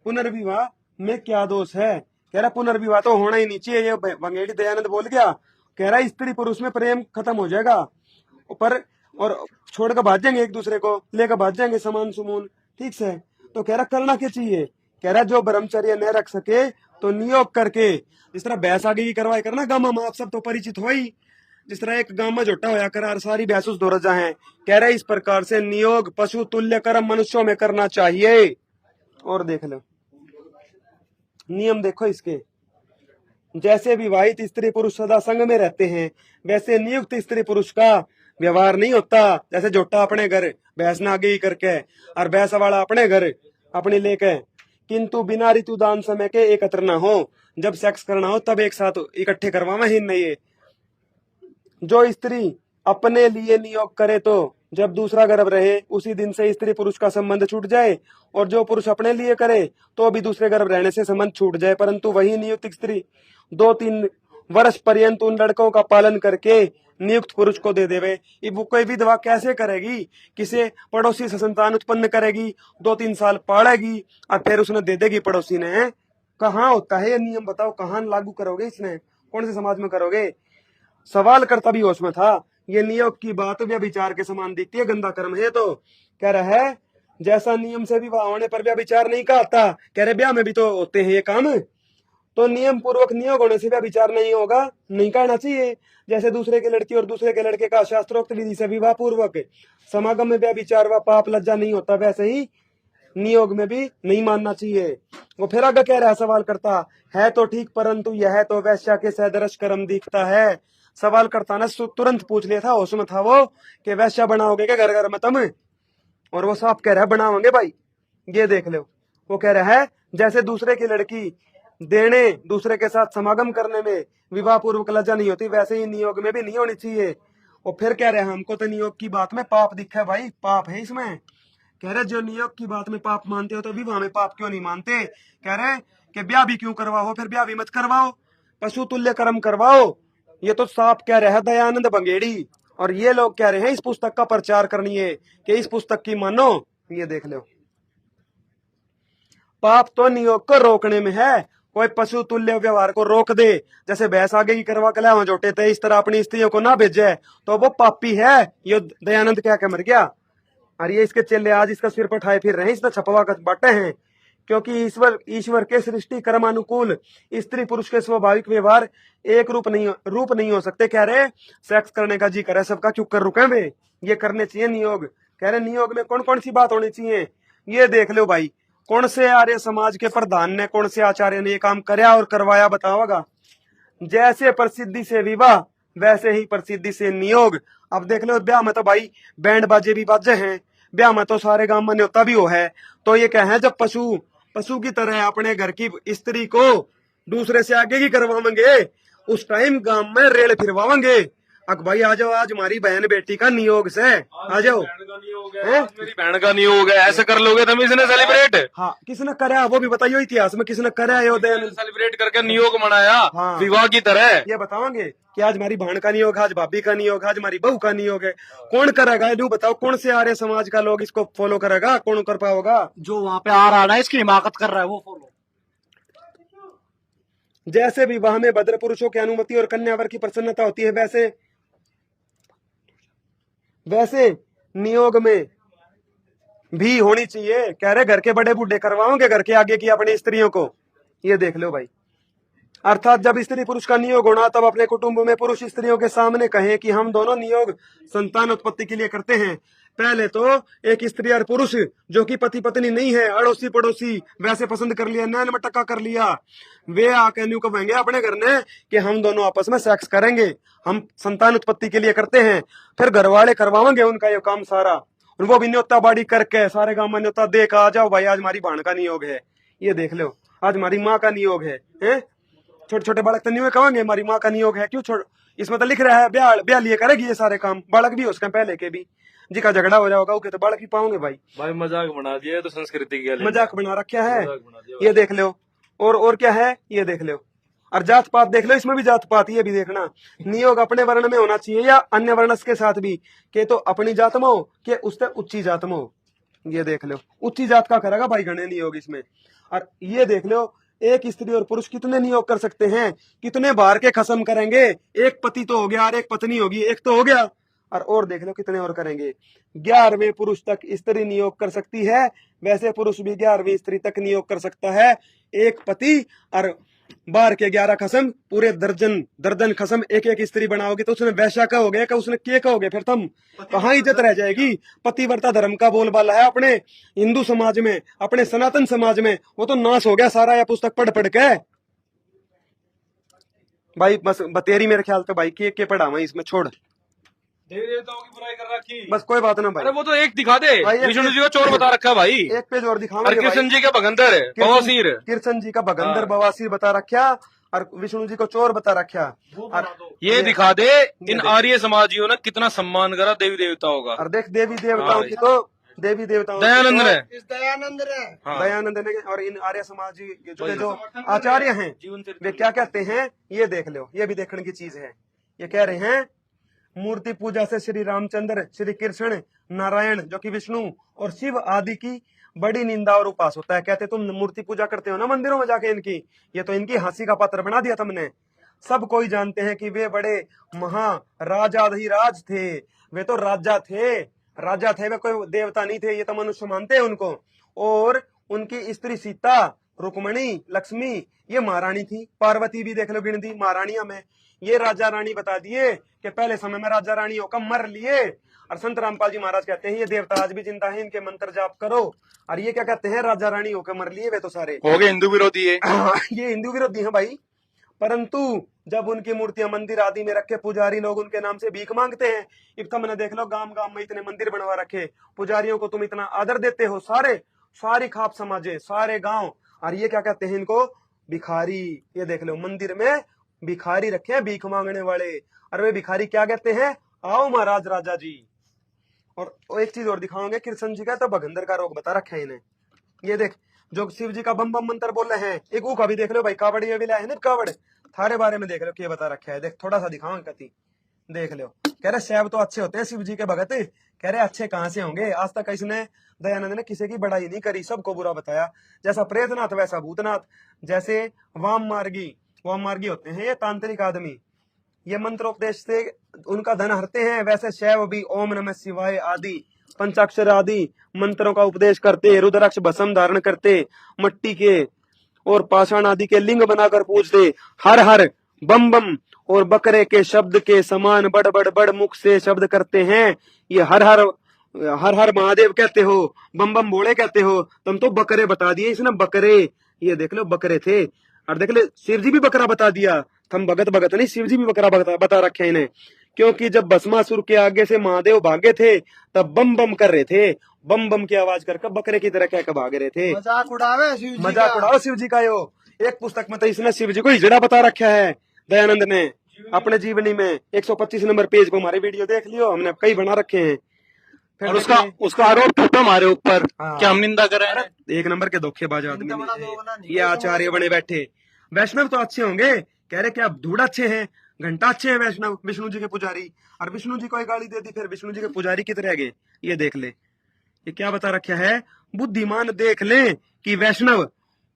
पुनर्विवाह में क्या दोष है। कह रहा पुनर्विवाह तो होना ही नहीं चाहिए, ये बंगेड़ी दयानंद बोल गया। कह रहा स्त्री पुरुष में प्रेम खत्म हो जाएगा पर और छोड़ कर भाग जाएंगे, एक दूसरे को लेकर भाग जाएंगे समान सुमून, ठीक से। तो कह रहा करना क्या चाहिए, कह रहा जो ब्रह्मचर्य न रख सके तो नियोग करके, जिस तरह भैंस आगे की करवाई करना गामा में, आप सब तो परिचित हो ही, जिस तरह एक गामा झोटा होया करार सारी भैंस उस दो रजा है, कह रहा इस प्रकार से नियोग पशु तुल्य कर्म मनुष्यों में करना चाहिए। और देख लो नियम देखो इसके, जैसे विवाहित स्त्री पुरुष सदा संग में रहते हैं वैसे नियुक्त स्त्री पुरुष का व्यवहार नहीं होता। जैसे जोटा अपने घर भैंस ना आगे ही करके और भैंस वाला अपने घर अपने लेके, किंतु बिना ऋतुदान समय के एकत्र ना हो, जब सेक्स करना हो तब एक साथ इकट्ठे करवावा ही नहीं है। जो स्त्री अपने लिए नियोग करे तो जब दूसरा गर्भ रहे उसी दिन से स्त्री पुरुष का संबंध छूट जाए, और जो पुरुष अपने लिए करे तो भी दूसरे गर्भ रहने से संबंध छूट जाए, परंतु वही नियुक्त स्त्री 2-3 वर्ष पर्यंत उन लड़कों का पालन करके नियुक्त पुरुष को दे देवे। वो कोई विधवा कैसे करेगी, किसे पड़ोसी से संतान उत्पन्न करेगी, 2-3 साल पालेगी और फिर उसने दे देगी पड़ोसी ने। कहाँ होता है ये नियम, बताओ कहाँ लागू करोगे, इसने कौन से समाज में करोगे। सवाल करता भी होश में था, ये नियोग की बात व्यभिचार के समान दिखती है, गंदा कर्म है। तो कह रहा है जैसा नियम से विवाह होने पर व्यभिचार नहीं कहता, कह रहे ब्याह में भी तो होते हैं ये काम, तो नियम पूर्वक नियोग होने से व्यभिचार नहीं होगा, नहीं कहना चाहिए। जैसे दूसरे के लड़की और दूसरे के लड़के का शास्त्रोक्त विधि से विवाह पूर्वक समागम में व्यभिचार व पाप लज्जा नहीं होता, वैसे ही नियोग में भी नहीं मानना चाहिए। वो फिर आगे कह रहा है, सवाल करता है तो ठीक, परंतु यह तो वैश्या के सदृश कर्म दिखता है। सवाल करता ना तुरंत पूछ लिया था, होश में था वो कि वैश्या बनाओगे क्या घर घर में तुम, और वो साफ कह रहा है बनाओगे भाई। ये देख लो, वो कह रहा है जैसे दूसरे की लड़की देने दूसरे के साथ समागम करने में विवाह पूर्वक लज्जा नहीं होती, वैसे ही नियोग में भी नहीं होनी चाहिए। और फिर कह रहे हैं हमको तो नियोग की बात में पाप दिखा है भाई, पाप है इसमें। कह रहे जो नियोग की बात में पाप मानते हो तो विवाह में पाप क्यों नहीं मानते। कह रहे कि ब्याह भी क्यों करवाओ, फिर ब्याह भी मत करवाओ, पशु तुल्य कर्म करवाओ। ये तो साफ कह रहे हैं दयानंद बंगेड़ी, और ये लोग कह रहे हैं इस पुस्तक का प्रचार करनी है कि इस पुस्तक की मानो। ये देख लो, पाप तो नियोग को रोकने में है, कोई पशु तुल्य व्यवहार को रोक दे, जैसे भैंस आगे की करवा के लावा जोटे थे इस तरह अपनी स्त्रियों को ना भेजे तो वो पापी है। ये दयानंद क्या मर गया, और ये इसके चेले आज इसका सिर पर ठाए फिर रहे हैं, इसमें छपवा कर बांटे हैं। क्योंकि ईश्वर के सृष्टि कर्मानुकूल स्त्री पुरुष के स्वाभाविक व्यवहार एक रूप नहीं हो सकते। कह रहे सेक्स करने का जी करे सबका, क्यों कर रुके वे, ये करने चाहिए नियोग। कह रहे नियोग में कौन कौन सी बात होनी चाहिए, ये देख लो भाई। कौन से आर्य समाज के प्रधान ने, कौन से आचार्य ने ये काम कराया और करवाया बताओगा। जैसे प्रसिद्धि से विवाह वैसे ही प्रसिद्धि से नियोग। अब देख लो ब्याह में तो भाई बैंड बाजे भी बाजे हैं, ब्याह में तो सारे गांव में न्योता भी हो है। तो ये क्या है, जब पशु की तरह अपने घर की स्त्री को दूसरे से आगे की करवाएंगे, उस टाइम गांव में रेल फिरवाएंगे। अक भाई आ जाओ, आज हमारी बहन बेटी का नियोग से आ जाओ, मेरी बहन का नियोग है, ऐसे कर लोगे तुम इसने सेलिब्रेट। हाँ, किसने कराया वो भी बताइयो, इतिहास में किसने कराया सेलिब्रेट करके नियोग मनाया। हाँ, विवाह की तरह ये बताओगे कि आज हमारी बहन का नियोग, आज भाभी का नियोग, आज हमारी बहू का नियोग है। कौन करेगा ये बताओ, कौन से आर्य समाज का लोग इसको फॉलो करेगा, कौन कर पाओगा। जो वहां पे आ रहा है इसकी हिमाकत कर रहा है वो फॉलो। जैसे विवाह में भद्र पुरुषों की अनुमति और कन्यावर की प्रसन्नता होती है, वैसे नियोग में भी होनी चाहिए। कह रहे घर के बड़े बूढ़े करवाओगे घर के आगे की अपनी स्त्रियों को। ये देख लो भाई, अर्थात जब स्त्री पुरुष का नियोग होना तब अपने कुटुंब में पुरुष स्त्रियों के सामने कहें कि हम दोनों नियोग संतान उत्पत्ति के लिए करते हैं। पहले तो एक स्त्री और पुरुष जो कि पति पत्नी नहीं है, अड़ोसी पड़ोसी वैसे पसंद कर लिया, नैन मटक्का कर लिया, वे आके न्यू कहेंगे अपने घर ने कि हम दोनों आपस में सेक्स करेंगे, हम संतान उत्पत्ति के लिए करते हैं। फिर घर वाले करवाएंगे उनका ये काम सारा, और वो भी न्योता बाड़ी करके सारे गांव में न्योता देख आ जाओ भाई, आज हमारी बहन का नियोग है, ये देख लो, आज हमारी माँ का नियोग है। छोटे छोटे बालक तो नहीं कहेंगे हमारी माँ का नियोग है, क्यों छोड़, इसमें तो लिख रहा है ब्याह लिए करेगी ये सारे काम, बालक भी उसका पहले के भी जी का झगड़ा हो जाएगा ओके तो बालक ही पाओगे भाई मजाक बना दिया, तो संस्कृति के लिए मजाक बना रखा है। ये देख लो, और क्या है ये देख लो, और जात पात देख लो, इसमें भी जात पात ये भी देखना, नियोग अपने वर्ण में होना चाहिए या अन्य वर्ण के साथ भी, के तो अपनी जात में हो के उससे उच्ची जात में हो। ये देख लो, उच्ची जात का करेगा भाई गणे नियोग इसमें। और ये देख लो एक स्त्री और पुरुष कितने नियोग कर सकते हैं, कितने बार के खसम करेंगे। एक पति तो हो गया और एक पत्नी होगी, एक तो हो गया, और देख लो कितने और करेंगे। 11वें पुरुष तक स्त्री नियोग कर सकती है, वैसे पुरुष भी 11वीं स्त्री तक नियोग कर सकता है। एक पति और 12 के 11 खसम, पूरे दर्जन खसम एक एक स्त्री बनाओगे तो उसने वैश्या का हो गया, का उसने के कहोगे, फिर तुम कहाँ इज्जत रह जाएगी। पतिव्रता धर्म का बोलबाला है अपने हिंदू समाज में, अपने सनातन समाज में, वो तो नाश हो गया सारा, यह पुस्तक पढ़ के। भाई बस बतेरी मेरे ख्याल से भाई के पढ़ा मैं इसमें, छोड़ देवी देवताओं की बुराई कर रखी। बस कोई बात ना भाई। अरे वो तो एक दिखा दे, भाई विष्णु जी को चोर बता रखा भाई, एक पेज और दिखाऊंगा। और कृष्ण जी का भगंदर बवासीर, कृष्ण जी का भगंदर बवासीर बता रखा, और विष्णु जी को चोर बता रखा। और ये दिखा दे इन आर्य समाजियों ने कितना सम्मान करा देवी देवताओं का। और देख देवी देवताओं की तो, देवी देवताओं दयानंद ने, दयानंद ने, और इन आर्य समाज के जो आचार्य हैं वे क्या कहते हैं, ये देख लो, ये भी देखने की चीज है। ये कह रहे हैं मूर्ति पूजा से श्री रामचंद्र, श्री कृष्ण, नारायण जो कि विष्णु और शिव आदि की बड़ी निंदा और उपास होता है। कहते तुम मूर्ति पूजा करते हो ना मंदिरों में जाके इनकी, ये तो इनकी हंसी का पात्र बना दिया तुमने। सब कोई जानते हैं कि वे बड़े महाराजाधिराज थे, वे तो राजा थे, वे कोई देवता नहीं थे, ये तो मनुष्य मानते हैं उनको। और उनकी स्त्री सीता, रुक्मणी, लक्ष्मी ये महारानी थी, पार्वती भी देख लो गिनती महारानियां में। ये राजा रानी बता दिए कि पहले समय में राजा रानी होकर मर लिए। और संत रामपाल जी महाराज कहते हैं ये देवता आज भी जिंदा है, इनके मंत्र जाप करो। और ये क्या कहते हैं, राजा रानी होकर मर लिए वे तो सारे हो गए हिंदू विरोधी है। ये हिंदू विरोधी है भाई। परंतु जब उनकी मूर्तियां मंदिर आदि में रखे, पुजारी लोग उनके नाम से भीख मांगते हैं। इब मैंने देख लो गांव में इतने मंदिर बनवा रखे, पुजारियों को तुम इतना आदर देते हो, सारी खाप समाजे, सारे गांव। और ये क्या कहते हैं इनको, भिखारी। ये देख लो मंदिर में भिखारी रखे हैं, भीख मांगने वाले। और वे भिखारी क्या कहते हैं, आओ महाराज राजा जी। और एक चीज और दिखाओगे, कृष्ण जी का तो भगंदर का रोग बता रखा है इन्हें। ये देख जो शिव जी का बम बम मंत्र बोल रहे हैं, एक का भी देख लो भाई, कावड़ ये भी लाए है ना, कावड़ थारे बारे में देख लो क्या बता रखा है। देख थोड़ा सा दिखाओ कति, देख लो। कह रहे शैव तो अच्छे होते हैं शिव जी के भगत, कह रहे अच्छे कहाँ से होंगे, आज तक इसने दयानंद ने किसी की बड़ाई नहीं करी, सबको बुरा बताया। जैसा प्रेतनाथ वैसा भूतनाथ, जैसे वाम मार्गी होते हैं ये तांत्रिक आदमी, ये मंत्रोपदेश से उनका धन हरते हैं, वैसे शैव भी ओम नमः शिवाय आदि पंचाक्षर आदि मंत्रों का उपदेश करते, रुद्राक्ष भस्म धारण करते, मट्टी के और पाषाण आदि के लिंग बनाकर पूजते, हर हर बम बम और बकरे के शब्द के समान बड़ मुख से शब्द करते हैं। ये हर हर महादेव कहते हो, बम बम भोले कहते हो, तुम तो बकरे बता दिए इसने, बकरे। ये देख लो बकरे थे। और देख ले शिव जी भी बकरा बता दिया, हम भगत नहीं, शिव जी भी बकरा बता रखे इन्हें। क्योंकि जब भस्मासुर के आगे से महादेव भागे थे तब बम बम कर रहे थे, बम बम की आवाज करके बकरे की तरह कह भाग रहे थे। मजाक उड़ावे शिव जी, मजाक उड़ाओ शिव जी का। यो एक पुस्तक में तो इसने शिव जी को हिजड़ा बता रखा है दयानंद ने अपने जीवनी में। 125 नंबर पेज पर हमारी वीडियो देख लियो, हमने कई बना रखे हैं। और उसका आरोप ठोका हमारे ऊपर, क्या हम निंदा कर रहे हैं। एक नंबर के धोखेबाज आदमी ये आचार्य बने बैठे। वैष्णव तो अच्छे होंगे, कह रहे क्या धूड़ अच्छे हैं, घंटा अच्छे हैं वैष्णव, विष्णु जी के पुजारी। और विष्णु जी को गाली दे दी, फिर विष्णु जी के पुजारी की तरह गए। ये देख ले ये क्या बता रखा है, बुद्धिमान देख ले कि वैष्णव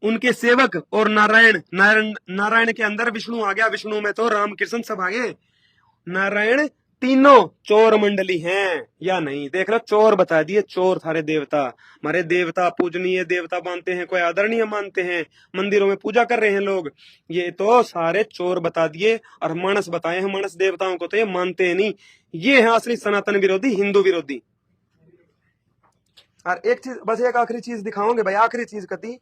उनके सेवक और नारायण के अंदर विष्णु आ गया, विष्णु में तो राम कृष्ण सब आ गए। नारायण तीनों चोर मंडली हैं या नहीं, देख लो चोर बता दिए, चोर सारे देवता। हमारे देवता पूजनीय देवता मानते हैं, कोई आदरणीय मानते हैं, मंदिरों में पूजा कर रहे हैं लोग, ये तो सारे चोर बता दिए। और मानस बताए हैं, मानस देवताओं को तो ये मानते हैं नहीं। ये है असली सनातन विरोधी, हिंदू विरोधी। और एक चीज बस, एक आखिरी चीज दिखाओगे भाई, आखिरी चीज कती,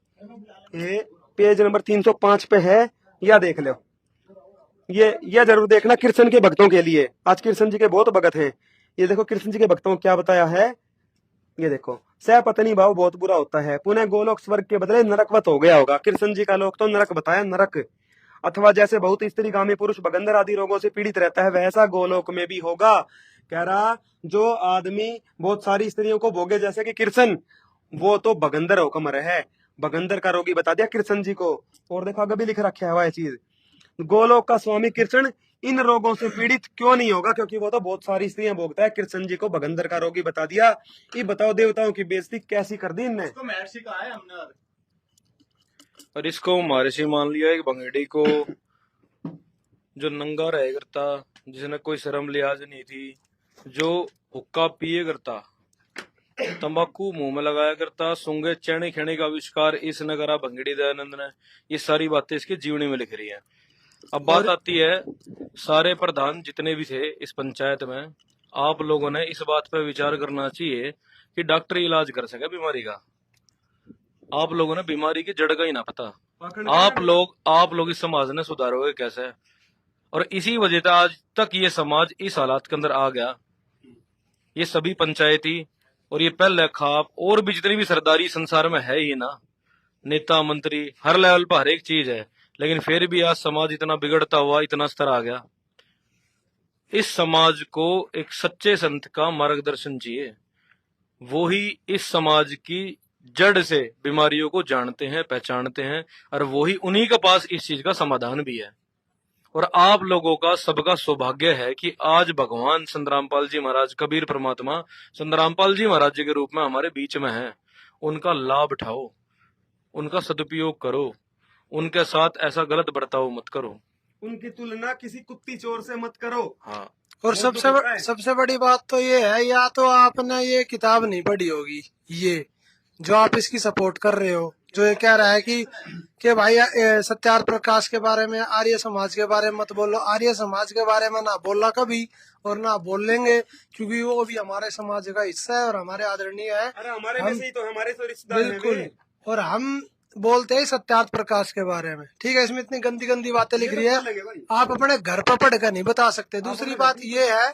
ये पेज नंबर 305 पे है, या देख लो। ये जरूर देखना कृष्ण के भक्तों के लिए, आज कृष्ण जी के बहुत भगत हैं। ये देखो कृष्ण जी के भक्तों को क्या बताया है, ये देखो। सह पत्नी भाव बहुत बुरा होता है, पुनः गोलोक स्वर्ग के बदले नरकवत हो गया होगा। कृष्ण जी का लोक तो नरक बताया, नरक। अथवा जैसे बहुत स्त्रीगामी पुरुष भगंदर आदि रोगों से पीड़ित रहता है, वैसा गोलोक में भी होगा। कह रहा जो आदमी बहुत सारी स्त्रियों को भोगे जैसे कि कृष्ण, वो तो भगंदर होकर मरे है, भगंदर का रोगी बता दिया कृष्ण जी को। और देखो आगे भी लिख रखा है वह चीज, गोलोक का स्वामी कृष्ण इन रोगों से पीड़ित क्यों नहीं होगा, क्योंकि वो तो बहुत सारी स्त्रियां भोगता है। कृष्ण जी को भगंदर का रोगी बता दिया। ये बताओ देवताओं की बेइज्जती कैसी कर दी इनने। महर्षि कहा है हमने। और इसको हमारे से मान लिया एक भंगेड़ी को जो नंगा रह करता, जिसने कोई शर्म लिहाज नहीं थी, जो हुक्का पिए करता, तंबाकू मुंह में लगाया करता, सूंगे चने खेने का आविष्कार इसने करा भंगेड़ी दयानंद ने। ये सारी बातें इसकी जीवनी में लिख रही है। अब बात आती है, सारे प्रधान जितने भी थे इस पंचायत में, आप लोगों ने इस बात पर विचार करना चाहिए कि डॉक्टर इलाज कर सके बीमारी का। आप लोगों ने बीमारी की जड़ का ही ना पता। आप लोग इस समाज ने सुधारोगे कैसे? और इसी वजह से आज तक ये समाज इस हालात के अंदर आ गया। ये सभी पंचायती और ये पहले खाप और भी जितनी भी सरदारी संसार में है ही ना, नेता मंत्री हर लेवल पर हर एक चीज है, लेकिन फिर भी आज समाज इतना बिगड़ता हुआ इतना स्तर आ गया। इस समाज को एक सच्चे संत का मार्गदर्शन चाहिए। वो ही इस समाज की जड़ से बीमारियों को जानते हैं, पहचानते हैं, और वो ही उन्हीं के पास इस चीज का समाधान भी है। और आप लोगों का सबका सौभाग्य है कि आज भगवान संत रामपाल जी महाराज, कबीर परमात्मा संत रामपाल जी महाराज जी के रूप में हमारे बीच में हैं। उनका लाभ उठाओ, उनका सदुपयोग करो, उनके साथ ऐसा गलत बर्ताव मत करो, उनकी तुलना किसी कुत्ती चोर से मत करो। हाँ। और सबसे बड़ी बात तो ये है, या तो आपने ये किताब नहीं पढ़ी होगी, ये जो आप इसकी सपोर्ट कर रहे हो, जो ये कह रहा है कि भाई सत्यार्थ प्रकाश के बारे में, आर्य समाज के बारे में मत बोलो। आर्य समाज के बारे में ना बोला कभी और ना बोलेंगे, क्योंकि वो भी हमारे समाज का हिस्सा है और हमारे आदरणीय है। अरे हमारे में से ही तो हमारे तो रिश्तेदार हैं बिल्कुल। और हम बोलते हैं सत्यार्थ प्रकाश के बारे में, ठीक है। इसमें इतनी गंदी गंदी बातें लिख रही है, आप अपने घर पर पढ़ कर नहीं बता सकते। दूसरी बात ये है,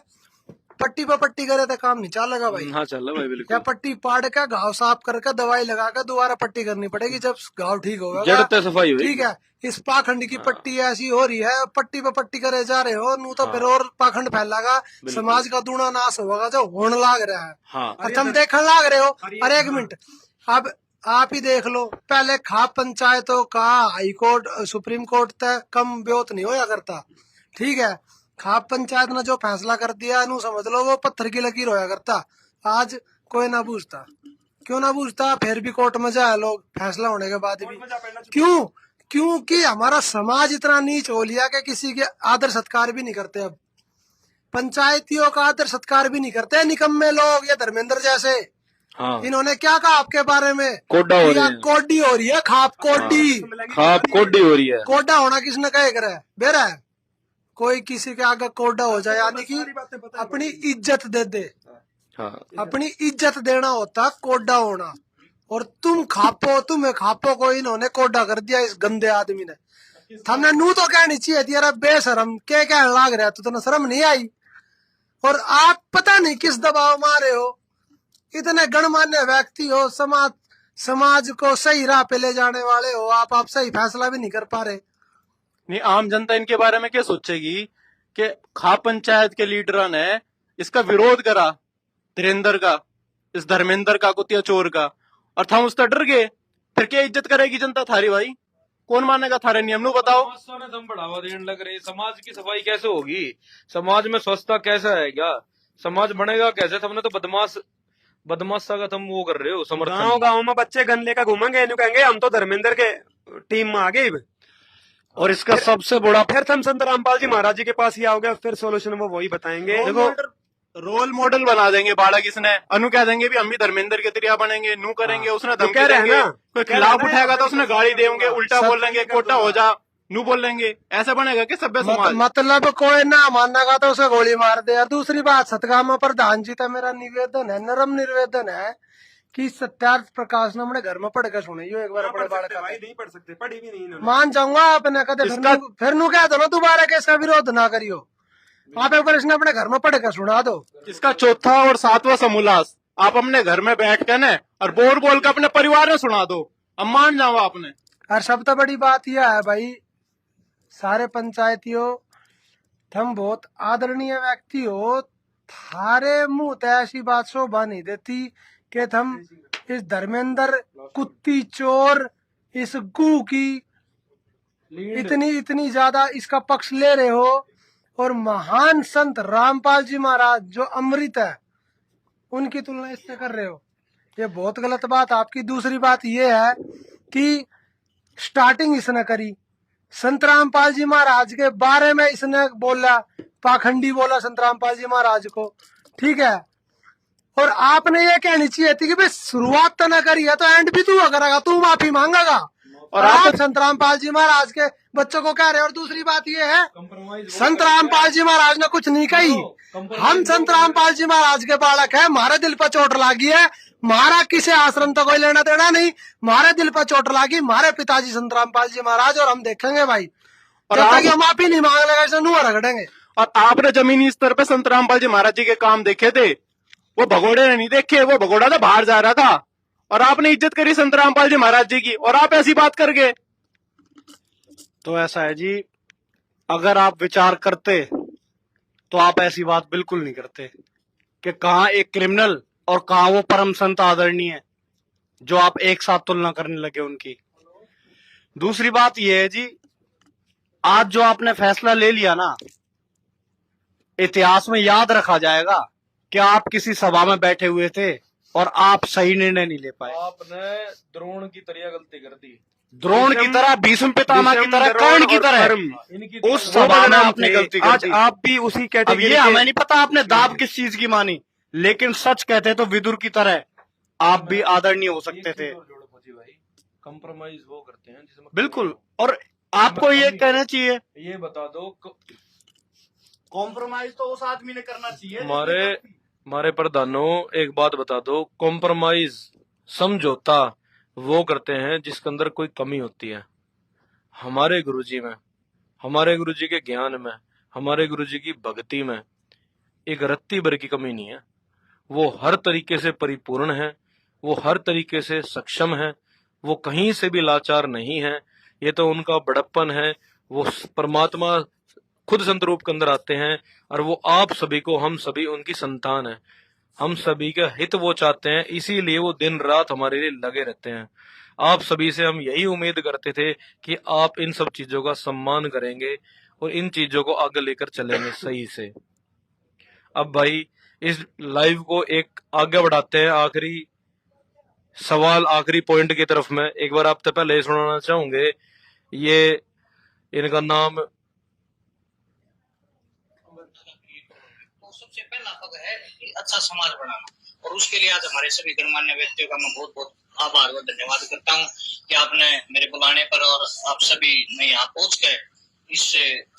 पट्टी पर पट्टी करे तो काम नहीं चलेगा भाई। हाँ चल भाई, बिल्कुल। या पट्टी पाड़ कर घाव साफ करके दवाई लगा कर दोबारा पट्टी करनी पड़ेगी जब घाव ठीक होगा, जड़ तक सफाई हुई। ठीक है। इस पाखंड की पट्टी ऐसी हो रही है, पट्टी पर पट्टी करे जा रहे हो, नू तो फिर और पाखंड फैलागा, समाज का दूना नाश होगा जो होने लाग रहा है। हाँ। और तुम देखने लाग रहे हो। अरे एक मिनट, अब आप ही देख लो, पहले खाप पंचायतों का हाई कोर्ट सुप्रीम कोर्ट तक कम ब्योत नहीं होया करता, ठीक है। खाप पंचायत ने जो फैसला कर दिया, नू समझ लो वो पत्थर की लकीर होया करता। आज कोई ना पूछता, क्यों ना पूछता, फिर भी कोर्ट में जाए लोग फैसला होने के बाद भी। क्यों? क्योंकि हमारा समाज इतना नीच हो लिया कि किसी के आदर सत्कार भी नहीं करते। अब पंचायतियों का आदर सत्कार भी नहीं करते, निकम्मे लोग, ये धर्मेंद्र जैसे। हाँ। इन्होंने क्या कहा आपके बारे में? कोड्डा हो रही है, कोड्डी हो रही है, खाप कोड्डी। खाप कोड्डी हो रही है। कोड्डा होना किसने कहे करे बेरा है? कोई किसी के आगे कोड्डा हो जाए, यानी कि अपनी इज्जत दे दे। हाँ। अपनी इज्जत देना होता कोड्डा होना। और तुम खापो, तुम्हें खापो को इन्होंने कोड्डा कर दिया इस गंदे आदमी ने। हमने नू तो कहनी चाहिए थी, अरे बेशरम क्या कहने लाग रहा है, तो शर्म नहीं आई। और आप पता नहीं किस दबाव मारे हो, इतने गणमान्य व्यक्ति हो, समाज को सही राह पे ले जाने वाले हो, आप सही फैसला भी नहीं कर पा रहे। नहीं, आम जनता इनके बारे में क्या सोचेगी कि खाप पंचायत के लीडरों ने इसका विरोध करा, धीरेन्द्र का, इस धर्मेंद्र का, कुतिया चोर का, और हम उससे डर गए। फिर क्या इज्जत करेगी जनता थारी? भाई कौन मानेगा थारे नियम? नु बताओ। तुम बढ़ावा देने लग रहे, समाज की सफाई कैसे होगी? समाज में स्वच्छता कैसे आएगा? समाज बनेगा कैसे? तुमने तो बदमाशा का तुम वो कर रहे हो समर्थन। गाँव में बच्चे गन लेकर घूमेंगे, कहेंगे हम तो धर्मेंद्र के टीम में आ गए। और इसका सबसे बड़ा, फिर हम संत रामपाल जी महाराज जी के पास ही आओगे, फिर सोल्यूशन वो वही बताएंगे। देखो, रोल मॉडल बना देंगे बाड़ा किसने, अनु कह देंगे भी हम भी धर्मेंद्र के तरिया बनेंगे, नू करेंगे, उसने धमकी देंगे, कोई खिलाफ उठाएगा तो उसने गाड़ी देंगे, उल्टा बोल लेंगे, कोटा हो जा, नू बोल लेंगे। ऐसा बनेगा कि सभ्य समाज? मतलब कोई ना मानेगा तो उसे गोली मार दे। और दूसरी बात, सतगामा प्रधान जी का मेरा निवेदन है, नरम निवेदन है कि सत्यार्थ प्रकाश ने अपने घर में पढ़ कर सुने एक बार अपने बालक का। नहीं पढ़ सकते, पढ़ी भी नहीं। मान जाऊंगा आपने कदे फिर नू कह दो ना दोबारा के इसका विरोध ना करियो। आप एक बार इसने अपने घर में पढ़ कर सुना दो। इसका चौथा और सातवां समूलास आप अपने घर में बैठ के न और बोल बोल के अपने परिवार में सुना दो, अब मान जाओ आपने। और सबसे बड़ी बात यह है भाई, सारे पंचायतियों, तुम बहुत आदरणीय व्यक्ति हो, थारे मुंह तो ऐसी बात शोभा नहीं देती कि तुम इस धर्मेंद्र कुत्ती चोर, इस गू की इतनी ज्यादा इसका पक्ष ले रहे हो। और महान संत रामपाल जी महाराज जो अमृत है, उनकी तुलना इससे कर रहे हो, ये बहुत गलत बात आपकी। दूसरी बात ये है कि स्टार्टिंग इसने करी, संत रामपाल जी महाराज के बारे में इसने बोला, पाखंडी बोला संत रामपाल जी महाराज को, ठीक है। और आपने ये कहनी चाहिए थी कि भाई शुरुआत तो न करी है तो एंड भी तू करेगा, तू माफी मांगेगा। और आप संत रामपाल जी महाराज के बच्चों को कह रहे हैं। और दूसरी बात ये है, संत रामपाल जी महाराज ने कुछ नहीं कही, हम संत रामपाल जी महाराज के बालक है, हमारे दिल पर चोट लागी है, हमारा किसी आश्रम तो कोई लेना देना नहीं, हमारे दिल पर चोट लागी, हमारे पिताजी संत रामपाल जी महाराज, और हम देखेंगे भाई और जब तक हम माफी नहीं मांग लेगा इसे नुआ रगड़ेंगे। और आपने जमीनी स्तर पे संत रामपाल जी महाराज जी के काम देखे थे, वो भगोड़े ने नहीं देखे, वो भगोड़ा तो बाहर जा रहा था, और आपने इज्जत करी संत रामपाल जी महाराज जी की, और आप ऐसी बात कर गए। तो ऐसा है जी, अगर आप विचार करते तो आप ऐसी बात बिल्कुल नहीं करते कि कहाँ एक क्रिमिनल और कहाँ वो परम संत आदरणीय है, जो आप एक साथ तुलना करने लगे उनकी। दूसरी बात यह है जी, आज जो आपने फैसला ले लिया ना, इतिहास में याद रखा जाएगा कि आप किसी सभा में बैठे हुए थे और आप सही निर्णय नहीं ले पाए। आपने द्रोण की तरह गलती कर दी, द्रोण की तरह, भीष्म पितामह की तरह, कर्ण की तरह उस सभा में आपने गलती कर आज दी। आप भी उसी अब कैटेगरी ये हमें नहीं पता आपने दाब किस चीज की मानी, लेकिन सच कहते तो विदुर की तरह आप भी आदरणीय हो सकते थे। कंप्रोमाइज वो करते हैं जिसमें बिल्कुल। और आपको ये कहना चाहिए, ये बता दो, कॉम्प्रोमाइज तो उस आदमी ने करना चाहिए। हमारे प्रधानों एक बात बता दो, कॉम्प्रोमाइज समझौता वो करते हैं जिसके अंदर कोई कमी होती है। हमारे गुरुजी में, हमारे गुरुजी के ज्ञान में, हमारे गुरुजी की भक्ति में एक रत्ती भर की कमी नहीं है। वो हर तरीके से परिपूर्ण है, वो हर तरीके से सक्षम है, वो कहीं से भी लाचार नहीं है। ये तो उनका बड़प्पन है। वो परमात्मा खुद संत रूप के अंदर आते हैं और वो आप सभी को, हम सभी उनकी संतान है, हम सभी का हित वो चाहते हैं, इसीलिए वो दिन रात हमारे लिए लगे रहते हैं। आप सभी से हम यही उम्मीद करते थे कि आप इन सब चीजों का सम्मान करेंगे और इन चीजों को आगे लेकर चलेंगे सही से। अब भाई इस लाइव को एक आगे बढ़ाते हैं, आखिरी सवाल, आखिरी पॉइंट की तरफ मैं एक बार आप तक पहले सुनाना चाहूंगे। ये इनका नाम, तो सबसे पहला पद है कि अच्छा समाज बनाना, और उसके लिए आज हमारे सभी गणमान्य व्यक्तियों का मैं बहुत बहुत आभार और धन्यवाद करता हूं कि आपने मेरे बुलाने पर और आप सभी ने यहाँ पहुंच कर इस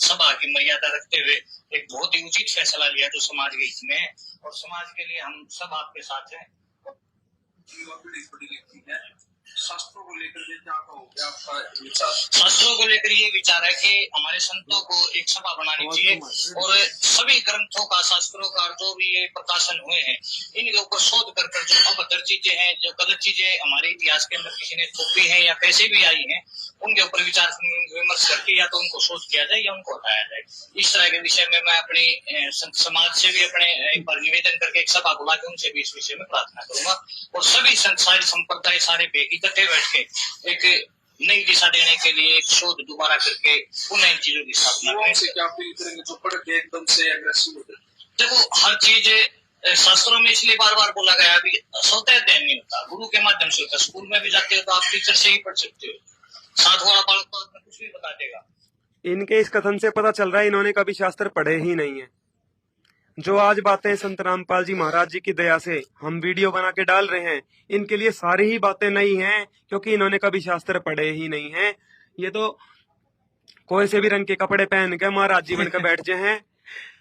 सभा की मर्यादा रखते हुए एक बहुत ही उचित फैसला लिया जो समाज के हित में है, और समाज के लिए हम सब आपके साथ हैं। शास्त्रों को लेकर शास्त्रों को लेकर ये विचार है कि हमारे संतों को एक सभा बनानी चाहिए और सभी ग्रंथों का, शास्त्रों का जो भी ये प्रकाशन हुए हैं इनके ऊपर शोध कर जो अभद्र चीजें हैं, जो गलत चीजें हमारे इतिहास के अंदर किसी ने थोपी हैं या कैसे भी आई हैं, उनके ऊपर विचार विमर्श करके या तो उनको शोध किया जाए या उनको हटाया जाए। इस तरह के विषय में मैं अपनी संत समाज से भी अपने एक बार निवेदन करके एक सभा बुला के उनसे भी इस विषय में प्रार्थना करूंगा, और सभी संत, सारी संप्रदाय, सारे इकट्ठे बैठ के एक नई दिशा देने के लिए एक शोध दोबारा करके पुनः इन चीजों की स्थापना करेंगे जो पढ़ के एकदम से अग्रेसिव। देखो, हर चीज शास्त्रों में इसलिए बार बार बोला गया अभी स्वतः अध्ययन नहीं होता, गुरु के माध्यम से होता। स्कूल में भी जाते हो तो आप टीचर से ही पढ़ सकते हो, साथ वाला बालक तो आपको कुछ भी बता देगा। इनके इस कथन से पता चल रहा है इन्होंने कभी शास्त्र पढ़े ही नहीं है। जो आज बातें संत रामपाल जी महाराज जी की दया से हम वीडियो बना के डाल रहे हैं, इनके लिए सारी ही बातें नई हैं, क्योंकि इन्होंने कभी शास्त्र पढ़े ही नहीं हैं। ये तो कोई से भी रंग के कपड़े पहन के महाराज जी बनकर बैठ जाए हैं।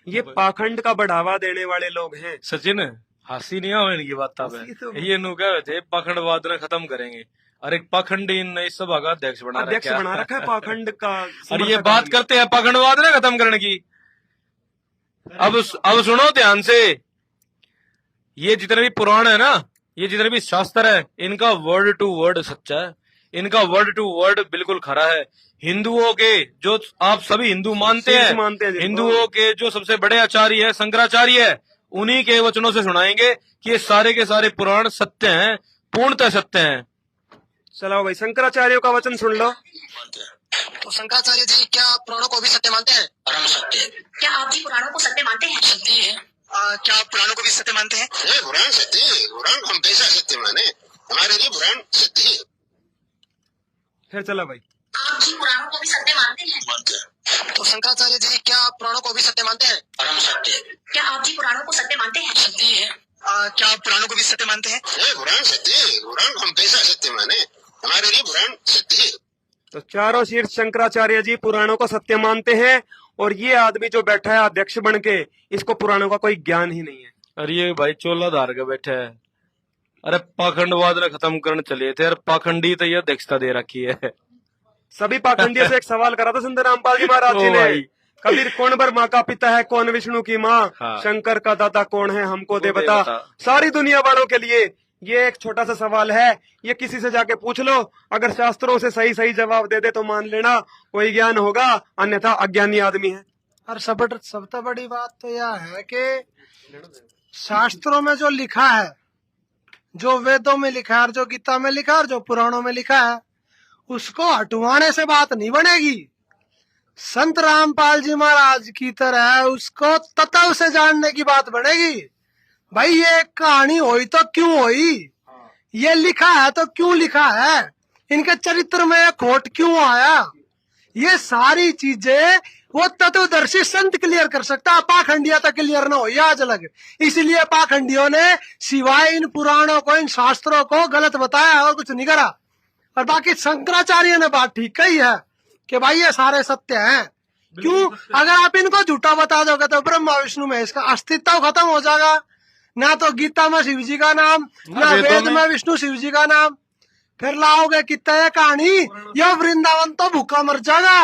ये पाखंड का बढ़ावा देने वाले लोग हैं। सचिन हंसी नहीं आओ इनकी बात तो ये नु कह रहे थे पाखंडवाद ने खत्म करेंगे, और एक पाखंडी इन इस सभा का अध्यक्ष बना रखा है पाखंड का। और ये बात करते हैं पाखंडवाद ने खत्म करने की। अब सुनो ध्यान से, ये जितने भी पुराण है ना, ये जितने भी शास्त्र है, इनका वर्ड टू वर्ड सच्चा है, इनका वर्ड टू वर्ड बिल्कुल खरा है। हिंदुओं के जो आप सभी हिंदू मानते हैं, हिंदुओं के जो सबसे बड़े आचार्य है शंकराचार्य है, उन्हीं के वचनों से सुनाएंगे कि ये सारे के सारे पुराण सत्य हैं, पूर्णतः सत्य हैं। चलो भाई, शंकराचार्यों का वचन सुन लो। तो शंकराचार्य जी क्या आप पुराणों को भी सत्य मानते हैं? परम सत्य है। क्या आप भी पुराणों को सत्य मानते हैं? सत्य है। क्या आप पुराणों को भी सत्य मानते हैं? पुराण सत्य है। पुराण हम कैसा सत्य माने, हमारे लिए पुराण सत्य है। फिर चला भाई। आप जी पुराणों को भी सत्य मानते हैं? मानते हैं। तो शंकराचार्य जी क्या आप पुराणों को भी सत्य मानते हैं? परम सत्य। क्या आप जी पुराणों को सत्य मानते हैं? सत्य है। क्या आप पुराणों को भी सत्य मानते हैं? पुराण सत्य है। पुराण हम कैसा सत्य माने, हमारे लिए पुराण सत्य है। तो चारों शीर्ष शंकराचार्य जी पुराणों को सत्य मानते हैं, और ये आदमी जो बैठा है अध्यक्ष बन के, इसको पुराणों का कोई ज्ञान ही नहीं है। अरे ये भाई चोला धार के बैठे है। अरे पाखंडवाद ने खत्म करने चले थे, और पाखंडी तो ये अध्यक्षता दे रखी है। सभी पाखंडियों से एक सवाल करा था संत रामपाल जी महाराज जी ओ ने, भाई। कबीर कौन ब्रह्मा का पिता है, कौन विष्णु की माँ, हाँ। शंकर का दाता कौन है, हमको दे दे बता। बता। सारी दुनिया वालों के लिए ये एक छोटा सा सवाल है, ये किसी से जाके पूछ लो, अगर शास्त्रों से सही सही जवाब दे दे तो मान लेना कोई ज्ञान होगा, अन्यथा अज्ञानी आदमी है। और सबसे बड़ी बात तो यह है कि शास्त्रों में जो लिखा है, जो वेदों में लिखा है, और जो गीता में लिखा है, और जो पुराणों में लिखा है, उसको हटवाने से बात नहीं बनेगी। संत रामपाल जी महाराज की तरह उसको तत्व से जानने की बात बनेगी। भाई ये कहानी हुई तो क्यों हुई, ये लिखा है तो क्यों लिखा है, इनके चरित्र में खोट क्यों आया, ये सारी चीजें वो तत्वदर्शी संत क्लियर कर सकता है, पाखंडिया तक क्लियर ना हो ये आज अलग। इसलिए पाखंडियों ने सिवाय इन पुराणों को, इन शास्त्रों को गलत बताया और कुछ नहीं करा। और बाकी शंकराचार्य ने बात ठीक कही है कि भाई ये सारे सत्य हैं। क्यों? अगर आप इनको झूठा बता दोगे तो ब्रह्मा विष्णु में इसका अस्तित्व खत्म हो जाएगा। ना तो गीता में शिव जी का नाम, ना वेद में विष्णु शिव जी का नाम। फिर लाओगे कितना है कहानी, ये वृंदावन तो भूखा मर जाएगा।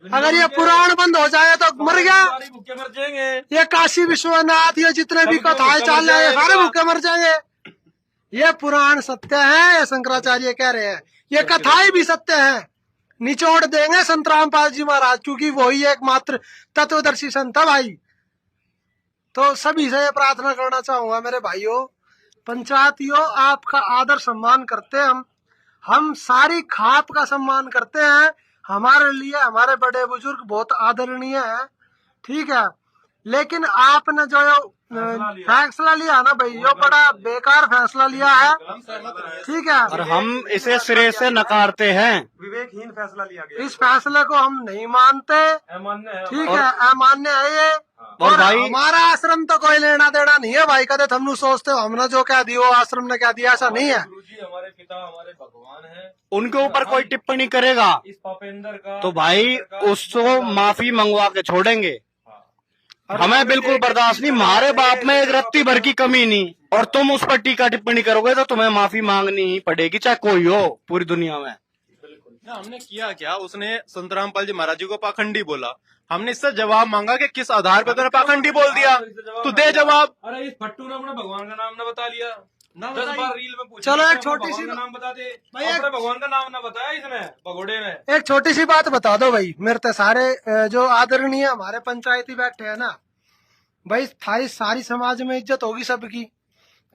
अगर ये पुराण बंद हो जाए तो मर गया। भूखे मर जाएंगे। ये काशी विश्वनाथ, ये जितने भी कथाएं चल रहे हैं सारे भूखे मर जाएंगे। ये पुराण सत्य है, ये शंकराचार्य कह रहे हैं, ये कथाएं भी सत्य है। निचोड़ देंगे संत रामपाल जी महाराज, क्योंकि वही एकमात्र तत्वदर्शी संत है भाई। तो सभी से ये प्रार्थना करना चाहूंगा मेरे भाइयों, पंचायतियों, आपका आदर सम्मान करते हैं हम सारी खाप का सम्मान करते हैं। हमारे लिए हमारे बड़े बुजुर्ग बहुत आदरणीय है, ठीक है, लेकिन आपने जो फैसला लिया ना भाई, ये बड़ा बेकार फैसला लिया है, ठीक है, और हम इसे सिरे से नकारते हैं। विवेकहीन फैसला लिया गया। इस फैसले को हम नहीं मानते, ठीक है, अमान्य है ये। और भाई हमारा आश्रम तो कोई लेना देना नहीं है भाई, कदे तुम सोचते हो हमने जो क्या दिया आश्रम ने क्या दिया, ऐसा नहीं है। गुरुजी हमारे पिता, हमारे भगवान है, उनके ऊपर कोई टिप्पणी करेगा इस पापेंद्र का तो भाई उसको माफी मंगवा के छोड़ेंगे। हमें बिल्कुल बर्दाश्त नहीं, हमारे बाप में एक रत्ती भर की कमी नहीं, और तुम उस पर टीका टिप्पणी करोगे तो तुम्हें माफी मांगनी ही पड़ेगी, चाहे कोई हो पूरी दुनिया में। हमने किया क्या, उसने संत रामपाल जी महाराज जी को पाखंडी बोला, हमने इससे जवाब मांगा कि किस आधार पर तूने पाखंडी बोल दिया, तू दे जवाब। अरे इस फट्टू ने अपने भगवान का नाम ना बता लिया, 10 बार रील में पूछा। चलो एक छोटी सी नाम बता दे भाई, अपने भगवान का नाम ना बताया इसने भगोड़े ने। एक छोटी सी बात बता दो भाई, मेरे तो सारे जो आदरणीय हमारे पंचायती बैठे हैं ना भाई, थारी सारी समाज में इज्जत होगी सबकी।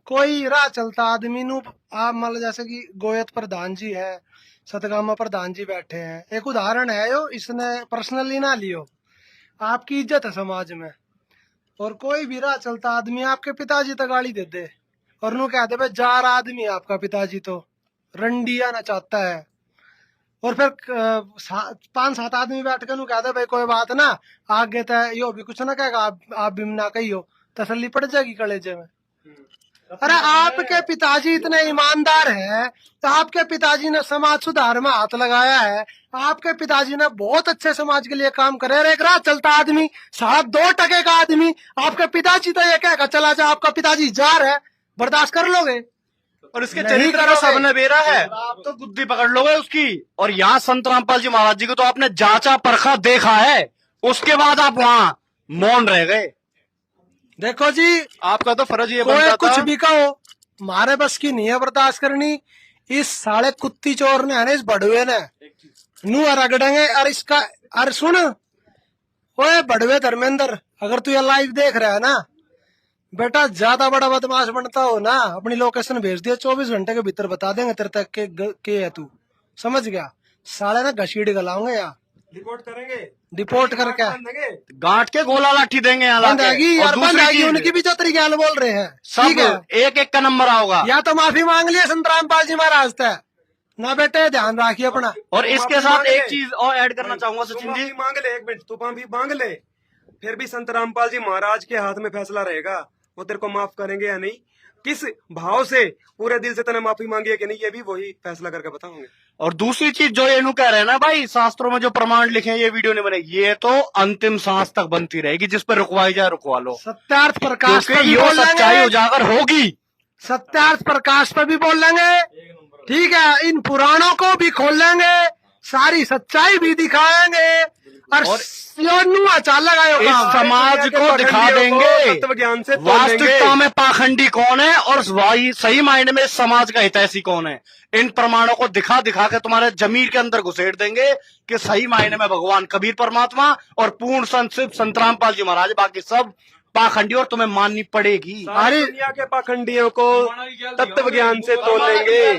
कोई राह चलता आदमी नु आप मान लो जैसे कि गोयत प्रधान जी है, सतगामा प्रधान जी बैठे हैं, एक उदाहरण है यो, इसने पर्सनली ना लियो, आपकी इज्जत है समाज में। और कोई भी राह चलता आदमी आपके पिताजी तक गाली दे दे और नु कहते भाई जार आदमी आपका पिताजी तो रंडिया ना चाहता है, और फिर 5-7 आदमी बैठ कर कहते भाई कोई बात ना, आगे तय यो भी कुछ ना कहेगा, आप भी ना कहियो, तसल्ली पड़ जाएगी कलेजे में। अरे आपके पिताजी इतने ईमानदार हैं, तो आपके पिताजी ने समाज सुधार में हाथ लगाया है, आपके पिताजी ने बहुत अच्छे समाज के लिए काम करे। एक राह चलता आदमी 2% का आदमी आपके पिताजी तो ये कहेगा चला जा, आपका पिताजी जार है, बर्दाश्त कर लोगे? और इसके चरित्र का सबने बेरा है, आप तो बुद्धि पकड़ लोगे उसकी। और यहाँ संत रामपाल जी महाराज जी को तो आपने जांचा परखा देखा है, उसके बाद आप वहाँ मौन रह गए। देखो जी, आपका तो फर्ज ये कोई बनता कुछ था, भी कहो, हमारे बस की नहीं है बर्दाश्त करनी। इस साले कुत्ती चोर ने है ना, इस बड़वे ने नू रगड़ेंगे। और इसका अरे सुन, ओए बड़वे धर्मेंद्र, अगर तू ये लाइव देख रहा है ना बेटा, ज्यादा बड़ा बदमाश बनता हो ना, अपनी लोकेशन भेज दिया, 24 घंटे के भीतर बता देंगे तेरे तक के है तू, समझ गया? साले ना घसीट गलाऊंगे यार, रिपोर्ट करेंगे, रिपोर्ट करके गांठ के गोला लाठी देंगे यहाँ बंद लाके। आएगी और यार, बंद दूसरी आएगी, चीज, उनकी भी जो तरीके बोल रहे हैं, सब ठीक है? एक एक का नंबर आओगा। या तो माफी मांग लिया संत रामपाल जी महाराज से, ना बेटे ध्यान रखिए अपना। और इसके माफी साथ मांग एक ले। चीज और ऐड करना चाहूंगा तू सचिन जी। माफी मांग ले, एक मिनट तू माफी मांग ले, फिर भी संत रामपाल जी महाराज के हाथ में फैसला रहेगा, वो तेरे को माफ करेंगे या नहीं, किस भाव से पूरे दिल से तने माफी मांगी है कि नहीं, ये भी वही फैसला करके बताओगे। और दूसरी चीज जो ये कह रहे हैं ना भाई, शास्त्रों में जो प्रमाण लिखे हैं ये वीडियो नहीं बनेगी, ये तो अंतिम सांस तक बनती रहेगी, जिस पर रुकवाई जाए रुकवा लो, सत्यार्थ प्रकाश पे क्योंकि भी ये बोल सच्चाई लेंगे, उजागर होगी। सत्यार्थ प्रकाश पे भी बोल लेंगे, ठीक है, इन पुराणों को भी खोल लेंगे, सारी सच्चाई भी दिखाएंगे, और अचालक आयो इस समाज को दिखा देंगे तत्व ज्ञान से वास्तविकता में पाखंडी कौन है और सही मायने में इस समाज का हितैषी कौन है। इन प्रमाणों को दिखा दिखा के तुम्हारे जमीर के अंदर घुसेड़ देंगे कि सही मायने में भगवान कबीर परमात्मा और पूर्ण संत सिर्फ संत रामपाल जी महाराज, बाकी सब पाखंडी, और तुम्हें माननी पड़ेगी। सारी दुनिया के पाखंडियों को तत्व ज्ञान से तोलेंगे।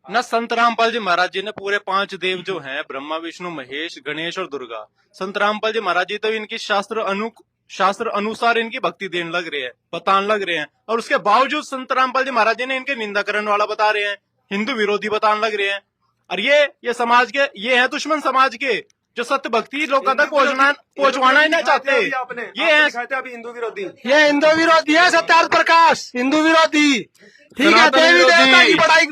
न संत रामपाल जी महाराज जी ने पूरे 5 देव जो हैं, ब्रह्मा विष्णु महेश गणेश और दुर्गा, संत रामपाल जी महाराज जी तो इनकी शास्त्र अनुसार इनकी भक्ति देने लग रहे हैं, बताने लग रहे हैं, और उसके बावजूद संत रामपाल जी महाराज जी ने इनके निंदा करने वाला बता रहे हैं, हिंदू विरोधी बताने लग रहे हैं। और ये समाज के, ये है दुश्मन समाज के, जो सत्य भक्ति लोगों तक पहुंचवाना ही नहीं चाहते। ये है अभी हिंदू विरोधी, ये हिंदू विरोधी है सत्यार्थ प्रकाश, हिंदू विरोधी, ठीक है, देवी देवता की बड़ाई,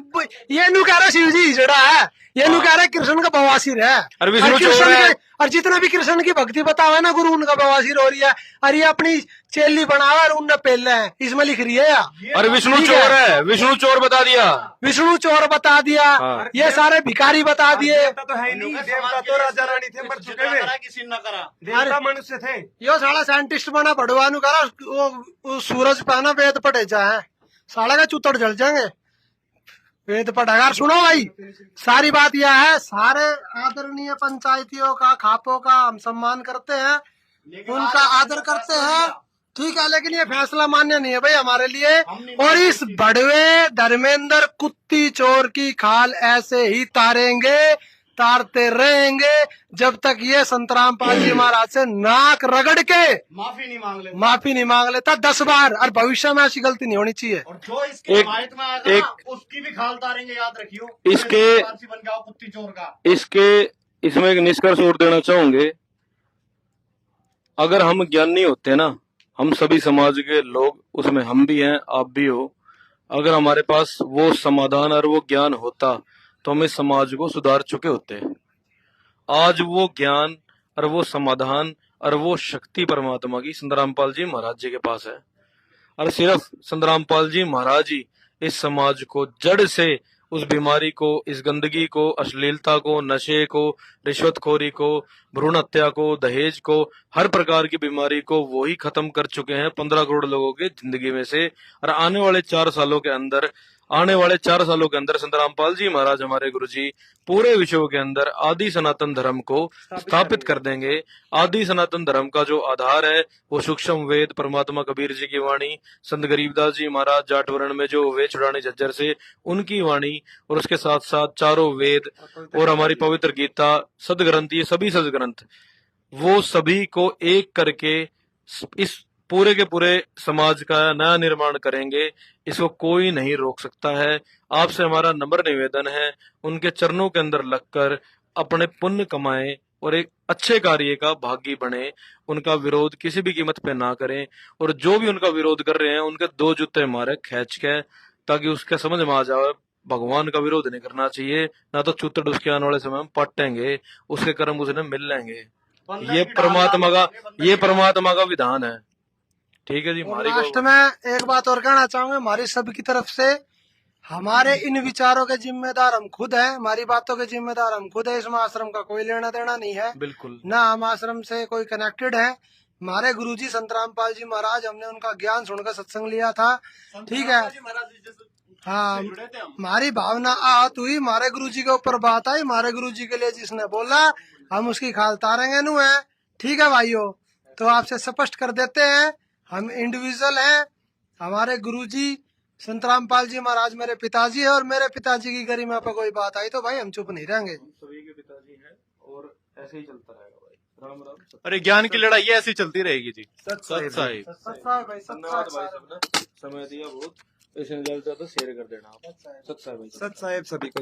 ये नु कह रहे शिव जी जड़ा है, ये नु कह रहे कृष्ण का बवासीर है, और विष्णु चोर है। और जितना भी कृष्ण की भक्ति बतावे ना गुरु, उनका बवासीर हो रही है, और ये अपनी चेली बनावा और उनने पहले है, इसमें लिख रही है। और विष्णु चोर है, विष्णु चोर बता दिया, विष्णु चोर बता दिया, ये सारे भिखारी बता दिए। देवता तो है नहीं, देवता तो राजा रानी थे, मर चुके हुए, किसी न करा, देवता मनुष्य थे। यो साला साइंटिस्ट बना बड़वा नु करा, वो सूरज पहना वेद पढ़े चाहे, साला का चूतड़ जल जाएंगे वेद पढ़ेगा। सुनो भाई, सारी बात यह है, सारे आदरणीय पंचायतियों का, खापों का हम सम्मान करते हैं, उनका आदर करते हैं, ठीक है, लेकिन ये फैसला मान्य नहीं है भाई हमारे लिए। और इस बड़वे धर्मेंद्र कुत्ती चोर की खाल ऐसे ही तारते रहेंगे जब तक ये संत रामपाल जी महाराज से नाक रगड़ के माफी नहीं मांग लेता 10 बार, और भविष्य में ऐसी गलती नहीं होनी चाहिए। और जो इसके हिमायत में आएगा ना, उसकी भी खाल तारेंगे, याद रखियो। इसके बन गया कुत्ती चोर का। इसमें एक निष्कर्ष और देना चाहूंगे, अगर हम ज्ञानी होते ना, हम सभी समाज के लोग, उसमें हम भी हैं, आप भी हो, अगर हमारे पास वो समाधान और वो ज्ञान होता तो हम इस समाज को सुधार चुके होते। आज वो ज्ञान और वो समाधान और वो शक्ति परमात्मा की संत रामपाल जी महाराज जी के पास है, और सिर्फ संत रामपाल जी महाराज जी इस समाज को जड़ से, उस बीमारी को, इस गंदगी को, अश्लीलता को, नशे को, रिश्वतखोरी को, भ्रूण हत्या को, दहेज को, हर प्रकार की बीमारी को वो ही खत्म कर चुके हैं 15 करोड़ लोगों की जिंदगी में से। और आने वाले 4 सालों के अंदर संत रामपाल जी महाराज हमारे गुरुजी पूरे विश्व के अंदर आदि सनातन धर्म को स्थापित कर देंगे। आदि सनातन धर्म का जो आधार है वो सूक्ष्म वेद, परमात्मा कबीर जी की वाणी, संत गरीबदास जी महाराज जाट वर्ण में जो वे छुड़ाने झज्जर से, उनकी वाणी, और उसके साथ साथ चारों वेद और हमारी पवित्र गीता, सदग्रंथ, ये सभी सदग्रंथ, वो सभी को एक करके इस पूरे के पूरे समाज का नया निर्माण करेंगे। इसको कोई नहीं रोक सकता है। आपसे हमारा नम्र निवेदन है, उनके चरणों के अंदर लगकर अपने पुण्य कमाएं और एक अच्छे कार्य का भागी बने। उनका विरोध किसी भी कीमत पे ना करें, और जो भी उनका विरोध कर रहे हैं उनके 2 जूते मारे खींच के, ताकि उसके समझ में आ जाए भगवान का विरोध नहीं करना चाहिए, ना तो चूतड़ उसके आने वाले समय में पटेंगे, उसके कर्म उसने मिल लेंगे। ये परमात्मा का विधान है। ठीक है जी। लास्ट में एक बात और कहना चाहूंगा, हमारी सबकी तरफ से, हमारे इन विचारों के जिम्मेदार हम खुद हैं, हमारी बातों के जिम्मेदार हम खुद है। इसमें आश्रम का कोई लेना देना नहीं है, बिल्कुल ना हम आश्रम से कोई कनेक्टेड है। हमारे गुरुजी संत रामपाल जी महाराज, हमने उनका ज्ञान सुनकर सत्संग लिया था, ठीक है। हाँ, हमारी भावना आहत हुई, हमारे गुरुजी के ऊपर बात आई, हमारे गुरुजी के लिए जिसने बोला हम उसकी खाल तारेंगे नु है। ठीक है भाइयों, तो आपसे स्पष्ट कर देते हैं, हम इंडिविजुअल हैं। हमारे गुरुजी संत रामपाल जी महाराज मेरे पिताजी है, और मेरे पिताजी की गरिमा पर कोई बात आई तो भाई हम चुप नहीं रहेंगे। सभी के पिताजी हैं और ऐसे ही चलता रहेगा भाई। राम राम। अरे ज्ञान की लड़ाई ऐसी चलती रहेगी जी। सत्साई भाई, धन्यवाद भाई सबने समय दिया बहुत। इसे ज्यादा से ज्यादा शेयर कर देना आप। सत्साई भाई। सत साहेब सभी को।